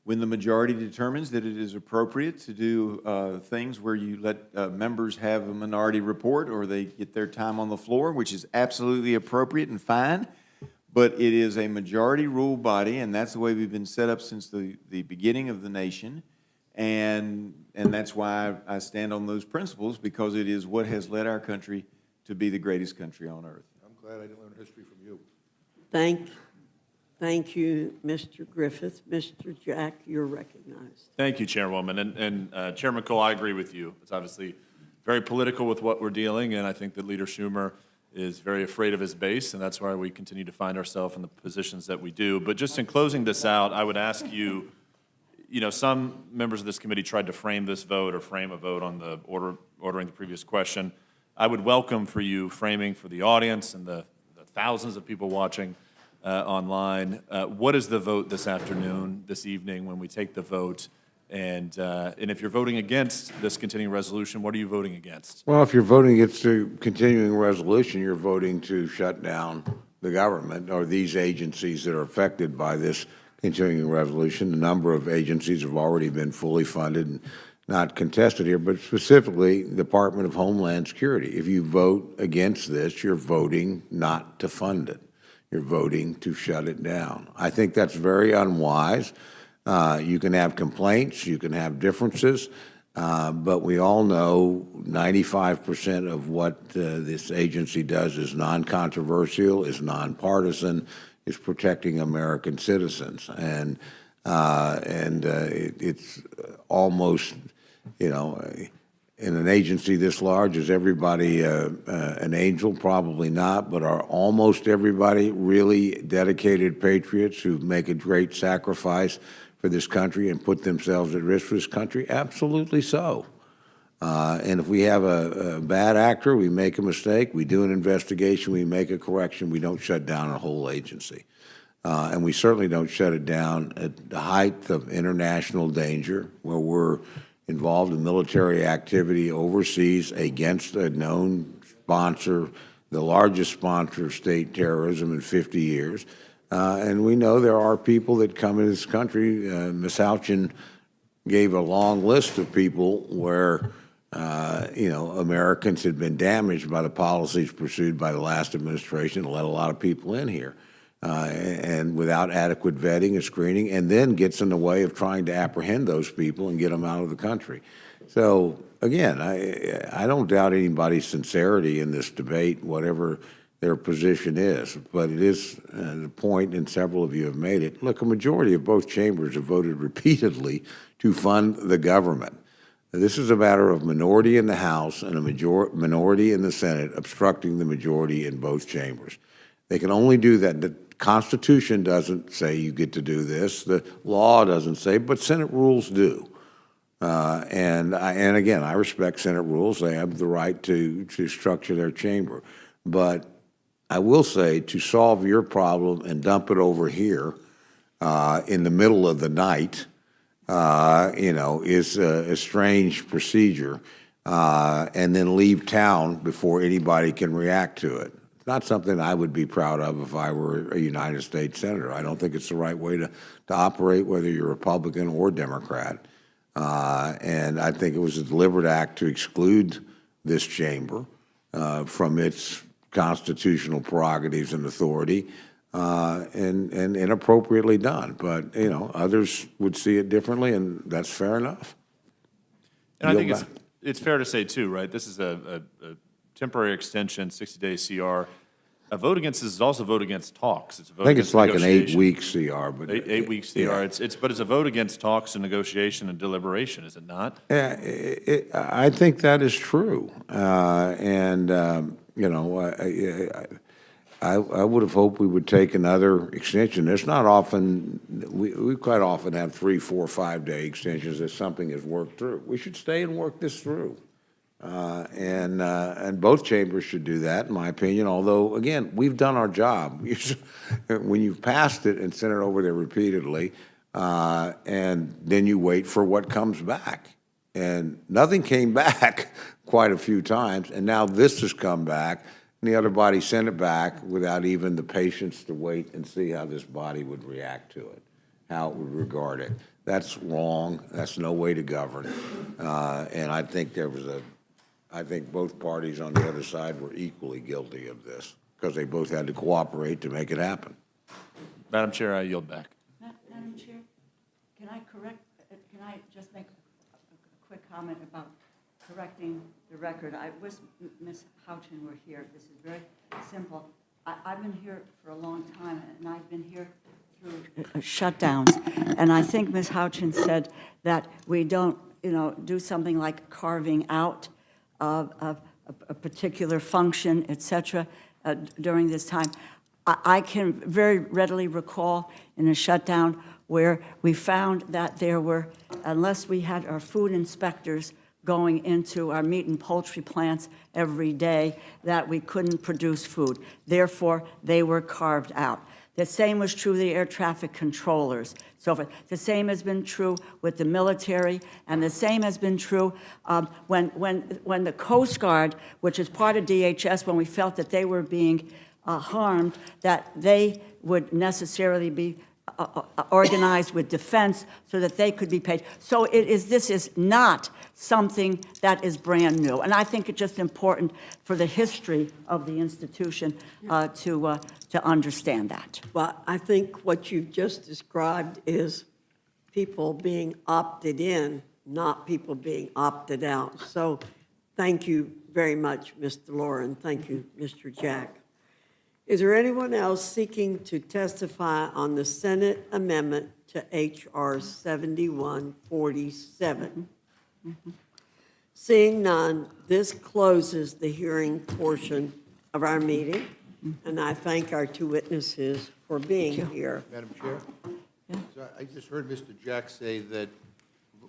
when the majority determines that it is appropriate to do things where you let members have a minority report or they get their time on the floor, which is absolutely appropriate and fine. But it is a majority rule body, and that's the way we've been set up since the beginning of the nation. And that's why I stand on those principles, because it is what has led our country to be the greatest country on earth. I'm glad I didn't learn history from you. Thank you, Mr. Griffith. Mr. Jack, you're recognized. Thank you, Chairwoman. And Chairman Cole, I agree with you. It's obviously very political with what we're dealing, and I think that Leader Schumer is very afraid of his base, and that's why we continue to find ourselves in the positions that we do. But just in closing this out, I would ask you, you know, some members of this committee tried to frame this vote or frame a vote on the ordering the previous question. I would welcome for you framing for the audience and the thousands of people watching online. What is the vote this afternoon, this evening, when we take the vote? And if you're voting against this continuing resolution, what are you voting against? Well, if you're voting against the continuing resolution, you're voting to shut down the government or these agencies that are affected by this continuing resolution. A number of agencies have already been fully funded and not contested here, but specifically the Department of Homeland Security. If you vote against this, you're voting not to fund it. You're voting to shut it down. I think that's very unwise. You can have complaints, you can have differences, but we all know 95% of what this agency does is non-controversial, is nonpartisan, is protecting American citizens. And it's almost, you know, in an agency this large, is everybody an angel? Probably not, but are almost everybody really dedicated patriots who make a great sacrifice for this country and put themselves at risk for this country? Absolutely so. And if we have a bad actor, we make a mistake, we do an investigation, we make a correction, we don't shut down a whole agency. And we certainly don't shut it down at the height of international danger, where we're involved in military activity overseas against a known sponsor, the largest sponsor of state terrorism in 50 years. And we know there are people that come into this country. Ms. Houchin gave a long list of people where, you know, Americans had been damaged by the policies pursued by the last administration and let a lot of people in here. And without adequate vetting and screening, and then gets in the way of trying to apprehend those people and get them out of the country. So, again, I don't doubt anybody's sincerity in this debate, whatever their position is, but it is the point, and several of you have made it. Look, a majority of both chambers have voted repeatedly to fund the government. This is a matter of minority in the House and a minority in the Senate obstructing the majority in both chambers. They can only do that. The Constitution doesn't say you get to do this. The law doesn't say, but Senate rules do. And again, I respect Senate rules. They have the right to structure their chamber. But I will say, to solve your problem and dump it over here in the middle of the night, you know, is a strange procedure, and then leave town before anybody can react to it. It's not something I would be proud of if I were a United States Senator. I don't think it's the right way to operate, whether you're Republican or Democrat. And I think it was a deliberate act to exclude this chamber from its constitutional prerogatives and authority, and inappropriately done. But, you know, others would see it differently, and that's fair enough. And I think it's fair to say, too, right, this is a temporary extension, 60-day CR. A vote against this is also a vote against talks. It's a vote I think against it's like an negotiation. 8-week CR, but. Eight-week CR. Yeah. But it's a vote against talks and negotiation and deliberation, is it not? I think that is true. I would have hoped we would take another extension. It's not often, we quite often have 3, 4, 5-day extensions if something is worked through. We should stay and work this through. And both chambers should do that, in my opinion, although, again, we've done our job. When you've passed it and sent it over there repeatedly, and then you wait for what comes back. And nothing came back quite a few times, and now this has come back, and the other body sent it back without even the patience to wait and see how this body would react to it, how it would regard it. That's wrong. That's no way to govern. And I think I think both parties on the other side were equally guilty of this because they both had to cooperate to make it happen. Madam Chair, I yield back. Madam Chair, can I just make a quick comment about correcting the record? I wish Ms. Houchin were here. This is very simple. I've been here for a long time, and I've been here through shutdowns. And I think Ms. Houchin said that we don't, do something like carving out a particular function, et cetera, during this time. I can very readily recall in a shutdown where we found that there were, unless we had our food inspectors going into our meat and poultry plants every day, that we couldn't produce food. Therefore, they were carved out. The same was true of the air traffic controllers, so forth. The same has been true with the military, and the same has been true when the Coast Guard, which is part of DHS, when we felt that they were being harmed, that they would necessarily be organized with defense so that they could be paid. So this is not something that is brand new. And I think it's just important for the history of the institution to understand that. Well, I think what you've just described is people being opted in, not people being opted out. So thank you very much, Mr. Lauren. Thank you, Mr. Jack. Is there anyone else seeking to testify on the Senate amendment to H.R. 7147? Seeing none, this closes the hearing portion of our meeting, and I thank our two witnesses for being here. Madam Chair? So I just heard Mr. Jack say that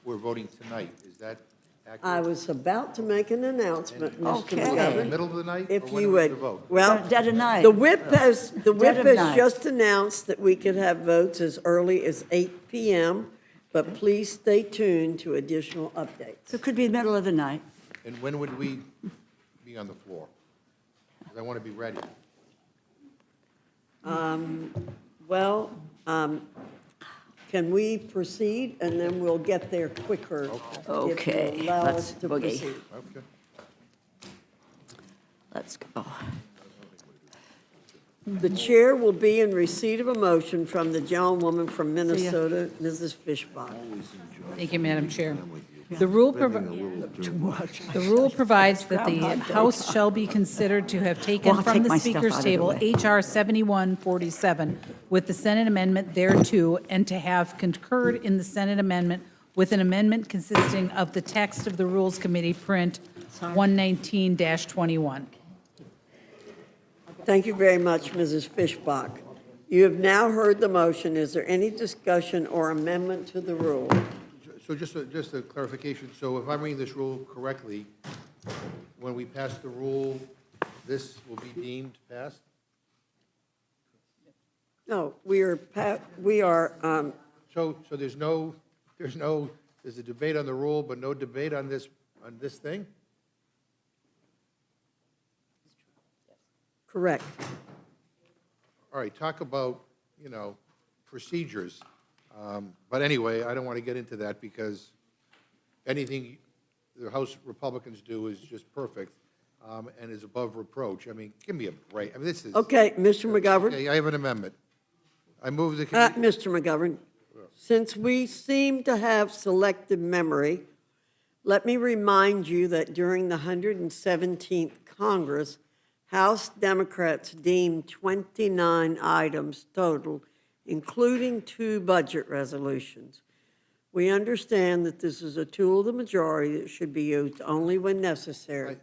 we're voting tonight. Is that accurate? I was about to make an announcement, Mr. Okay. In the McGovern. middle of the night? If or when you are we would, gonna vote? well, Dead of night. the whip has Dead of night. just announced that we could have votes as early as 8 p.m., but please stay tuned to additional updates. So it could be the middle of the night. And when would we be on the floor? Because I want to be ready. Well, can we proceed, and then we'll get there quicker? Okay, If you allow let's us to boogie. proceed. Okay. Let's go. The chair will be in receipt of a motion from the gentlewoman from Minnesota, Mrs. Fishbach. Thank you, Madam Chair. The rule provides that the House shall be considered to have Well, taken I'll from take the my stuff Speaker's out of the table way. H.R. 7147 with the Senate amendment thereto, and to have concurred in the Senate amendment with an amendment consisting of the text of the Rules Committee print 119-21. Thank you very much, Mrs. Fishbach. You have now heard the motion. Is there any discussion or amendment to the rule? So just a clarification, so if I'm reading this rule correctly, when we pass the rule, this will be deemed passed? No, So there's a debate on the rule, but no debate on this thing? correct. All right, talk about, procedures. But anyway, I don't want to get into that because anything the House Republicans do is just perfect and is above reproach. I mean, give me a break. I mean, this is. Okay, Mr. McGovern. Okay, I have an amendment. I move the committee. Mr. McGovern, since we seem to have selective memory, let me remind you that during the 117th Congress, House Democrats deemed 29 items total, including 2 budget resolutions. We understand that this is a tool of the majority that should be used only when necessary.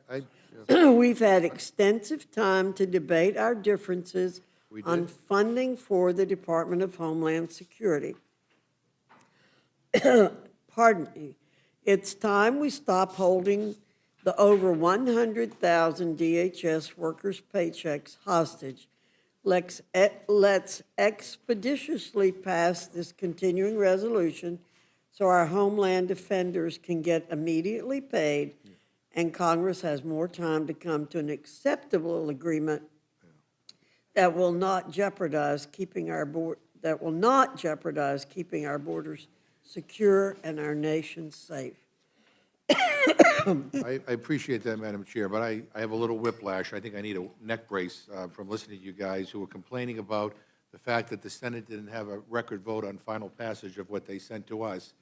We've had extensive time to debate our differences on funding for the Department of Homeland Security. Pardon me. It's time we stop holding the over 100,000 DHS workers' paychecks hostage. Let's expeditiously pass this continuing resolution so our homeland defenders can get immediately paid and Congress has more time to come to an acceptable agreement that will not jeopardize keeping our borders secure and our nation safe. I appreciate that, Madam Chair, but I have a little whiplash. I think I need a neck brace from listening to you guys who are complaining about the fact that the Senate didn't have a record vote on final passage of what they sent to us,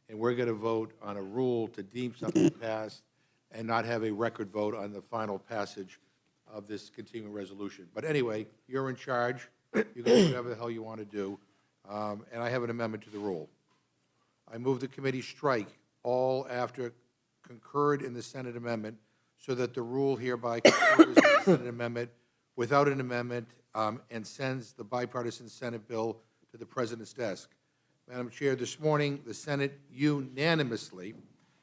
and we're going to vote on a rule to deem something passed and not have a record vote on the final passage of this continuing resolution. But anyway, you're in charge. You can do whatever the hell you want to do, and I have an amendment to the rule. I move the committee strike all after concurred in the Senate amendment so that the rule hereby concurs in the Senate amendment without an amendment and sends the bipartisan Senate bill to the President's desk. Madam Chair, this morning, the Senate unanimously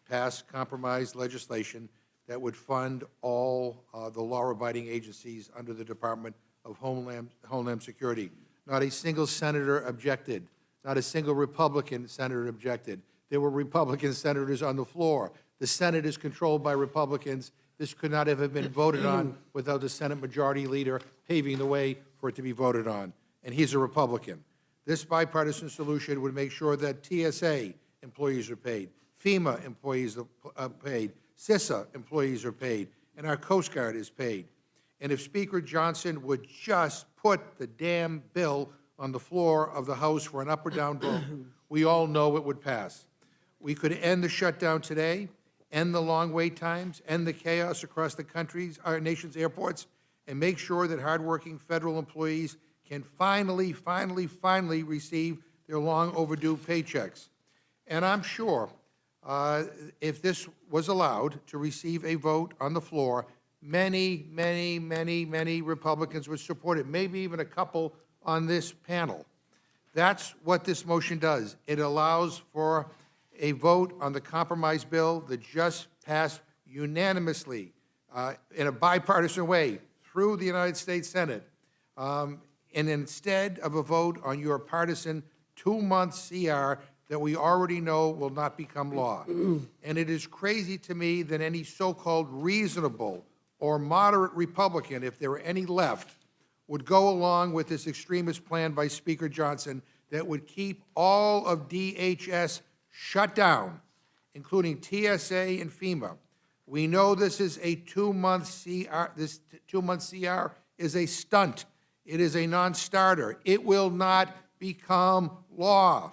passed compromise legislation that would fund all the law-abiding agencies under the Department of Homeland Security. Not a single senator objected. Not a single Republican senator objected. There were Republican senators on the floor. The Senate is controlled by Republicans. This could not have been voted on without the Senate Majority Leader paving the way for it to be voted on, and he's a Republican. This bipartisan solution would make sure that TSA employees are paid, FEMA employees are paid, CISA employees are paid, and our Coast Guard is paid. And if Speaker Johnson would just put the damn bill on the floor of the House for an up or down vote, we all know it would pass. We could end the shutdown today, end the long wait times, end the chaos across the country's, our nation's airports, and make sure that hardworking federal employees can finally receive their long overdue paychecks. And I'm sure if this was allowed to receive a vote on the floor, many Republicans would support it, maybe even a couple on this panel. That's what this motion does. It allows for a vote on the compromise bill that just passed unanimously in a bipartisan way through the United States Senate. And instead of a vote on your partisan 2-month CR that we already know will not become law. And it is crazy to me that any so-called reasonable or moderate Republican, if there were any left, would go along with this extremist plan by Speaker Johnson that would keep all of DHS shut down, including TSA and FEMA. We know this is a 2-month CR. This 2-month CR is a stunt. It is a non-starter. It will not become law.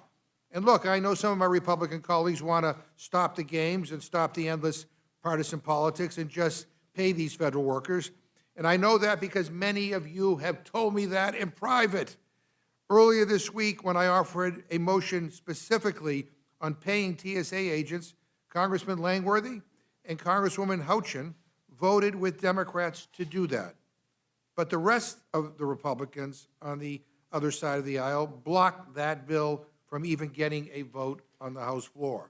And look, I know some of my Republican colleagues want to stop the games and stop the endless partisan politics and just pay these federal workers. And I know that because many of you have told me that in private. Earlier this week, when I offered a motion specifically on paying TSA agents, Congressman Langworthy and Congresswoman Houchin voted with Democrats to do that. But the rest of the Republicans on the other side of the aisle blocked that bill from even getting a vote on the House floor.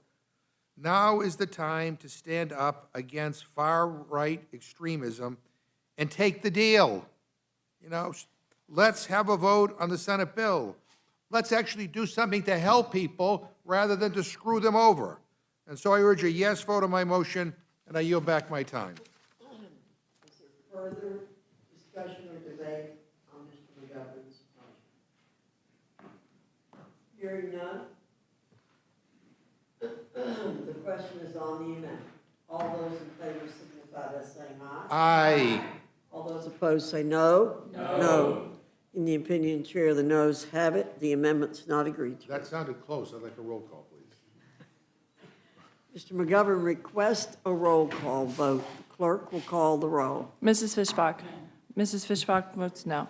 Now is the time to stand up against far-right extremism and take the deal. You know, let's have a vote on the Senate bill. Let's actually do something to help people rather than to screw them over. And so I urge a yes vote on my motion, and I yield back my time. Is there further discussion or debate on Mr. McGovern's motion? Hearing none. The question is on the amendment. All those in favor signify by saying aye. Aye. All those opposed say no. No. In the opinion of the chair, the noes have it. The amendment's not agreed to. That sounded close. I'd like a roll call, please. Mr. McGovern requests a roll call vote. The clerk will call the roll. Mrs. Fishbach, Mrs. Fishbach votes no.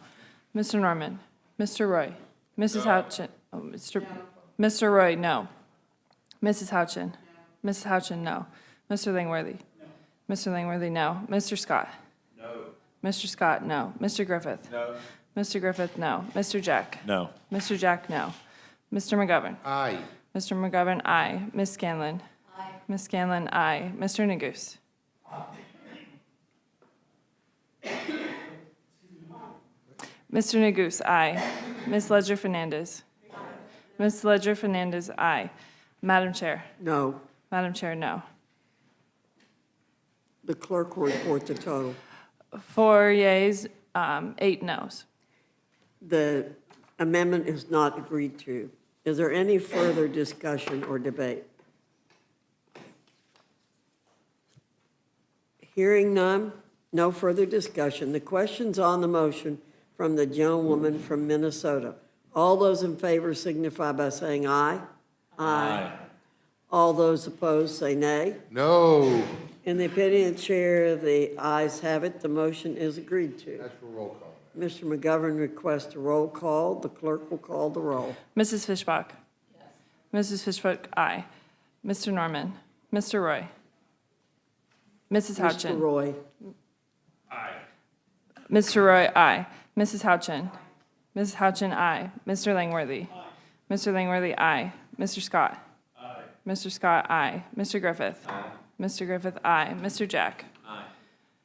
Mr. Norman? Mr. Roy? Mrs. Houchin? Oh, Mr. Roy, no. Mrs. Houchin? Mrs. Houchin, no. Mr. Langworthy? Mr. Langworthy, no. Mr. Scott? No. Mr. Scott, no. Mr. Griffith? No. Mr. Griffith, no. Mr. Jack? No. Mr. Jack, no. Mr. McGovern? Aye. Mr. McGovern, aye. Ms. Scanlon? Aye. Ms. Scanlon, aye. Mr. Neguse? Mr. Neguse, aye. Ms. Ledger Fernandez? Ms. Ledger Fernandez, aye. Madam Chair? No. Madam Chair, no. The clerk will report the total. 4 yeas, 8 noes. The amendment is not agreed to. Is there any further discussion or debate? Hearing none, no further discussion. The question's on the motion from the gentlewoman from Minnesota. All those in favor signify by saying aye. Aye. All those opposed say nay. No. In the opinion of the chair, the ayes have it. The motion is agreed to. That's for roll call. Mr. McGovern requests a roll call. The clerk will call the roll. Mrs. Fishbach? Yes. Mrs. Fishbach, aye. Mr. Norman? Mr. Roy? Mrs. Houchin? Mr. Roy? Mr. Roy, aye. Mrs. Houchin? Mrs. Houchin, aye. Mr. Langworthy? Mr. Langworthy, aye. Mr. Scott? Mr. Scott, aye. Mr. Griffith? Mr. Griffith, aye. Mr. Jack?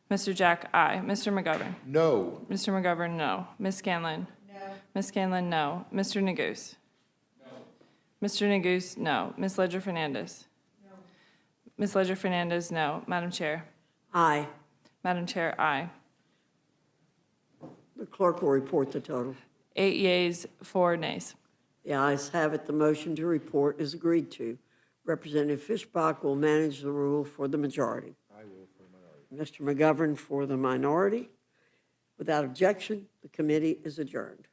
Mr. Jack, aye. Mr. McGovern? No. Mr. McGovern, no. Ms. Scanlon? No. Ms. Scanlon, no. Mr. Neguse? No. Mr. Neguse, no. Ms. Ledger Fernandez? No. Ms. Ledger Fernandez, no. Madam Chair? Aye. Madam Chair, aye. The clerk will report the total. 8 yeas, 4 nays. The ayes have it. The motion to report is agreed to. Representative Fishbach will manage the rule for the majority. I will for the minority. Mr. McGovern for the minority. Without objection, the committee is adjourned.